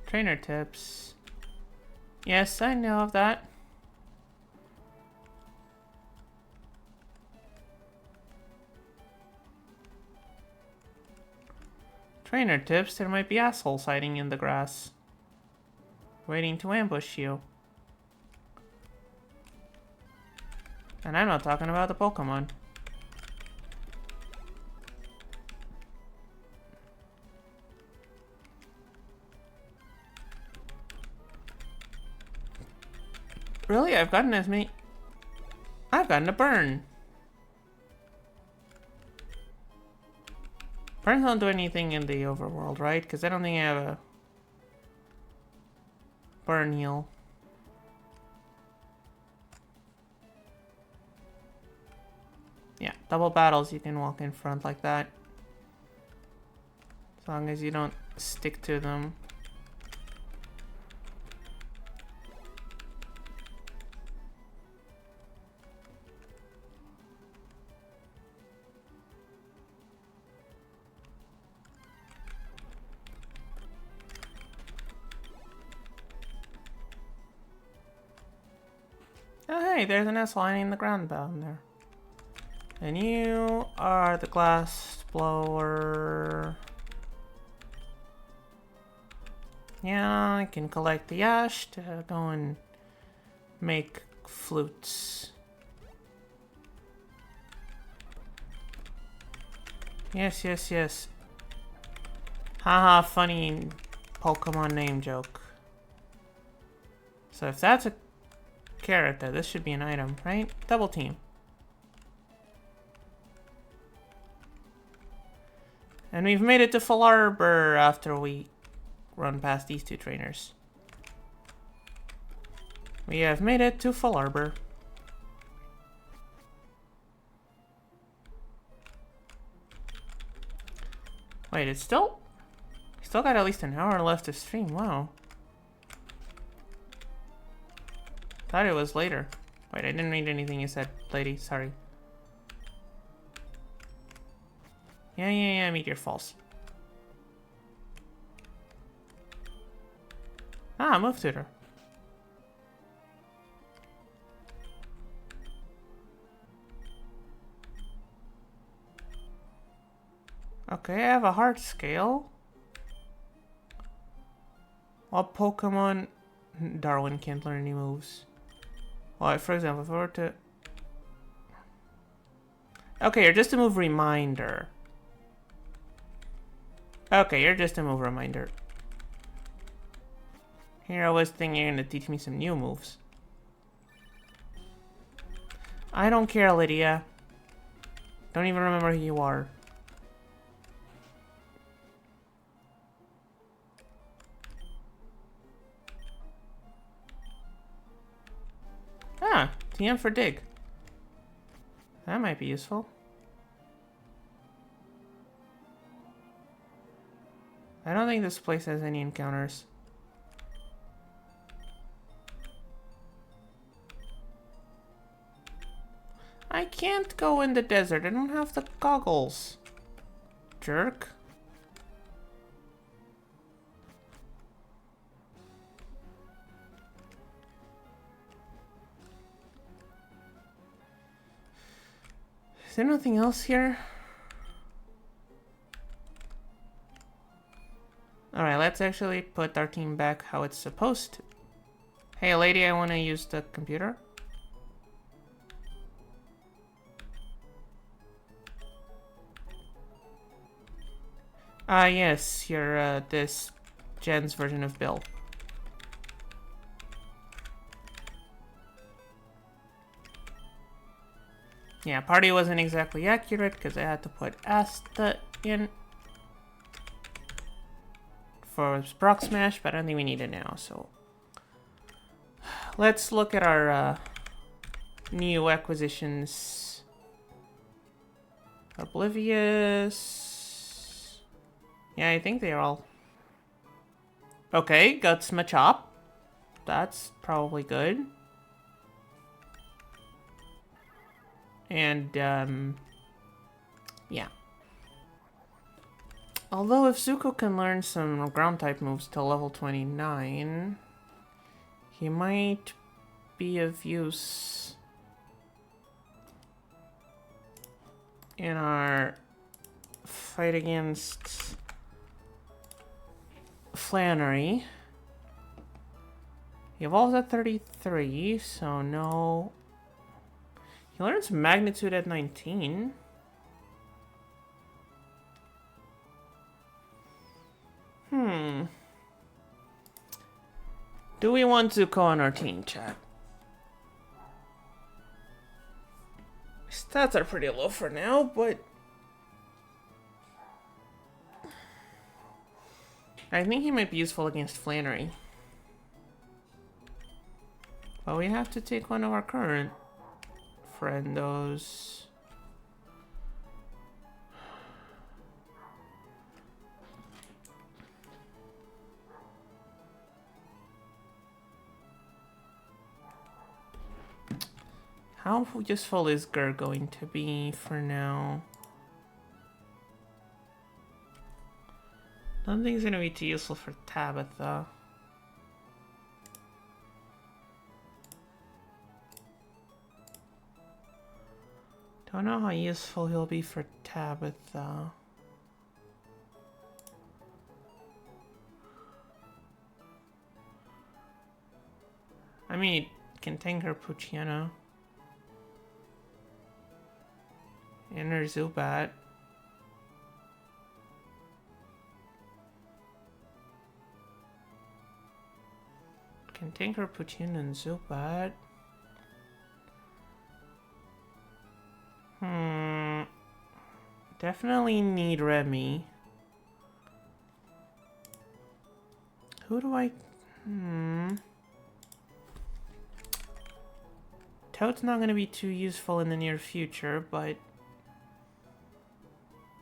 Trainer tips. Yes, I know of that. Trainer tips, there might be assholes hiding in the grass, waiting to ambush you. And I'm not talking about the Pokemon. Really? I've gotten a burn. Burns don't do anything in the overworld, right? Because I don't think I have a burn heal. Yeah, double battles, you can walk in front like that. As long as you don't stick to them. Oh hey, there's an S lining in the ground down there. And you are the glass blower. Yeah, I can collect the ash to go and make flutes. Yes, yes, yes. Haha, funny Pokemon name joke. So if that's a carrot, this should be an item, right? Double team. And we've made it to Full Arbor after we run past these two trainers. We have made it to Full Arbor. Wait, it's still got at least an hour left to stream. Wow. Thought it was later. Wait, I didn't read anything you said, lady. Sorry. Yeah, Meteor Falls. Ah, move tutor. Okay, I have a heart scale. What Pokemon? Darwin can't learn any moves. Well, for example, if I were to... Okay, you're just a move reminder. Okay, you're just a move reminder. Here I was thinking you're gonna teach me some new moves. I don't care, Lydia. Don't even remember who you are. Ah, TM for dig. That might be useful. I don't think this place has any encounters. I can't go in the desert. I don't have the goggles. Jerk. Is there nothing else here? Alright, let's actually put our team back how it's supposed to. Hey lady, I want to use the computer. Ah yes, you're this Jen's version of Bill. Yeah, party wasn't exactly accurate because I had to put Asta in for Brock Smash, but I don't think we need it now, so let's look at our new acquisitions. Oblivious. Yeah, I think they're all... Okay, got Smachop. That's probably good. And, yeah. Although if Zuko can learn some ground-type moves till level 29, he might be of use in our fight against Flannery. He evolves at 33, so no. He learns magnitude at 19. Do we want Zuko on our team, chat? Stats are pretty low for now, but I think he might be useful against Flannery. But we have to take one of our current friendos. How useful is Gur going to be for now? I don't think it's going to be too useful for Tabitha. Don't know how useful he'll be for Tabitha. I mean, he can tank her Puchiana. And her Zubat. Can tank her Puchiana and Zubat. Definitely need Remy. Who do I... Toad's not going to be too useful in the near future, but...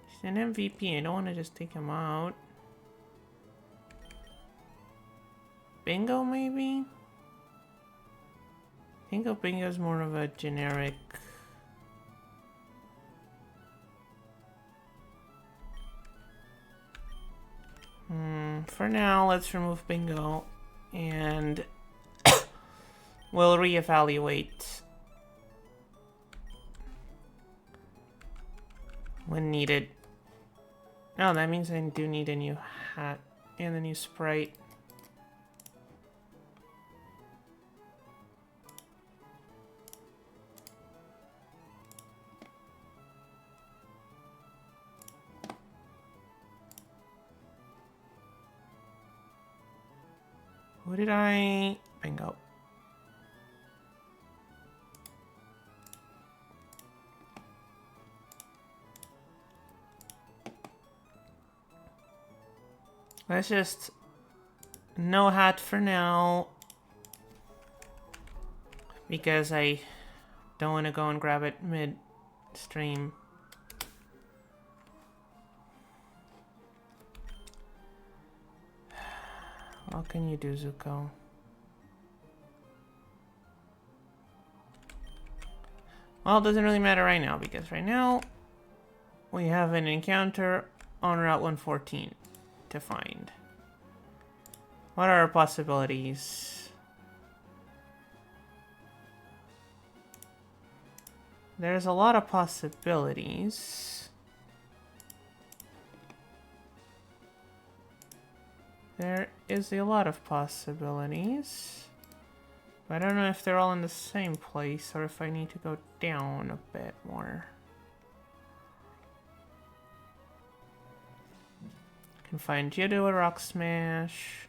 he's an MVP. I don't want to just take him out. Bingo, maybe? I think of Bingo is more of a generic... For now, let's remove Bingo, and we'll reevaluate when needed. Oh, that means I do need a new hat and a new sprite. Who did I... Bingo. Let's just... no hat for now. Because I don't want to go and grab it mid-stream. What can you do, Zuko? Well, it doesn't really matter right now, because right now we have an encounter on Route 114 to find. What are our possibilities? There's a lot of possibilities. There is a lot of possibilities. But I don't know if they're all in the same place or if I need to go down a bit more. Can find Geodude, Rock Smash.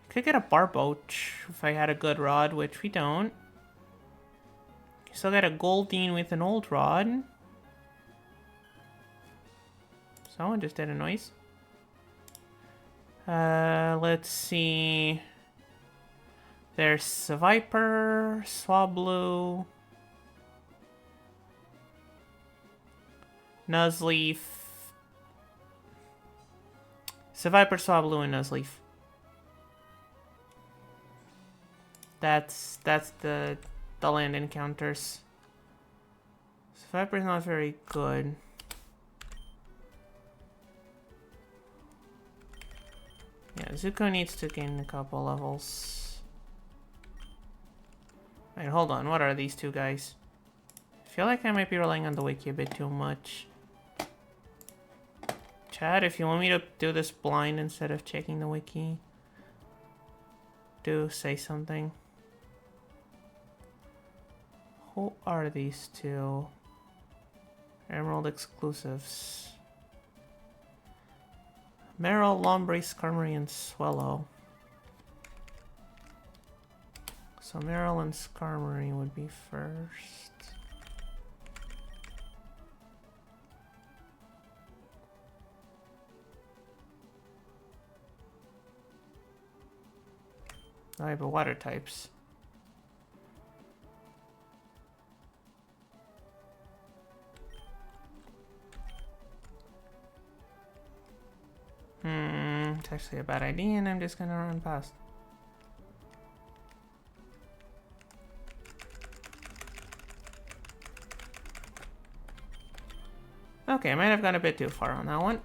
Could get a Barboach if I had a good rod, which we don't. Still got a Goldeen with an old rod. Someone just did a noise. Let's see. There's a Viper, Swablu, Nuzleaf, Viper, Swablu, and Nuzleaf. That's the land encounters. Viper's not very good. Yeah, Zuko needs to gain a couple levels. Wait, hold on. What are these two guys? I feel like I might be relying on the wiki a bit too much. Chat, if you want me to do this blind instead of checking the wiki, do say something. Who are these two? Emerald exclusives. Meryl, Lombre, Skarmory, and Swallow. So Meryl and Skarmory would be first. I have water types. It's actually a bad idea, and I'm just gonna run past. Okay, I might have gone a bit too far on that one.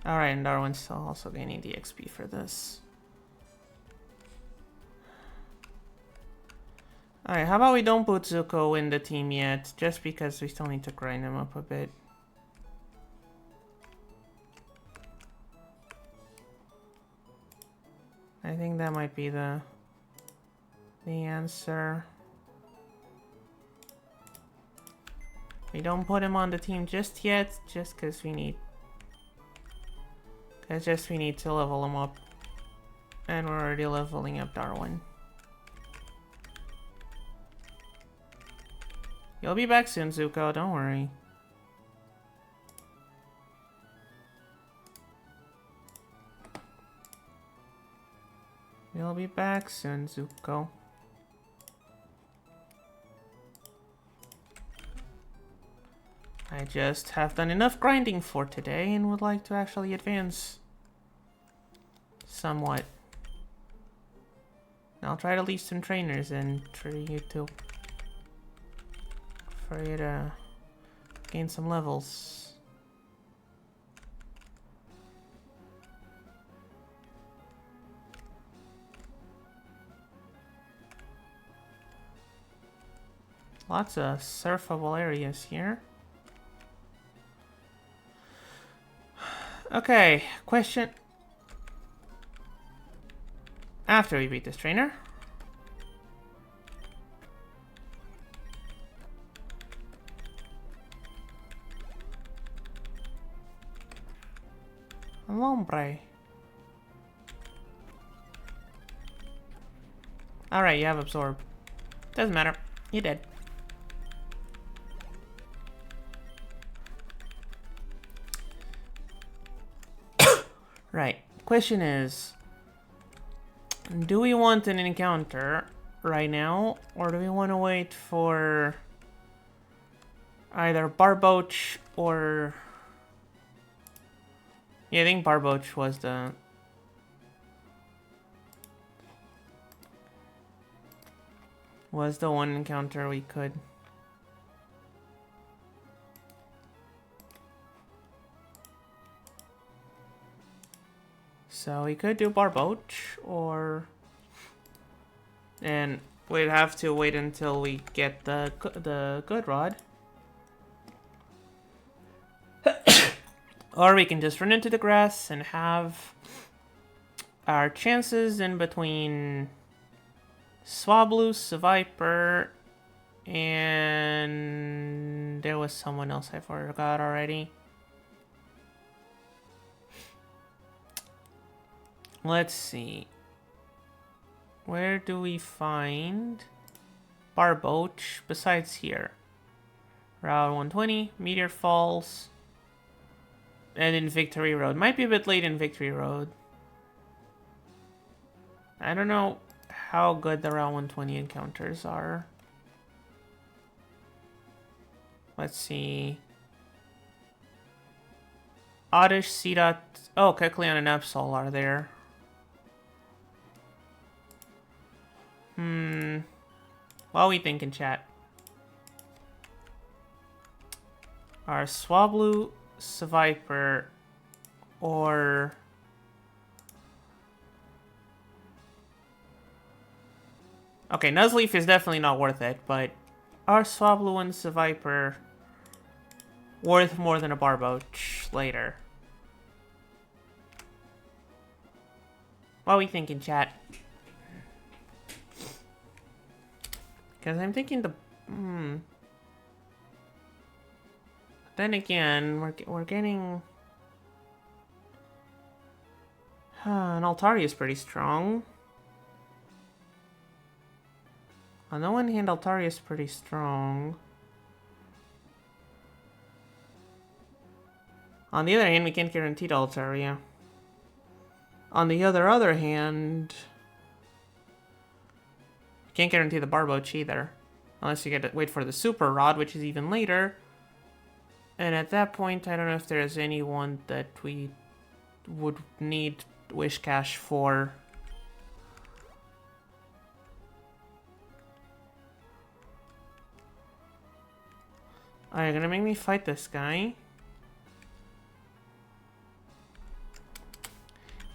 Alright, and Darwin's also gaining the XP for this. Alright, how about we don't put Zuko in the team yet, just because we still need to grind him up a bit. I think that might be the answer. We don't put him on the team just yet, just because we need... we need to level him up. And we're already leveling up Darwin. You'll be back soon, Zuko, don't worry. You'll be back soon, Zuko. I just have done enough grinding for today and would like to actually advance somewhat. I'll try to leave some trainers in for you to gain some levels. Lots of surfable areas here. Okay, question. After we beat this trainer. Lombre. Alright, you have absorb. Doesn't matter. You're dead. Right. Question is, do we want an encounter right now, or do we want to wait for either Barboach or... Yeah, I think Barboach was the... one encounter we could... So we could do Barboach, or... And we'd have to wait until we get the good rod. Or we can just run into the grass and have our chances in between Swablu, Seviper, and there was someone else I forgot already. Let's see. Where do we find Barboach besides here? Route 120, Meteor Falls, and in Victory Road. Might be a bit late in Victory Road. I don't know how good the Route 120 encounters are. Let's see. Oddish, Seedot. Oh, Kecleon and Absol are there. What are we thinking, chat? Are Swablu, Seviper, or... Okay, Nuzleaf is definitely not worth it, but are Swablu and Seviper worth more than a Barboach later? What are we thinking, chat? Because I'm thinking the... Then again, we're getting... an Altaria is pretty strong. On the one hand, Altaria is pretty strong. On the other hand, we can't guarantee the Altaria. On the other hand... Can't guarantee the Barboach either. Unless you get to wait for the Super Rod, which is even later. And at that point, I don't know if there's anyone that we would need Wish Cash for. Are you gonna make me fight this guy?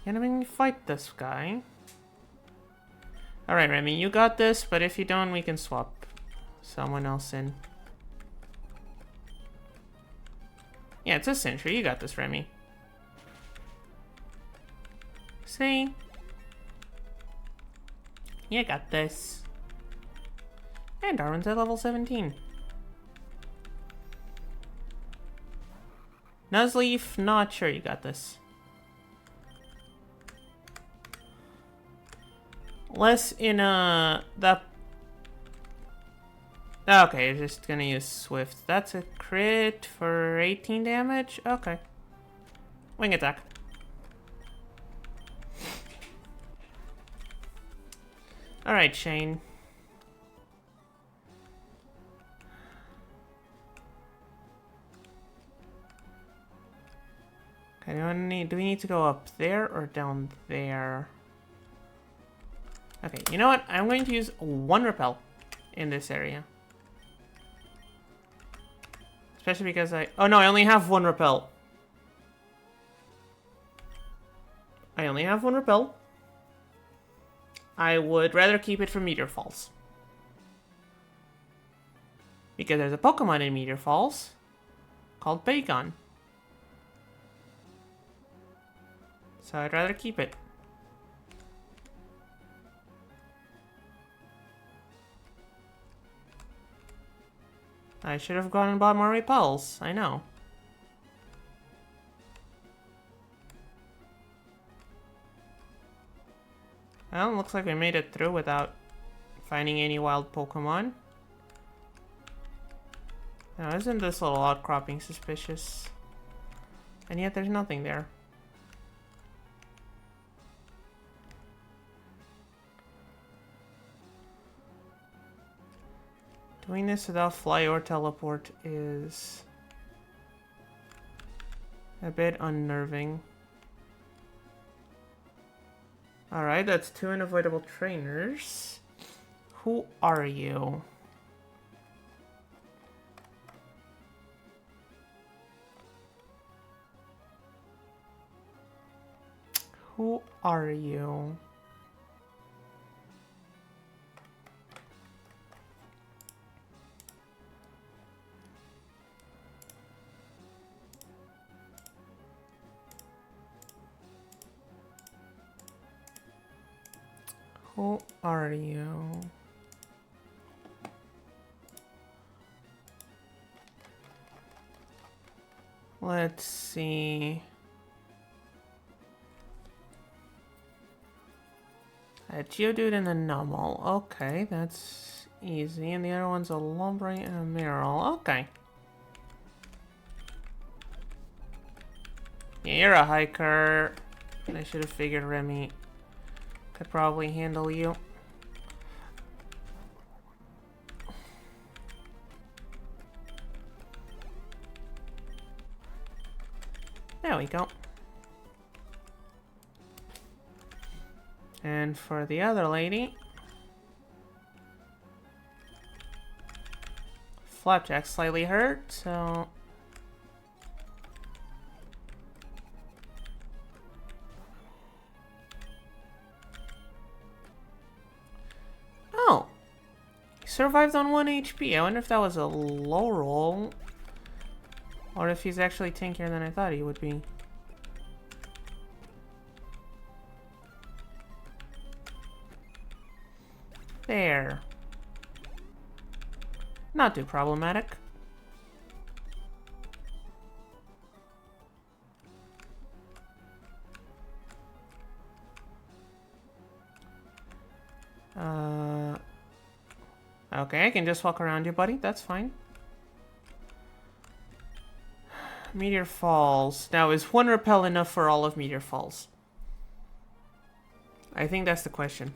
You're gonna make me fight this guy? Alright, Remy, you got this, but if you don't, we can swap someone else in. Yeah, it's a Sentry. You got this, Remy. See? You got this. And Darwin's at level 17. Nuzleaf, not sure you got this. Less in that... Okay, just gonna use Swift. That's a crit for 18 damage? Okay. Wing attack. Alright, Shane. Okay, do we need to go up there or down there? Okay, you know what? I'm going to use one repel in this area. Especially because oh no, I only have one repel. I only have one repel. I would rather keep it for Meteor Falls. Because there's a Pokemon in Meteor Falls called Bagon. So I'd rather keep it. I should have gone and bought more repels. I know. Well, looks like we made it through without finding any wild Pokemon. Now, isn't this little outcropping suspicious? And yet there's nothing there. Doing this without fly or teleport is a bit unnerving. Alright, that's two unavoidable trainers. Who are you? Who are you? Who are you? Let's see. A Geodude and a Numel. Okay, that's easy. And the other one's a Lombre and a Meryl. Okay. Yeah, you're a hiker. I should have figured Remy could probably handle you. There we go. And for the other lady, Flapjack's slightly hurt, so... Oh! He survived on 1 HP. I wonder if that was a low roll. Or if he's actually tankier than I thought he would be. There. Not too problematic. Okay, I can just walk around you, buddy. That's fine. Meteor Falls. Now, is 1 repel enough for all of Meteor Falls? I think that's the question.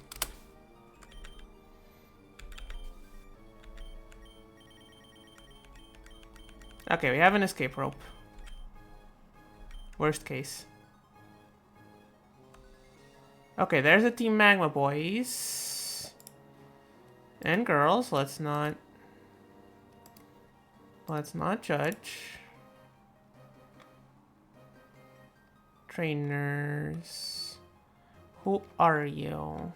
Okay, we have an escape rope. Worst case. Okay, there's a Team Magma boys. And girls. Let's not judge. Trainers. Who are you?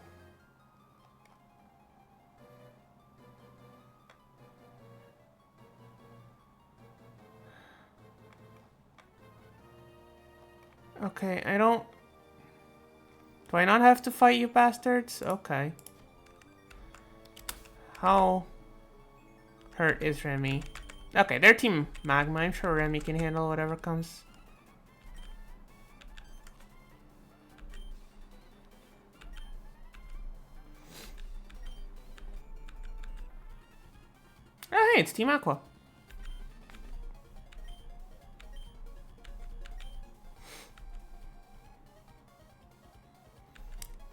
Okay, I don't... Do I not have to fight you bastards? Okay. How hurt is Remy? Okay, they're Team Magma. I'm sure Remy can handle whatever comes. Oh, hey, it's Team Aqua.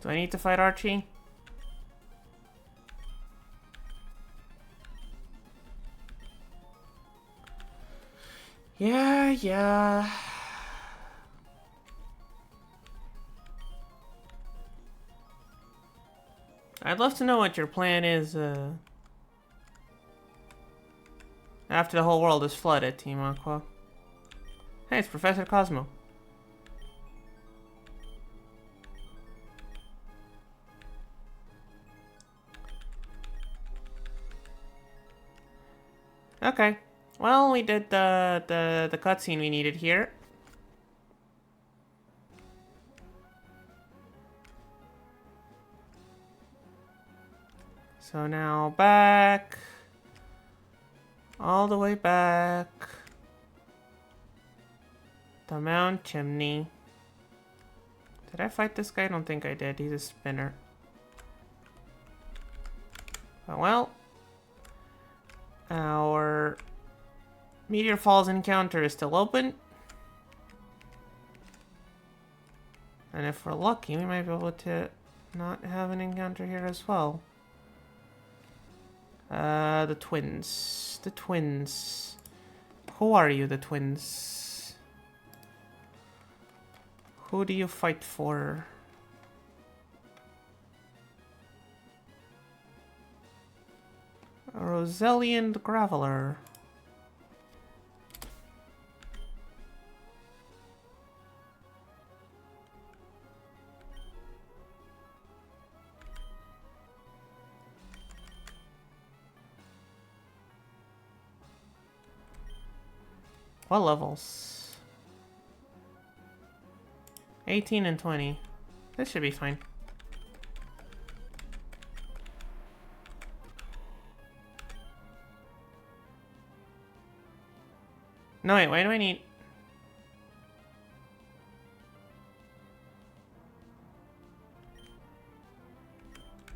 Do I need to fight Archie? Yeah. I'd love to know what your plan is, after the whole world is flooded, Team Aqua. Hey, it's Professor Cosmo. Okay. Well, we did the cutscene we needed here. So now back. All the way back. The Mount Chimney. Did I fight this guy? I don't think I did. He's a spinner. Oh, well. Our Meteor Falls encounter is still open. And if we're lucky, we might be able to not have an encounter here as well. The twins. The twins. Who are you, the twins? Who do you fight for? A Rosellian Graveler. What levels? 18 and 20. This should be fine. No, wait, why do I need...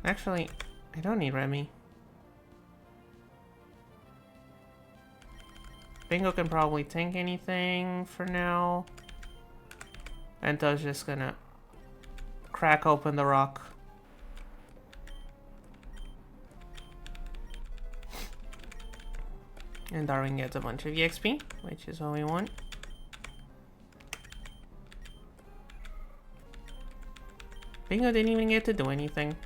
Actually, I don't need Remy. Bingo can probably tank anything for now. Ento's just gonna crack open the rock. And Darwin gets a bunch of EXP, which is what we want. Bingo didn't even get to do anything.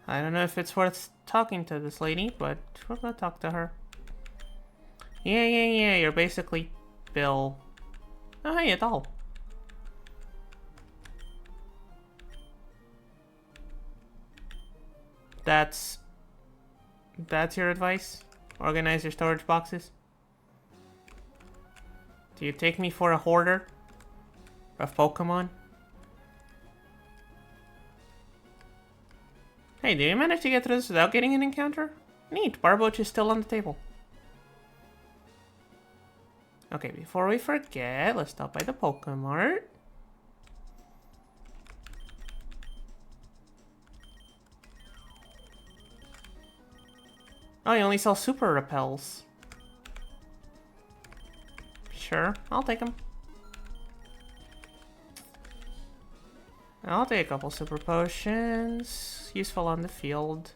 I don't know if it's worth talking to this lady, but we'll go talk to her. Yeah, you're basically Bill. Oh, hey, it's all. That's your advice? Organize your storage boxes? Do you take me for a hoarder of Pokemon? Hey, do you manage to get through this without getting an encounter? Neat, Barboach is still on the table. Okay, before we forget, let's stop by the Pokemart. Oh, you only sell super repels. Sure, I'll take them. I'll take a couple super potions. Useful on the field.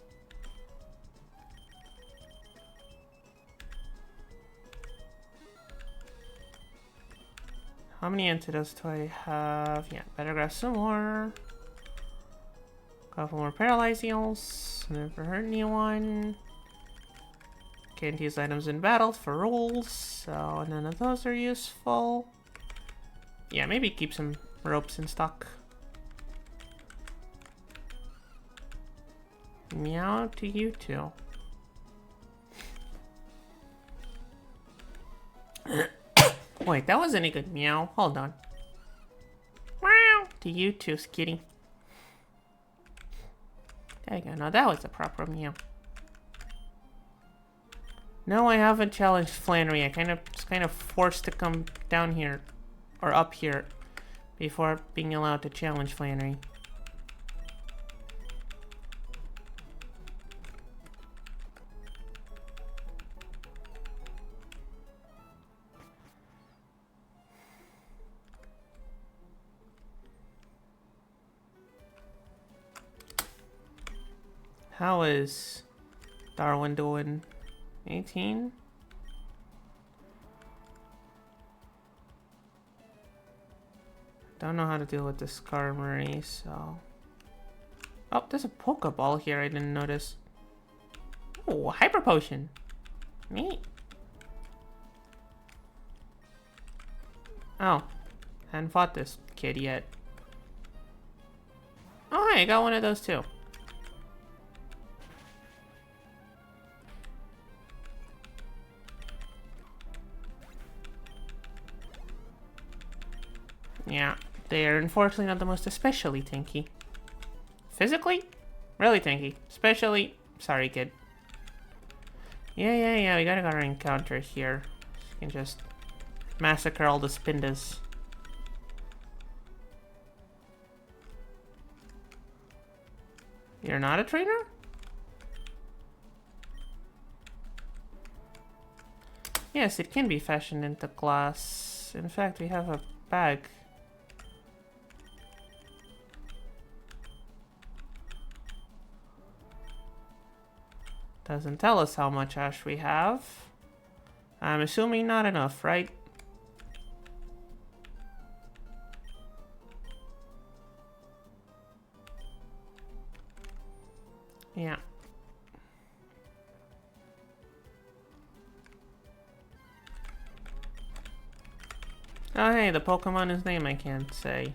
How many antidotes do I have? Yeah, better grab some more. Couple more paralyze heals. Never hurt anyone. Can't use items in battle for rules, so none of those are useful. Yeah, maybe keep some ropes in stock. Meow to you too. Wait, that wasn't a good meow. Hold on. Meow to you too, Skitty. There you go. No, that was a proper meow. No, I haven't challenged Flannery. I was kind of forced to come down here, or up here, before being allowed to challenge Flannery. How is Darwin doing? 18? Don't know how to deal with this Skarmory, so... Oh, there's a Pokeball here I didn't notice. Oh, Hyper Potion. Neat. Oh, hadn't fought this kid yet. Oh, hey, I got one of those too. Yeah, they are unfortunately not the most especially tanky. Physically, really tanky. Especially, sorry kid. Yeah, we gotta go to encounter here. You can just massacre all the Spindas. You're not a trainer? Yes, it can be fashioned into glass. In fact, we have a bag. Doesn't tell us how much ash we have. I'm assuming not enough, right? Yeah. Oh, hey, the Pokemon, his name I can't say.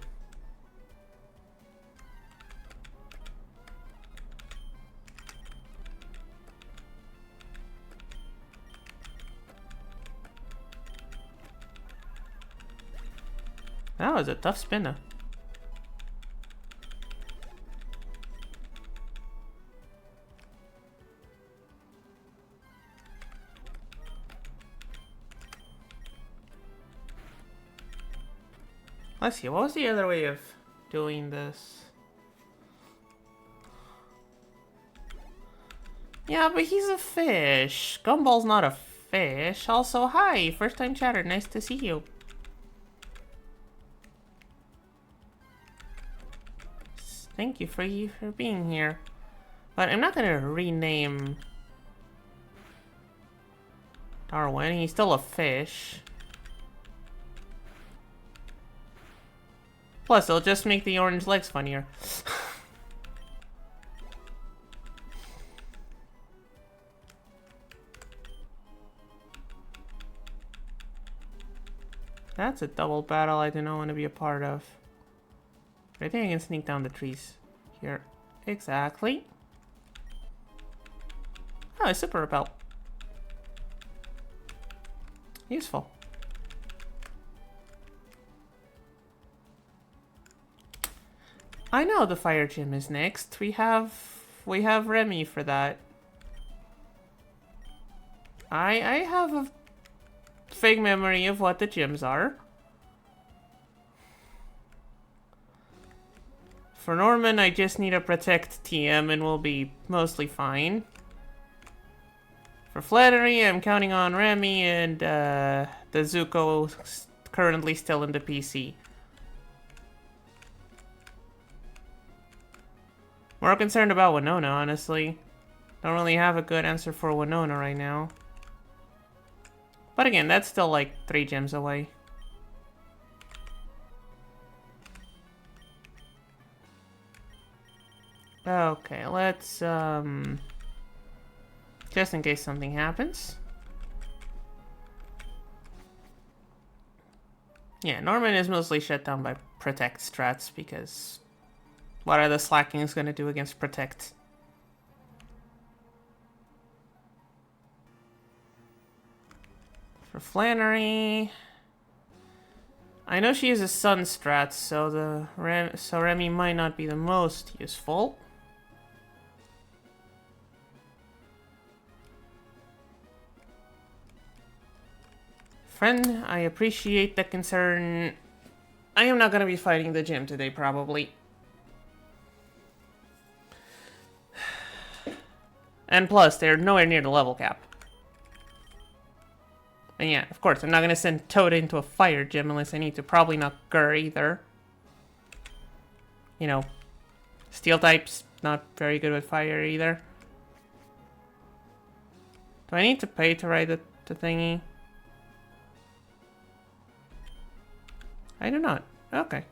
That was a tough spinner. Let's see, what was the other way of doing this? Yeah, but he's a fish. Gumball's not a fish. Also, hi, first time chatter, nice to see you. Thank you for being here. But I'm not gonna rename Darwin, he's still a fish. Plus, it'll just make the orange legs funnier. That's a double battle I do not want to be a part of. I think I can sneak down the trees here. Exactly. Oh, a super repel. Useful. I know the fire gym is next. We have Remy for that. I have a fake memory of what the gyms are. For Norman, I just need to protect TM and we'll be mostly fine. For Flattery, I'm counting on Remy and the Zuko currently still in the PC. More concerned about Winona, honestly. Don't really have a good answer for Winona right now. But again, that's still like 3 gems away. Okay, let's, just in case something happens. Yeah, Norman is mostly shut down by Protect strats because what are the Slackings gonna do against Protect? For Flannery, I know she uses Sun strats, so Remy might not be the most useful. Friend, I appreciate the concern. I am not gonna be fighting the gym today, probably. And plus, they're nowhere near the level cap. And yeah, of course, I'm not gonna send Toad into a fire gym unless I need to. Probably not Gur either. You know, Steel type's not very good with fire either. Do I need to pay to ride the thingy? I do not. Okay.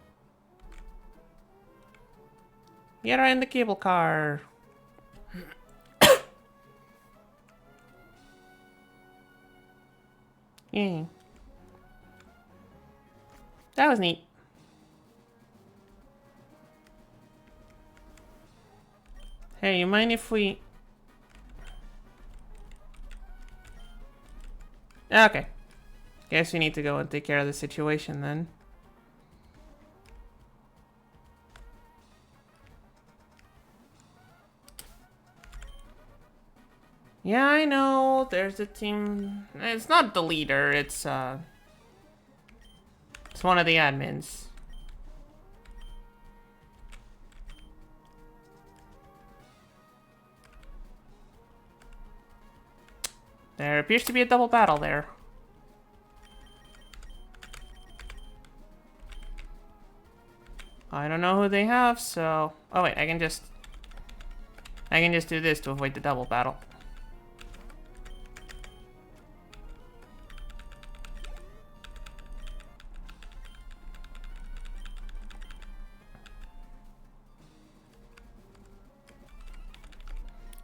Get her in the cable car. Yay. That was neat. Hey, you mind if we... Okay. Guess we need to go and take care of the situation then. Yeah, I know. There's a team. It's not the leader. It's one of the admins. There appears to be a double battle there. I don't know who they have, so... Oh wait, I can just do this to avoid the double battle.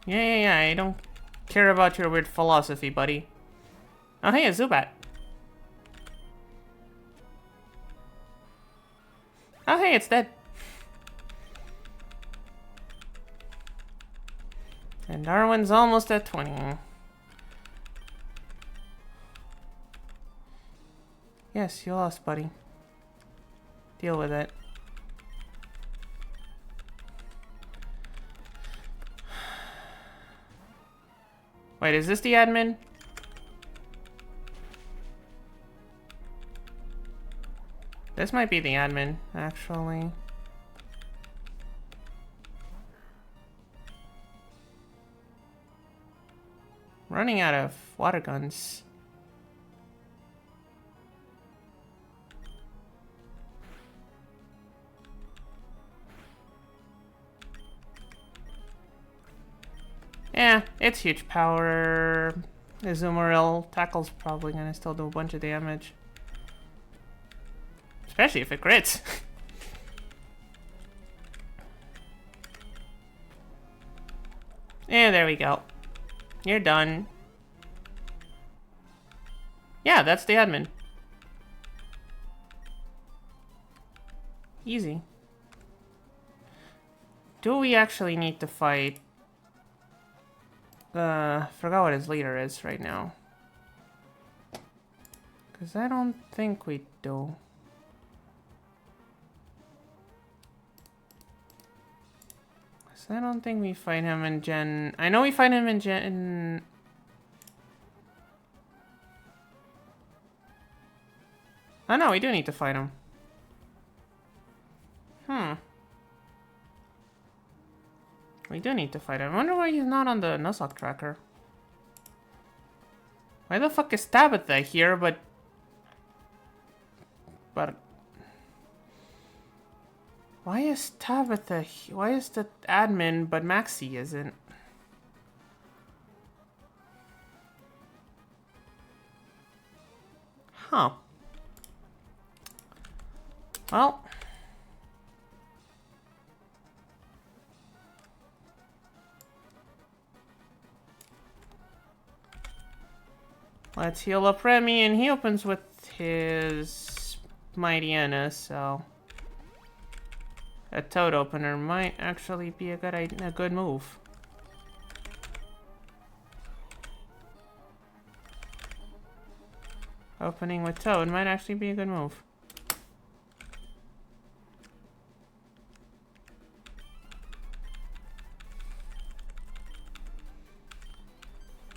Yeah, I don't care about your weird philosophy, buddy. Oh, hey, a Zubat. Oh, hey, it's dead. And Darwin's almost at 20. Yes, you lost, buddy. Deal with it. Wait, is this the admin? This might be the admin, actually. Running out of water guns. Yeah, it's huge power. The Azumarill tackle's probably gonna still do a bunch of damage. Especially if it crits. And there we go. You're done. Yeah, that's the admin. Easy. Do we actually need to fight? Forgot what his leader is right now. Because I don't think we do. I don't think we fight him in Gen... I know we fight him in Gen... Oh no, we do need to fight him. We do need to fight him. I wonder why he's not on the Nuzlocke tracker. Why the fuck is Tabitha here, but... Why is Tabitha... Why is the admin, but Maxie isn't? Huh. Well... Let's heal up Remy, and he opens with his Mighty Anna, so... A Toad opener might actually be a good move. Opening with Toad might actually be a good move.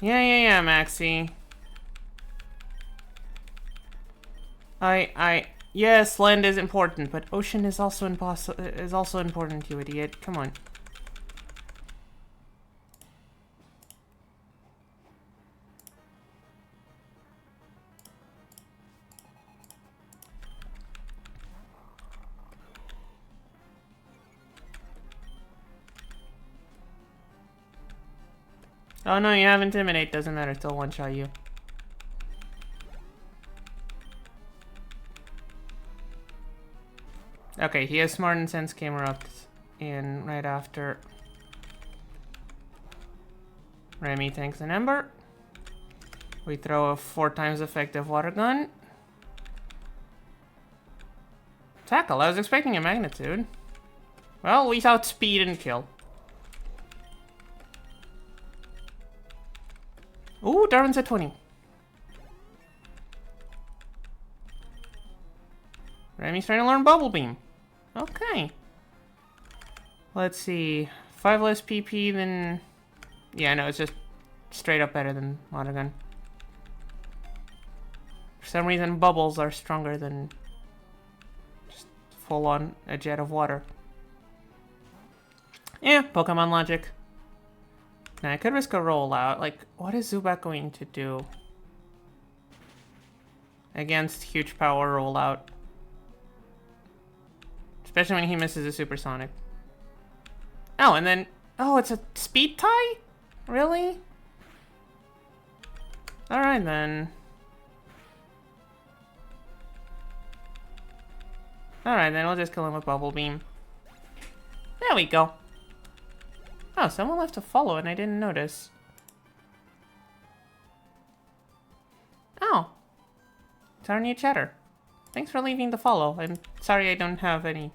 Yeah, Maxie. Yes, land is important, but ocean is also important, you idiot. Come on. Oh no, you have Intimidate, doesn't matter, still one-shot you. Okay, he has Smart and Sense came up in right after Remy tanks an Ember. We throw a 4 times effective water gun. Tackle, I was expecting a Magnitude. Well, we outspeed and kill. Ooh, Darwin's at 20. Remy's trying to learn Bubble Beam. Okay. Let's see. 5 less PP than... Yeah, no, it's just straight up better than Water Gun. For some reason, bubbles are stronger than just full-on a jet of water. Yeah, Pokemon logic. Now, I could risk a rollout. Like, what is Zubat going to do against huge power rollout? Especially when he misses a supersonic. Oh, and then... Oh, it's a speed tie? Really? Alright, then. Alright, then we'll just kill him with Bubble Beam. There we go. Oh, someone left a follow and I didn't notice. Oh. It's our new chatter. Thanks for leaving the follow. I'm sorry I don't have any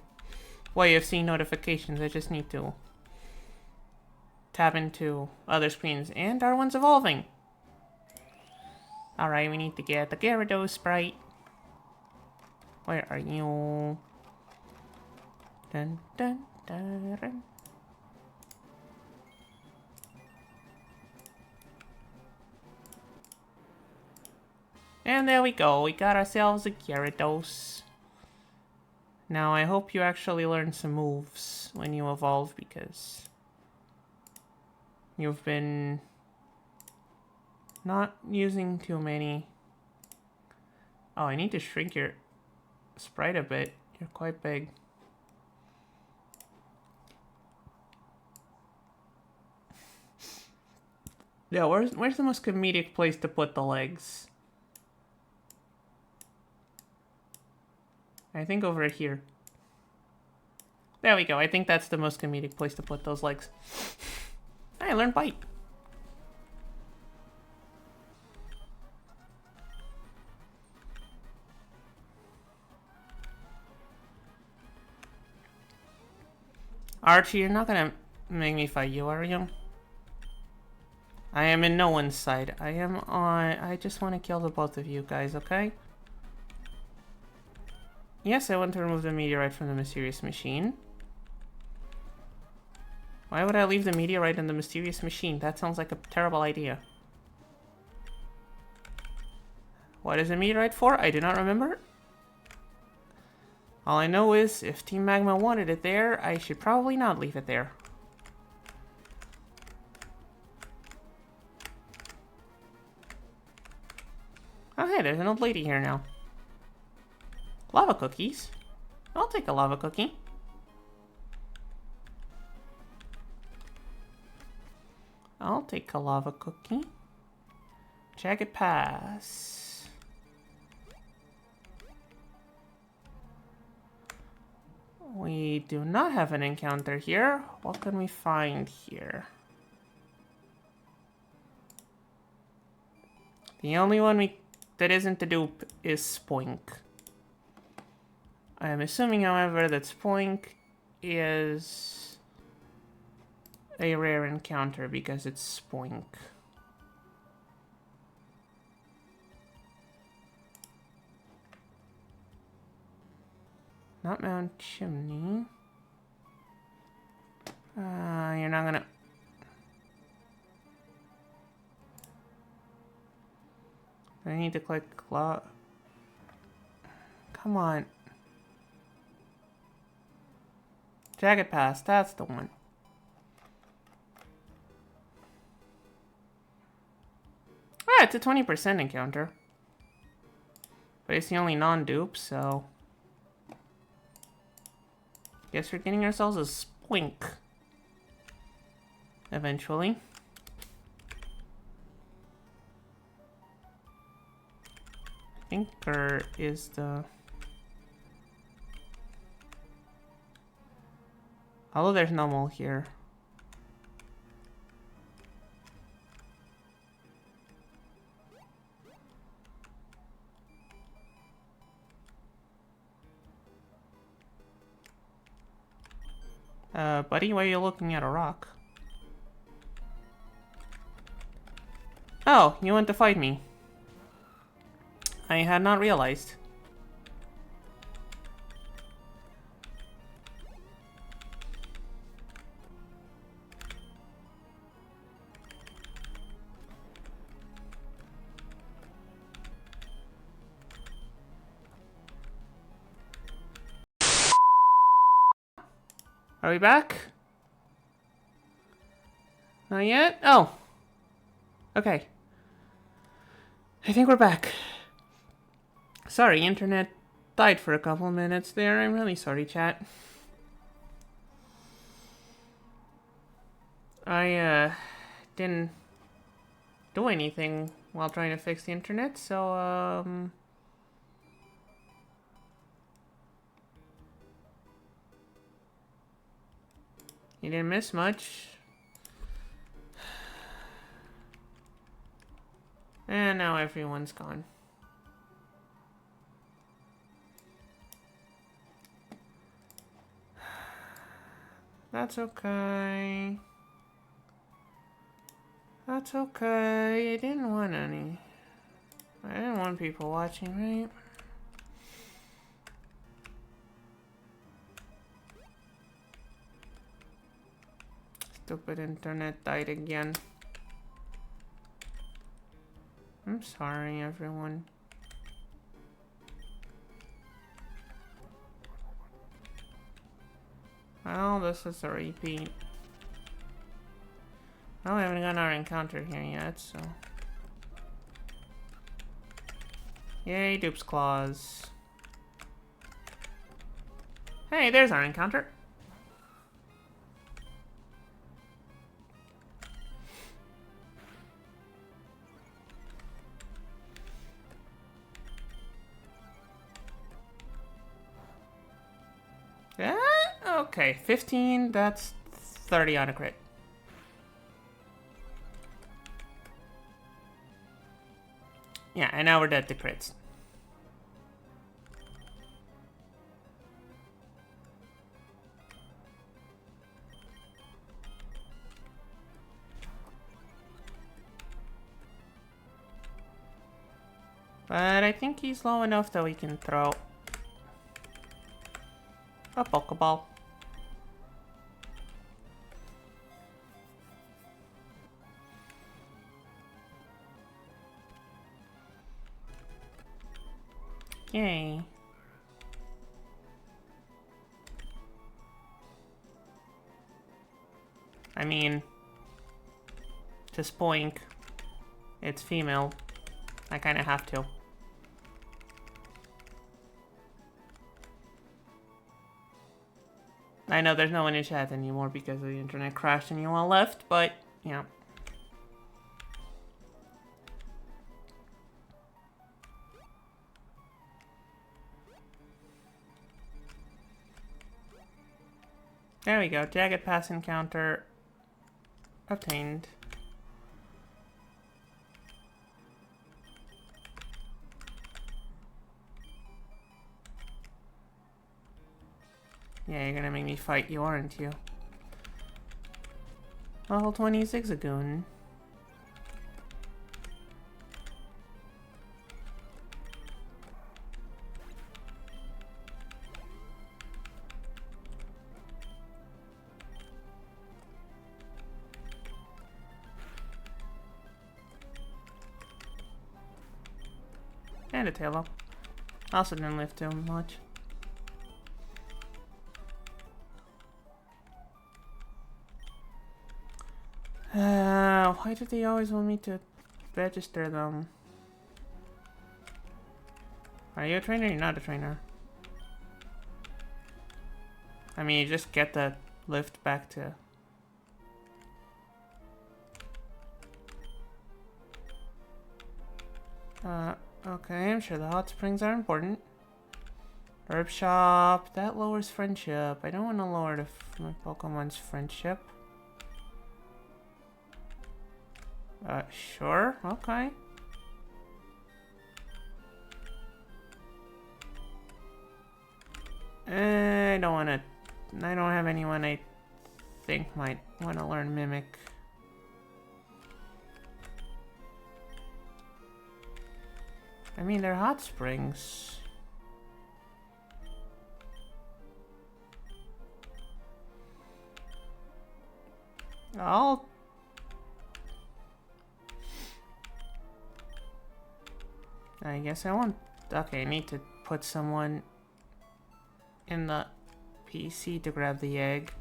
way of seeing notifications. I just need to tab into other screens. And Darwin's evolving. Alright, we need to get the Gyarados sprite. Where are you? Dun dun dun dun. And there we go, we got ourselves a Gyarados. Now I hope you actually learn some moves when you evolve, because you've been not using too many. Oh, I need to shrink your sprite a bit. You're quite big. Yeah, where's the most comedic place to put the legs? I think over here. There we go. I think that's the most comedic place to put those legs. I learned bite. Archie, you're not gonna make me fight you, are you? I am in no one's side. I just want to kill the both of you guys, okay? Yes, I want to remove the meteorite from the mysterious machine. Why would I leave the meteorite in the mysterious machine? That sounds like a terrible idea. What is a meteorite for? I do not remember. All I know is, if Team Magma wanted it there, I should probably not leave it there. Oh hey, there's an old lady here now. Lava cookies? I'll take a lava cookie. I'll take a lava cookie. Jagged pass. We do not have an encounter here. What can we find here? The only one that isn't a dupe is Spoink. I am assuming, however, that Spoink is a rare encounter because it's Spoink. Not Mount Chimney. You're not gonna... I need to click claw. Come on. Jagged Pass, that's the one. Ah, it's a 20% encounter. But it's the only non-dupe, so... Guess we're getting ourselves a Spoink. Eventually. Thinker is the... Although there's no mole here. Buddy, why are you looking at a rock? Oh, you want to fight me. I had not realized. Are we back? Not yet? Oh. Okay. I think we're back. Sorry, internet died for a couple minutes there. I'm really sorry, chat. I, didn't do anything while trying to fix the internet, so, you didn't miss much. And now everyone's gone. That's okay. That's okay. I didn't want any. I didn't want people watching, right? Stupid internet died again. I'm sorry, everyone. Well, this is a repeat. Well, we haven't gotten our encounter here yet, so... Yay, Dupe's Claws. Hey, there's our encounter. Yeah, okay, 15, that's 30 on a crit. Yeah, and now we're dead to crits. But I think he's low enough that we can throw a Pokeball. Yay. I mean, to spoink, it's female. I kind of have to. I know there's no one in chat anymore because the internet crashed and you all left, but yeah. There we go. Jagged Pass encounter obtained. Yeah, you're gonna make me fight you, aren't you? Level 20 Zigzagoon. And a tail up. Also didn't lift too much. Why do they always want me to register them? Are you a trainer or you're not a trainer? I mean, you just get the lift back to... okay, I'm sure the hot springs are important. Herb shop, that lowers friendship. I don't want to lower my Pokemon's friendship. Sure, okay. I don't want to... I don't have anyone I think might want to learn Mimic. I mean, they're hot springs. I guess I want... Okay, I need to put someone in the PC to grab the egg.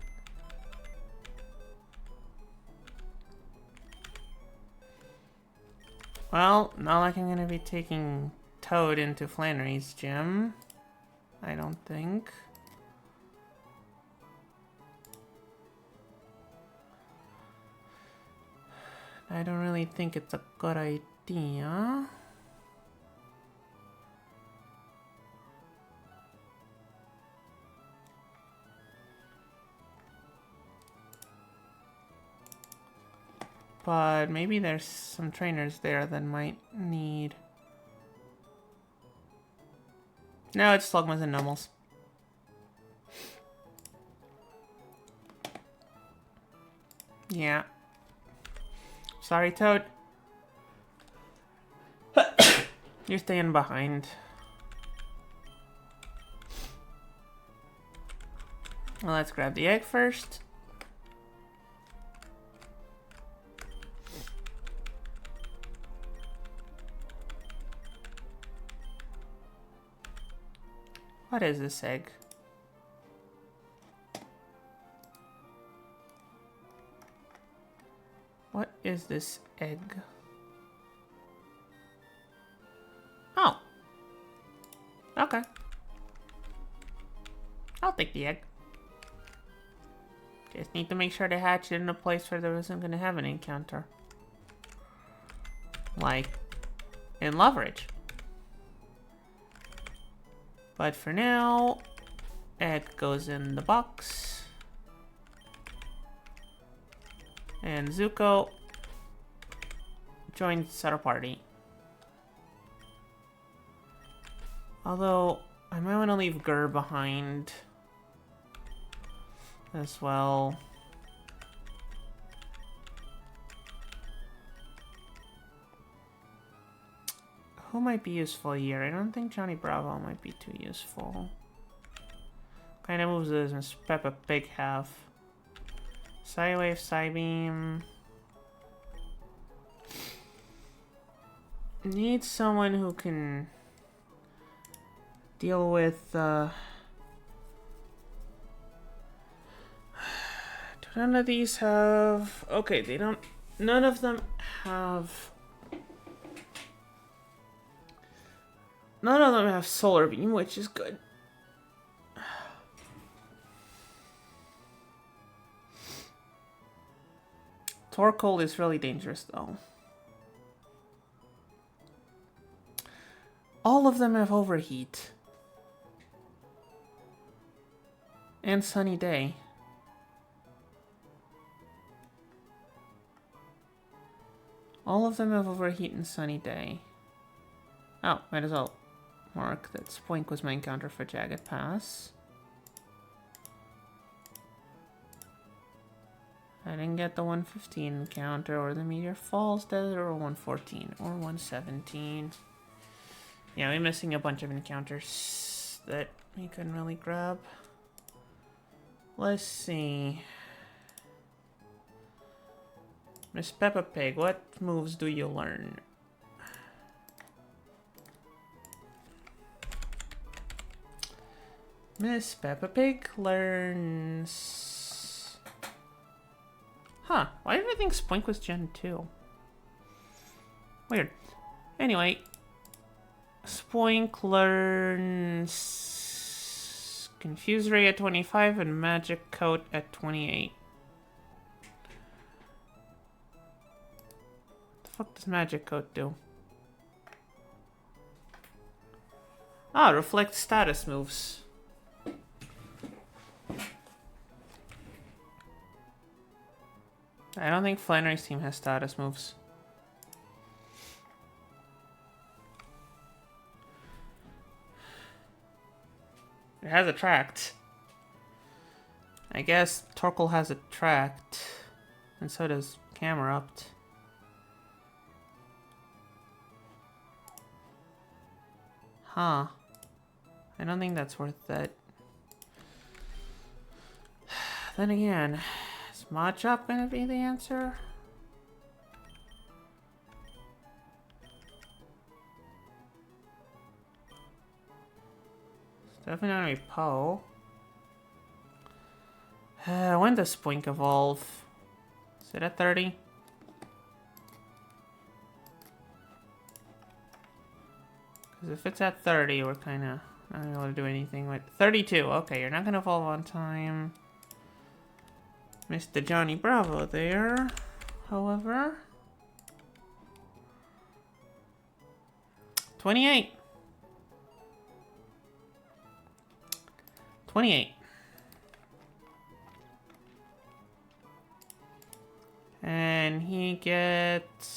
Well, not like I'm gonna be taking Toad into Flannery's gym. I don't think. I don't really think it's a good idea. But maybe there's some trainers there that might need... No, it's Slugmas and Nummels. Yeah. Sorry, Toad. You're staying behind. Well, let's grab the egg first. What is this egg? What is this egg? Oh. Okay. I'll take the egg. Just need to make sure to hatch it in a place where there isn't going to have an encounter. Like in Loveridge. But for now, egg goes in the box. And Zuko joins our party. Although, I might want to leave Gur behind as well. Who might be useful here? I don't think Johnny Bravo might be too useful. What kind of moves does Miss Peppa Pig have? Sidewave, Psybeam. Need someone who can deal with none of these have, okay, they don't, none of them have Solar Beam, which is good. Torkoal is really dangerous though. All of them have Overheat. And Sunny Day. All of them have Overheat and Sunny Day. Oh, might as well mark that Spoink was my encounter for Jagged Pass. I didn't get the 115 encounter or the Meteor Falls Desert or 114 or 117. Yeah, we're missing a bunch of encounters that we couldn't really grab. Let's see. Miss Peppa Pig, what moves do you learn? Miss Peppa Pig learns... Huh, why did I think Spoink was Gen 2? Weird. Anyway, Spoink learns Confuse Ray at 25 and Magic Coat at 28. What the fuck does Magic Coat do? Ah, reflect status moves. I don't think Flannery's team has status moves. It has Attract. I guess Torkoal has Attract. And so does Camerupt. Huh. I don't think that's worth it. Then again, is Machop gonna be the answer? Definitely not gonna be Poe. When does Spoink evolve? Is it at 30? Because if it's at 30, we're kind of not able to do anything with 32. Okay, you're not gonna evolve on time. Mr. Johnny Bravo there, however. 28. 28. And he gets...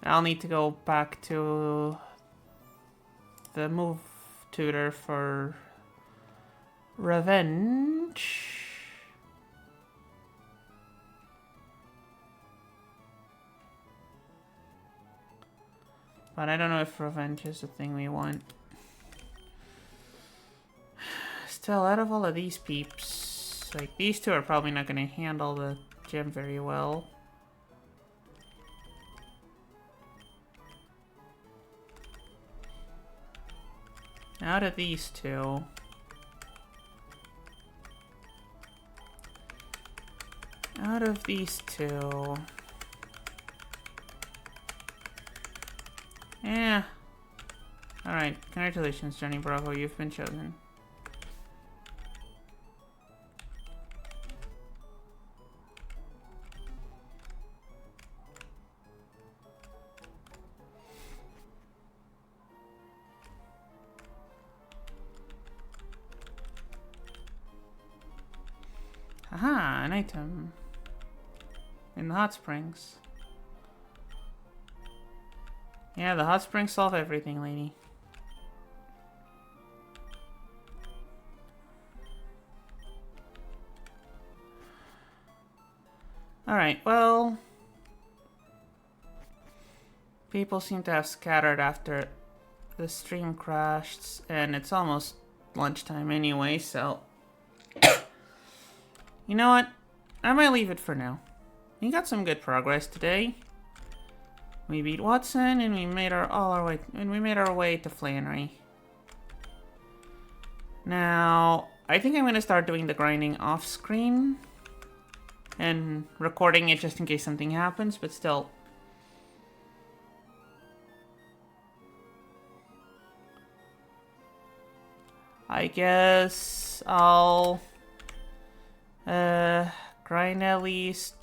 I'll need to go back to the move tutor for Revenge. But I don't know if Revenge is the thing we want. Still, out of all of these peeps, like, these two are probably not going to handle the gym very well. Out of these two... Out of these two... Yeah. Alright, congratulations, Johnny Bravo, you've been chosen. Aha, an item. In the hot springs. Yeah, the hot springs solve everything, lady. Alright, well... people seem to have scattered after the stream crashed, and it's almost lunchtime anyway, so... you know what? I might leave it for now. We got some good progress today. We beat Wattson, and we made our way to Flannery. Now, I think I'm gonna start doing the grinding off screen and recording it just in case something happens, but still. I guess I'll grind at least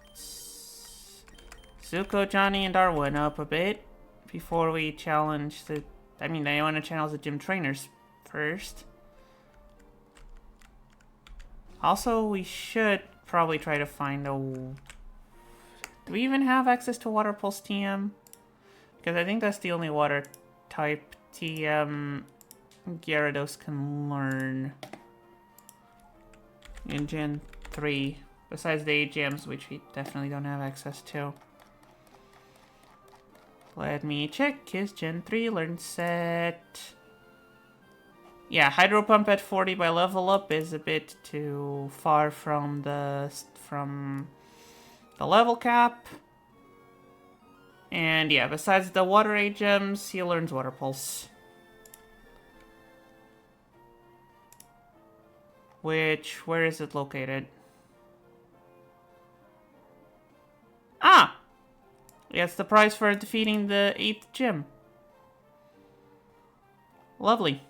Zuko, Johnny, and Darwin up a bit before we challenge the... I mean, I want to challenge the gym trainers first. Also, we should probably try to find a... do we even have access to Water Pulse TM? Because I think that's the only water type TM Gyarados can learn in Gen 3. Besides the 8 gems, which we definitely don't have access to. Let me check his Gen 3 learn set. Yeah, Hydro Pump at 40 by level up is a bit too far from the level cap. And yeah, besides the Water 8 gems, he learns Water Pulse. Which, where is it located? Ah! Yeah, it's the prize for defeating the 8th gym. Lovely.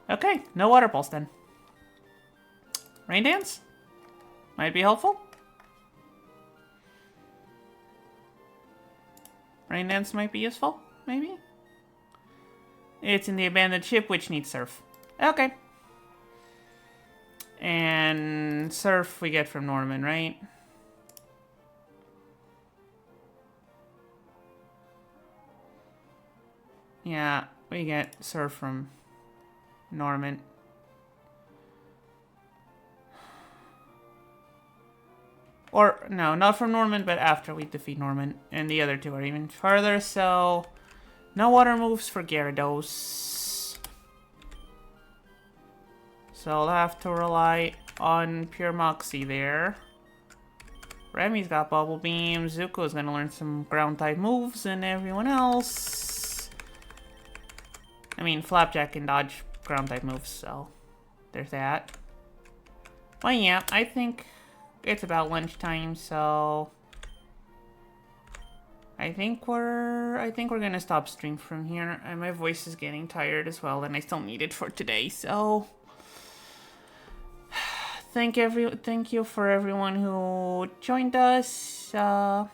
Okay, no Water Pulse then. Rain Dance? Might be helpful. Rain Dance might be useful, maybe? It's in the abandoned ship, which needs Surf. Okay. And Surf we get from Norman, right? Yeah, we get Surf from Norman. Or, no, not from Norman, but after we defeat Norman. And the other two are even further, so... no water moves for Gyarados. So I'll have to rely on pure Moxie there. Remy's got Bubble Beam. Zuko's gonna learn some ground-type moves, and everyone else... I mean, Flapjack can dodge ground-type moves, so... there's that. Well, yeah, I think it's about lunchtime, so... I think we're gonna stop stream from here. And my voice is getting tired as well, and I still need it for today, so... Thank you for everyone who joined us. And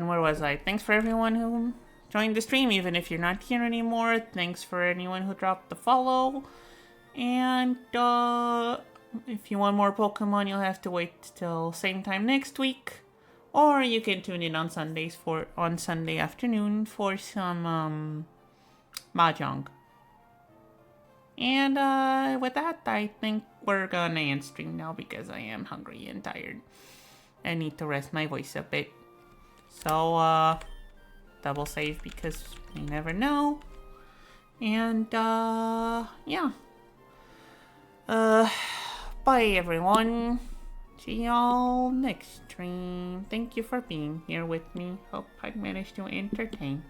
where was I? Thanks for everyone who joined the stream, even if you're not here anymore. Thanks for anyone who dropped the follow. And if you want more Pokemon, you'll have to wait till same time next week. Or you can tune in on Sundays on Sunday afternoon for some Mahjong. And with that, I think we're gonna end stream now because I am hungry and tired. I need to rest my voice a bit. So, double save because we never know. And, yeah. Bye everyone. See y'all next stream. Thank you for being here with me. Hope I managed to entertain.